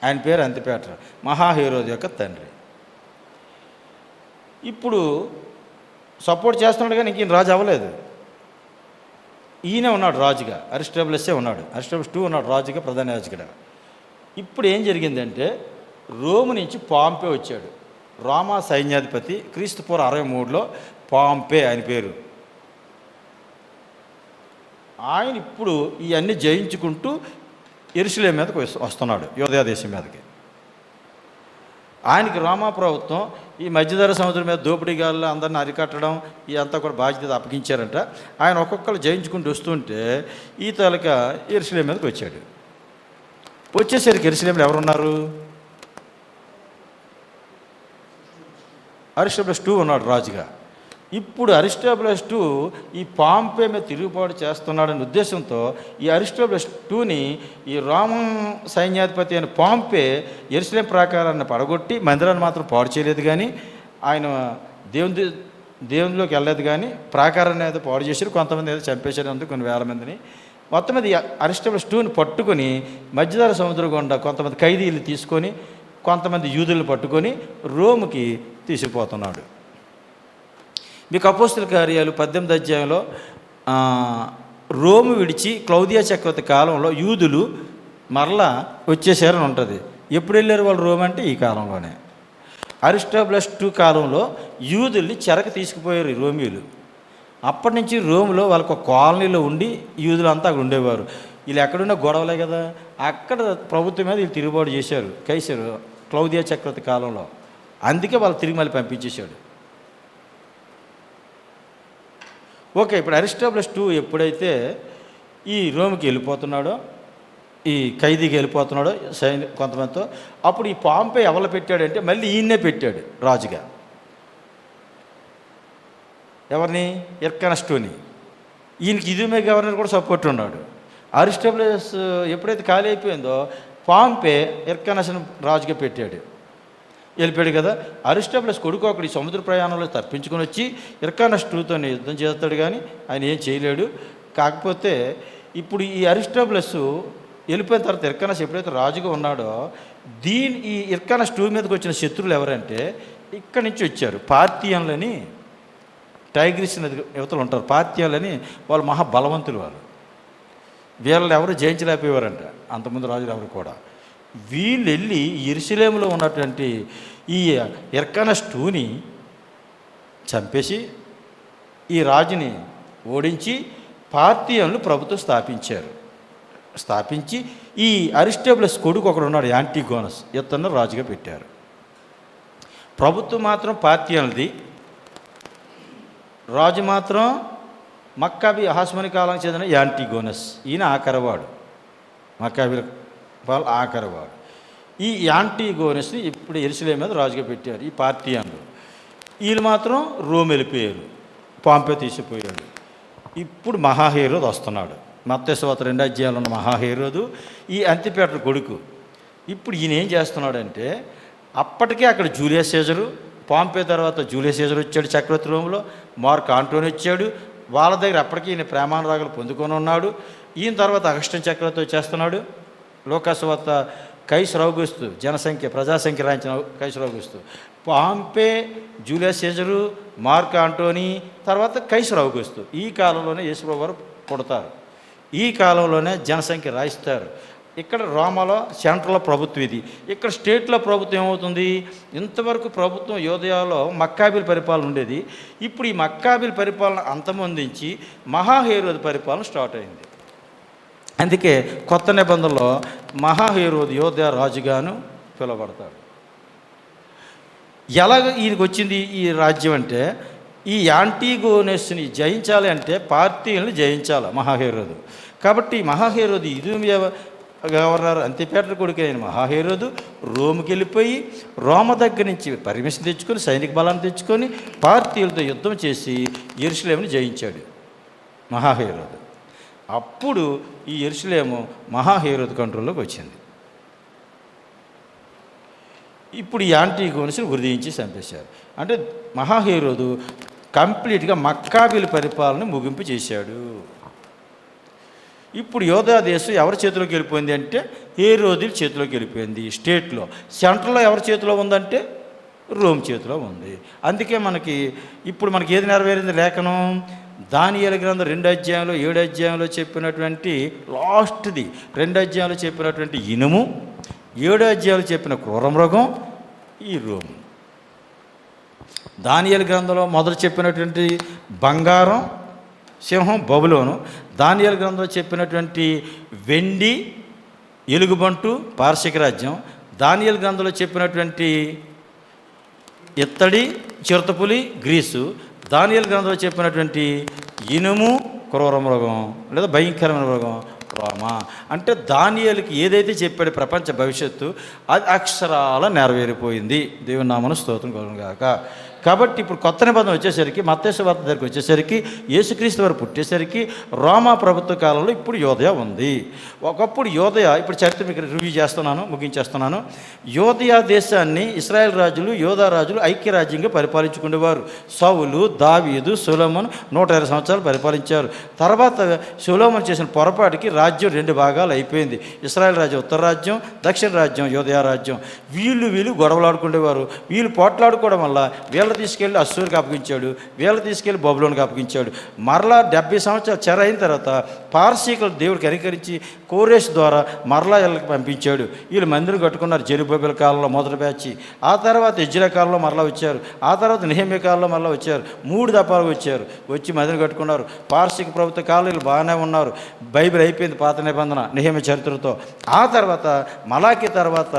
ఆయన పేరు అంతిపేటర్, మహాహేరోదు యొక్క తండ్రి. ఇప్పుడు సపోర్ట్ చేస్తున్నాడు కానీ ఇంక రాజు అవ్వలేదు. ఈయనే ఉన్నాడు రాజుగా, అరిస్టోబులస్సే ఉన్నాడు, అరిస్టోబులస్ 2 ఉన్నాడు రాజుగా, ప్రధాన యాజకుడుగా. ఇప్పుడు ఏం జరిగిందంటే రోము నుంచి పాంపే వచ్చాడు. రోమా సైన్యాధిపతి, క్రీస్తుపూర్వం 63లో పాంపే ఆయన పేరు. ఆయన ఇప్పుడు ఇవన్నీ జయించుకుంటూ యెరూషలేము మీదకి వస్తున్నాడు, యూదయ దేశం మీదకి. ఆయనకి రోమా ప్రభుత్వం ఈ మధ్యధరా సముద్రం మీద దోపిడీగాళ్ళు అందరిని అరికట్టడం ఇదంతా కూడా బాధ్యత అప్పగించారంట. ఆయన ఒక్కొక్కరు జయించుకుంటూ వస్తుంటే ఈ తాలూకా యెరూషలేము మీదకి వచ్చాడు. వచ్చేసరికి యెరూషలేములో ఎవరున్నారు? అరిస్టోబులస్ II ఉన్నాడు రాజుగా. ఇప్పుడు అరిస్టోబులస్ II ఈ పాంపే మీద తిరుగుబాటు చేస్తున్నాడనే ఉద్దేశంతో ఈ అరిస్టోబులస్ IIని ఈ రోమన్ సైన్యాధిపతి అయిన పాంపే యెరూషలేం ప్రాకారాన్ని పడగొట్టి మందిరాన్ని మాత్రం పాడు చేయలేదు, కానీ ఆయన దేవునిలోకి వెళ్ళలేదు, కానీ ప్రాకారాన్ని అయితే పాడు చేశారు. కొంతమంది అయితే చంపేశారు, అందుకు కొన్ని వేల మందిని. మొత్తం మీద అరిస్టోబులస్ IIని పట్టుకొని మధ్యధరా సముద్రం గుండా కొంతమంది ఖైదీలు తీసుకొని కొంతమంది యూదులను పట్టుకొని రోముకి తీసుకుపోతున్నాడు. మీకు అపోస్తుల కార్యాలు 18వ అధ్యాయంలో రోము విడిచి క్లౌదియా చక్రవర్తి కాలంలో యూదులు మరలా వచ్చేసారని ఉంటుంది. ఎప్పుడు వెళ్ళారు వాళ్ళు రోమ్ అంటే ఈ కాలంలోనే. అరిస్టోబులస్ II కాలంలో యూదుల్ని చెరకు తీసుకుపోయారు ఈ రోమియోలు. అప్పటి నుంచి రోములో వాళ్ళకు ఒక కాలనీలో ఉండి యూదులు అంతా అక్కడ ఉండేవారు. వీళ్ళు ఎక్కడున్నా గొడవలే కదా, అక్కడ ప్రభుత్వం మీద వీళ్ళు తిరుగుబాటు చేశారు కైసరు క్లౌదియా చక్రవర్తి కాలంలో. అందుకే వాళ్ళు తిరిగి మళ్ళీ పంపించేశాడు. ఓకే, ఇప్పుడు అరిస్టోబులస్ II ఎప్పుడైతే ఈ రోమ్కి వెళ్ళిపోతున్నాడో, ఈ ఖైదీకి వెళ్ళిపోతున్నాడో కొంతమందితో, అప్పుడు ఈ పాంపే ఎవరు పెట్టాడంటే మళ్ళీ ఈయన్నే పెట్టాడు రాజుగా. ఎవరిని? హెర్కనస్ IIని. ఈయనకి ఇదుమే గవర్నర్ కూడా సపోర్ట్ ఉన్నాడు. అరిస్టోబులస్ ఎప్పుడైతే ఖాళీ అయిపోయిందో పాంపే హెర్కనస్ను రాజుగా పెట్టాడు. వెళ్ళిపోయాడు కదా. అరిస్టోబులస్ కొడుకు ఒకటి సముద్ర ప్రయాణంలో తప్పించుకొని వచ్చి హెర్కనస్ IIతో యుద్ధం చేస్తాడు, కానీ ఆయన ఏం చేయలేడు. కాకపోతే ఇప్పుడు ఈ అరిస్టోబులస్ వెళ్ళిపోయిన తర్వాత హెర్కనస్ ఎప్పుడైతే రాజుగా ఉన్నాడో ఈ హెర్కనస్ II మీదకి వచ్చిన శత్రువులు ఎవరంటే ఇక్కడి నుంచి వచ్చారు పార్థియన్లని. టైగ్రిస్ నది యువతలు ఉంటారు పార్థియన్లని. వాళ్ళు మహాబలవంతులు. వీళ్ళని ఎవరు జయించలేకపోయేవారంట అంతకుముందు రాజులు ఎవరు కూడా. వీళ్ళు వెళ్ళి యెరూషలేములో ఉన్నటువంటి ఈ హెర్కనస్ IIని చంపేసి ఈ రాజుని ఓడించి పార్థియన్లు ప్రభుత్వం స్థాపించి ఈ అరిస్టోబులస్ కొడుకు ఒకడు ఉన్నాడు, యాంటిగోనస్, ఇతను రాజుగా పెట్టారు. ప్రభుత్వం మాత్రం పార్థియన్లది, రాజు మాత్రం మక్కాబీ అహాస్మని కాలానికి చెందిన యాంటిగోనస్. ఈయన ఆఖరవాడు, మక్కాబీల ఆఖరవాడు. ఈ యాంటిగోనస్ని ఇప్పుడు యెరూషలేం మీద రాజుగా పెట్టారు ఈ పార్థియన్లు. వీళ్ళు మాత్రం రోమ్ వెళ్ళిపోయారు, పాంపే తీసిపోయాడు. ఇప్పుడు మహాహేరోదు వస్తున్నాడు. మత్తయి సువార్త 2వ అధ్యాయంలో ఉన్న మహాహేరోదు ఈ అంతిపేటర్ కొడుకు. ఇప్పుడు ఈయన ఏం చేస్తున్నాడంటే, అప్పటికే అక్కడ జూలియస్ సీజరు, పాంపే తర్వాత జూలియస్ సీజర్ వచ్చాడు చక్రవర్తి రోమ్లో, మార్క్ ఆంటోని వచ్చాడు. వాళ్ళ దగ్గర అప్పటికి ఈయన ప్రేమానురాగాలు పొందుకొని ఉన్నాడు. ఈయన తర్వాత అగస్టిన్ చక్రవర్తి వచ్చేస్తున్నాడు. లూకాసు వార్త కైసర్ ఔగుస్తు, ప్రజాసంఖ్య రాయించిన కైసర్ ఔగుస్తు, Pompey, Julius Caesar, Mark Antony, తర్వాత కైసర్ ఔగుస్తు. ఈ కాలంలోనే యేసుప్రభువు వారు పుడతారు. ఈ కాలంలోనే జనసంఖ్య రాయిస్తారు. ఇక్కడ రోమాలో సెంట్రల్లో ప్రభుత్వం ఇది. ఇక్కడ స్టేట్లో ప్రభుత్వం ఏమవుతుంది? ఇంతవరకు ప్రభుత్వం యూదయాలో మక్కాబీల పరిపాలన ఉండేది. ఇప్పుడు ఈ మక్కాబీల పరిపాలన అంతమొందించి మహాహేరోదు పరిపాలన స్టార్ట్ అయింది. అందుకే కొత్త నిబంధనలో మహాహేరోదు యూదయ రాజుగాను పిలువబడతాడు. ఎలాగ ఈయనకు వచ్చింది ఈ రాజ్యం అంటే, ఈ యాంటిగోనస్ని జయించాలి అంటే పార్థియన్లు జయించాలి మహాహేరోదు. కాబట్టి మహాహేరోదు ఇదుమియా గవర్నర్ అంతిపేటర్ కొడుకు అయిన మహాహేరోదు రోముకి వెళ్ళిపోయి రోమ దగ్గర నుంచి పర్మిషన్ తెచ్చుకొని సైనిక బలాన్ని తెచ్చుకొని పార్థియులతో యుద్ధం చేసి యెరూషలేముని జయించాడు మహాహేరోదు. అప్పుడు ఈ యెరూషలేము మహాహేరోదు కంట్రోల్లోకి వచ్చింది. ఇప్పుడు ఈ యాంటిగోనస్ని ఉరిదీయించి చంపేశారు. అంటే మహాహేరోదు కంప్లీట్గా మక్కాబీల పరిపాలన ముగింపు చేశాడు. ఇప్పుడు యూదయ దేశం ఎవరి చేతిలోకి వెళ్ళిపోయింది అంటే హేరోదుల చేతిలోకి వెళ్ళిపోయింది. స్టేట్లో సెంట్రల్లో ఎవరి చేతిలో ఉందంటే రోమ్ చేతిలో ఉంది. అందుకే ఇప్పుడు మనకి ఏది నెరవేరింది? లేఖనం దానియేలు గ్రంథం 2వ అధ్యాయంలో 7వ అధ్యాయంలో చెప్పినటువంటి లాస్ట్ది 2వ అధ్యాయంలో చెప్పినటువంటి ఇనుము 7 అధ్యాయాలు చెప్పిన క్రూరమృగం ఈ రోము. దానియేలు గ్రంథంలో మొదలు చెప్పినటువంటి బంగారం సింహం బబులోను, దానియేలు గ్రంథంలో చెప్పినటువంటి వెండి ఎలుగుబంటు పారసీక రాజ్యం, దానియేలు గ్రంథంలో చెప్పినటువంటి ఇత్తడి చిరుతపులి గ్రీసు, దానియేలు గ్రంథంలో చెప్పినటువంటి ఇనుము క్రూరమృగం లేదా భయంకరమైన మృగం రోమా. అంటే దానియేలుకి ఏదైతే చెప్పాడు ప్రపంచ భవిష్యత్తు అది అక్షరాల నెరవేరిపోయింది. దేవుని నామమున స్తోత్రం కలుగును గాక. కాబట్టి ఇప్పుడు కొత్త నిబంధన వచ్చేసరికి మత్తయి సువార్త దగ్గరికి వచ్చేసరికి యేసుక్రీస్తు వారు పుట్టేసరికి రోమా ప్రభుత్వ కాలంలో ఇప్పుడు యోదయ ఉంది. ఒకప్పుడు యోదయ, ఇప్పుడు చరిత్ర మీకు రివ్యూ చేస్తున్నాను, ముగించేస్తున్నాను. యోదయ దేశాన్ని ఇశ్రాయేల్ రాజులు యోధా రాజులు ఐక్యరాజ్యంగా పరిపాలించుకునేవారు. సౌలు, దావీదు, సొలొమోను 120 సంవత్సరాలు పరిపాలించారు. తర్వాత సొలొమోను చేసిన పొరపాటుకి రాజ్యం 2 భాగాలు అయిపోయింది. ఇశ్రాయేల్ రాజ్యం ఉత్తర రాజ్యం, దక్షిణ రాజ్యం యోదయ రాజ్యం. వీళ్ళు గొడవలాడుకునేవారు. వీళ్ళు పోట్లాడుకోవడం వల్ల వీళ్ళ తీసుకెళ్ళి అస్సూరుకి అప్పగించాడు, వీళ్ళు తీసుకెళ్ళి బబులోనికి అప్పగించాడు. మరలా 70 సంవత్సరాలు చెర అయిన తర్వాత పార్సీకులు దేవుడికి అనుకరించి కోరేష్ ద్వారా మరలా వీళ్ళకి పంపించాడు. వీళ్ళు మందిరం కట్టుకున్నారు. జెరుబ్బయలు కాలంలో మొదటి బ్యాచ్, ఆ తర్వాత ఎజ్రా కాలంలో మరలా వచ్చారు, ఆ తర్వాత నెహెమ్యా కాలంలో మరలా వచ్చారు. 3 దఫాలు వచ్చి మందిరం కట్టుకున్నారు. పార్సీక ప్రభుత్వ కాలంలో వీళ్ళు బాగానే ఉన్నారు. బైబిల్ అయిపోయింది పాత నిబంధన నెహెమ్యా చరిత్రతో. ఆ తర్వాత మలాకి తర్వాత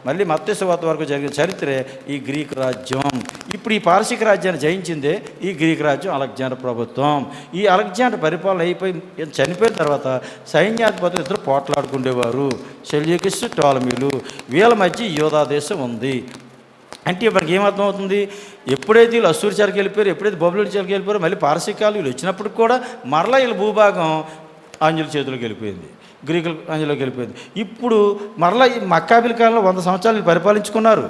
మళ్ళీ మత్తయి సువార్త వరకు జరిగిన చరిత్రే ఈ గ్రీకు రాజ్యం. ఇప్పుడు ఈ పారసీక రాజ్యాన్ని జయించిందే ఈ గ్రీక్ రాజ్యం, అలెగ్జాండర్ ప్రభుత్వం. ఈ అలెగ్జాండర్ పరిపాలన అయిపోయి చనిపోయిన తర్వాత సైన్యాధిపతులు ఇద్దరు పోట్లాడుకునేవారు, సెల్యూకిస్, టోలమీలు. వీళ్ళ మధ్య యోధా దేశం ఉంది. అంటే ఇప్పటికి ఏమర్థం అవుతుంది? ఎప్పుడైతే వీళ్ళు అస్సూరు చెరకి వెళ్ళిపోయారు, ఎప్పుడైతే బబులోని చెరకి వెళ్ళిపోయారో మళ్ళీ పారసీకాలు వీళ్ళు వచ్చినప్పుడు కూడా మరలా వీళ్ళ భూభాగం ఆంజుల చేతులకు వెళ్ళిపోయింది, గ్రీకుల ఆంజులోకి వెళ్ళిపోయింది. ఇప్పుడు మరలా ఈ మక్కాబీల కాలంలో 100 సంవత్సరాలు పరిపాలించుకున్నారు.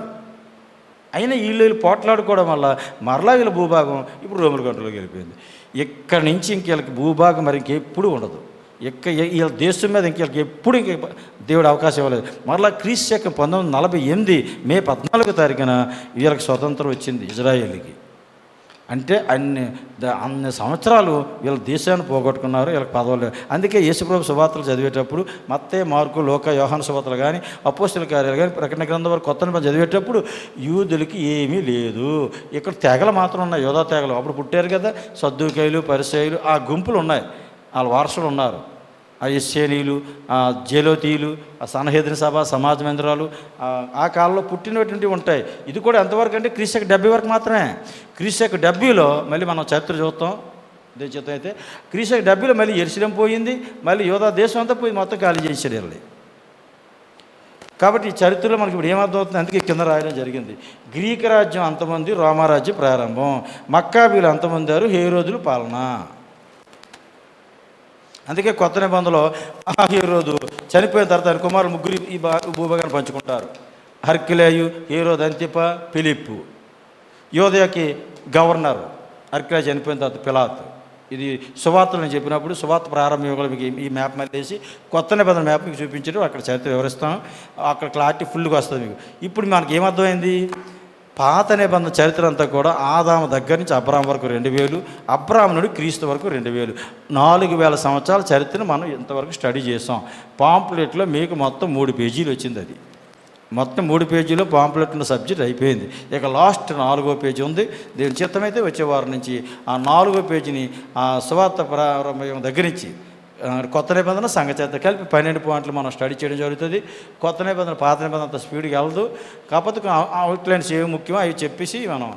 అయినా వీళ్ళు పోట్లాడుకోవడం వల్ల మరలా వీళ్ళ భూభాగం ఇప్పుడు రోముల కంట్రోల్లోకి వెళ్ళిపోయింది. ఇక్కడి నుంచి వీళ్ళకి భూభాగం మరి ఇంకెప్పుడు ఉండదు. వీళ్ళ దేశం మీద వీళ్ళకి ఎప్పుడు దేవుడు అవకాశం ఇవ్వలేదు. మరలా క్రీస్తు శకం 1948 మే 14వ తారీఖున వీళ్ళకి స్వతంత్రం వచ్చింది ఇజ్రాయేల్కి. అంటే అన్ని సంవత్సరాలు వీళ్ళ దేశాన్ని పోగొట్టుకున్నారు, వీళ్ళకి పదవులు. అందుకే యేసుప్రభు సువార్తలు చదివేటప్పుడు మత్తయి, మార్కు, లూకా, యోహాను సువార్తలు కానీ అపోస్తలుల కార్యాలు కానీ ప్రకటన గ్రంథం వరకు కొత్త నిబంధన చదివేటప్పుడు యూదులకి ఏమీ లేదు, ఇక్కడ తెగలు మాత్రం ఉన్నాయి, యోధా తెగలు. అప్పుడు పుట్టారు కదా సద్దూకైలు, పరిసయ్యులు, ఆ గుంపులు ఉన్నాయి, వాళ్ళ వారసులు ఉన్నారు. ఆ ఎస్సేనీలు, ఆ జేలోతీయులు, ఆ సన్హెద్రిన సభ, సమాజ మందిరాలు ఆ కాలంలో పుట్టినటువంటివి ఉంటాయి. ఇది కూడా ఎంతవరకు అంటే క్రీస్తు 70 వరకు మాత్రమే. క్రీస్తు 70లో మళ్ళీ మనం చరిత్ర చూస్తాం. దేశం అయితే క్రీస్తు 70లో మళ్ళీ యెరూషలేము పోయింది, మళ్ళీ యోధా దేశం అంతా పోయి మొత్తం ఖాళీ చేశారు వెళ్ళి. కాబట్టి ఈ చరిత్రలో మనకి ఇప్పుడు ఏమర్థమవుతుంది? అందుకే కింద రాయడం జరిగింది. గ్రీకు రాజ్యం అంతమంది, రోమారాజ్యం ప్రారంభం. మక్కాబీలు అంతమందారు, హేరోదులు పాలన. అందుకే కొత్త నిబంధనలో హేరోదు చనిపోయిన తర్వాత ఆయన కుమారులు 3 ఈ భూభాగాన్ని పంచుకుంటారు. హర్కిలేయు, హేరోదు అంతిప, ఫిలిప్పు. యోదయకి గవర్నర్, హర్కిలేయు చనిపోయిన తర్వాత పిలాతు. ఇది సువార్తలు నేను చెప్పినప్పుడు సువార్త ప్రారంభ యుగంలో మీకు ఈ మ్యాప్ మళ్ళీ వేసి కొత్త నిబంధన మ్యాప్ మీకు చూపించడం, అక్కడ చరిత్ర వివరిస్తాను. అక్కడ క్లారిటీ ఫుల్గా వస్తుంది మీకు. ఇప్పుడు మనకి ఏమర్థమైంది? పాత నిబంధన చరిత్ర అంతా కూడా ఆదాము దగ్గర నుంచి అబ్రాహం వరకు 2000, అబ్రాహం నుండి క్రీస్తు వరకు 2000, 4000 సంవత్సరాల చరిత్రను మనం ఇంతవరకు స్టడీ చేసాం. పాంప్లెట్లో మీకు మొత్తం 3 పేజీలు వచ్చింది. అది మొత్తం 3 పేజీలో పాంప్లెట్ ఉన్న సబ్జెక్ట్ అయిపోయింది. ఇక లాస్ట్ 4వ పేజీ ఉంది. దీని చిత్తమైతే వచ్చే వారం నుంచి ఆ 4వ పేజీని ఆ సువార్త ప్రారంభం దగ్గర నుంచి కొత్త నిబంధన సంఘ చరిత్ర కలిపి 12 పాయింట్లు మనం స్టడీ చేయడం జరుగుతుంది. కొత్త నిబంధన పాత నిబంధన అంత స్పీడ్గా వెళ్ళదు. కాకపోతే అవుట్లైన్స్ ఏమి ముఖ్యమో అవి చెప్పేసి మనం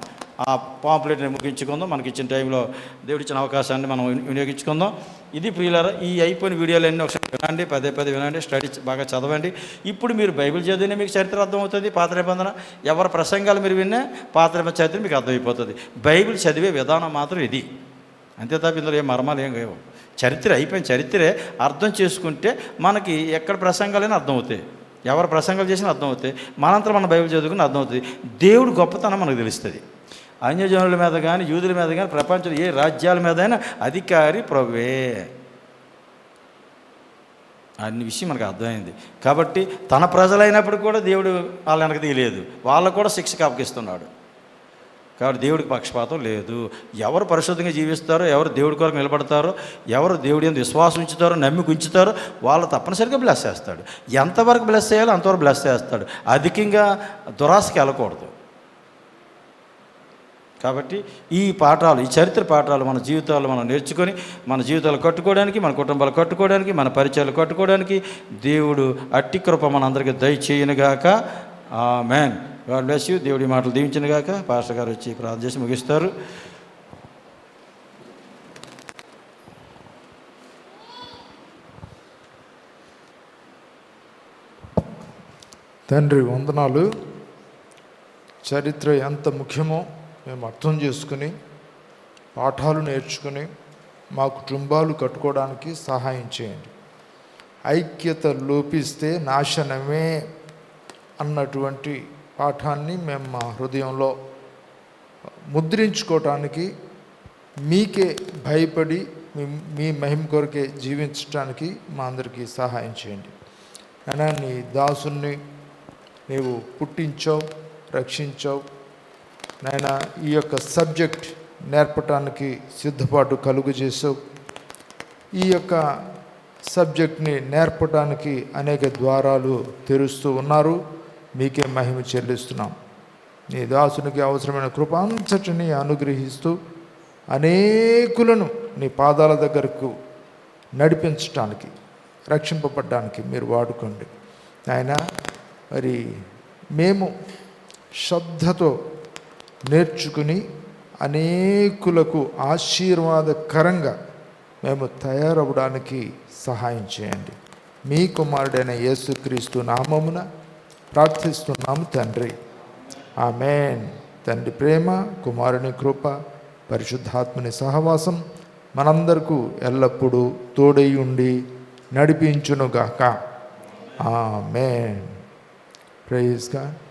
ఆ పాంప్లెట్ని ముగించుకుందాం. మనకి ఇచ్చిన టైంలో దేవుడు ఇచ్చిన అవకాశాన్ని మనం వినియోగించుకుందాం. ఇది ప్రియులారా, ఈ అయిపోయిన వీడియోలన్నీ ఒకసారి వినండి, పదే వినండి, స్టడీ బాగా చదవండి. ఇప్పుడు మీరు బైబిల్ చదివినా మీకు చరిత్ర అర్థమవుతుంది. పాత నిబంధన ఎవరి ప్రసంగాలు మీరు విన్నా పాత నిబంధన చరిత్ర మీకు అర్థమైపోతుంది. బైబిల్ చదివే విధానం మాత్రం ఇది, అంతే తప్ప ఇందులో ఏం మర్మాలు ఏం లేవు. చరిత్ర అయిపోయిన చరిత్రే అర్థం చేసుకుంటే మనకి ఎక్కడ ప్రసంగాలైనా అర్థమవుతాయి, ఎవరు ప్రసంగాలు చేసినా అర్థమవుతాయి. మనంతా మన బైబిల్ చదువుకుని అర్థమవుతుంది. దేవుడు గొప్పతనం మనకు తెలుస్తుంది. అన్యజనుల మీద కానీ యూదుల మీద కానీ ప్రపంచంలో ఏ రాజ్యాల మీదైనా అధికారి ప్రభువే అన్ని విషయం మనకు అర్థమైంది. కాబట్టి తన ప్రజలైనప్పుడు కూడా దేవుడు వాళ్ళ వెనక తీయలేదు, వాళ్ళకు కూడా శిక్షకు అప్పగిస్తున్నాడు. కాబట్టి దేవుడికి పక్షపాతం లేదు. ఎవరు పరిశుద్ధంగా జీవిస్తారో, ఎవరు దేవుడి కొరకు నిలబడతారో, ఎవరు దేవుడి యందు విశ్వాసం ఉంచుతారో, నమ్మిక ఉంచుతారో వాళ్ళు తప్పనిసరిగా బ్లెస్ చేస్తాడు. ఎంతవరకు బ్లెస్ చేయాలో అంతవరకు బ్లెస్ చేస్తాడు. అధికంగా దురాశకి వెళ్ళకూడదు. కాబట్టి ఈ పాఠాలు, ఈ చరిత్ర పాఠాలు మన జీవితాల్లో మనం నేర్చుకొని మన జీవితాలు కట్టుకోవడానికి, మన కుటుంబాలు కట్టుకోవడానికి, మన పరిచయాలు కట్టుకోవడానికి దేవుడు అట్టి కృప మనందరికీ దయచేయనుగాక. ఆమేన్. God bless you. దేవుడి మాటలు దీవించునుగాక. పాస్టర్ గారు వచ్చి ప్రార్థన చేసి ముగిస్తారు. తండ్రి వందనాలు. చరిత్ర ఎంత ముఖ్యమో మేము అర్థం చేసుకుని పాఠాలు నేర్చుకుని మా కుటుంబాలు కట్టుకోవడానికి సహాయం చేయండి. ఐక్యత లోపిస్తే నాశనమే అన్నటువంటి పాఠాన్ని మేము మా హృదయంలో ముద్రించుకోవటానికి, మీకే భయపడి మీ మహిమ కొరకే జీవించడానికి మా అందరికీ సహాయం చేయండి. అయినా నీ దాసుని నీవు పుట్టించావు, రక్షించావు నాయన. ఈ యొక్క సబ్జెక్ట్ నేర్పటానికి సిద్ధపాటు కలుగు చేసావు. ఈ యొక్క సబ్జెక్ట్ని నేర్పటానికి అనేక ద్వారాలు తెరుస్తూ ఉన్నారు. మీకే మహిమ చెల్లిస్తున్నాం. నీ దాసునికి అవసరమైన కృప అంతటిని అనుగ్రహిస్తూ అనేకులను నీ పాదాల దగ్గరకు నడిపించటానికి, రక్షింపబడ్డానికి మీరు వాడుకోండి ఆయన. మరి మేము శ్రద్ధతో నేర్చుకుని అనేకులకు ఆశీర్వాదకరంగా మేము తయారవడానికి సహాయం చేయండి. మీ కుమారుడైన యేసుక్రీస్తు నామమున ప్రార్థిస్తున్నాము తండ్రి. ఆమేన్. తండ్రి ప్రేమ, కుమారుని కృప, పరిశుద్ధాత్మని సహవాసం మనందరకు ఎల్లప్పుడూ తోడై ఉండి నడిపించునుగాక. ఆమేన్. Praise God.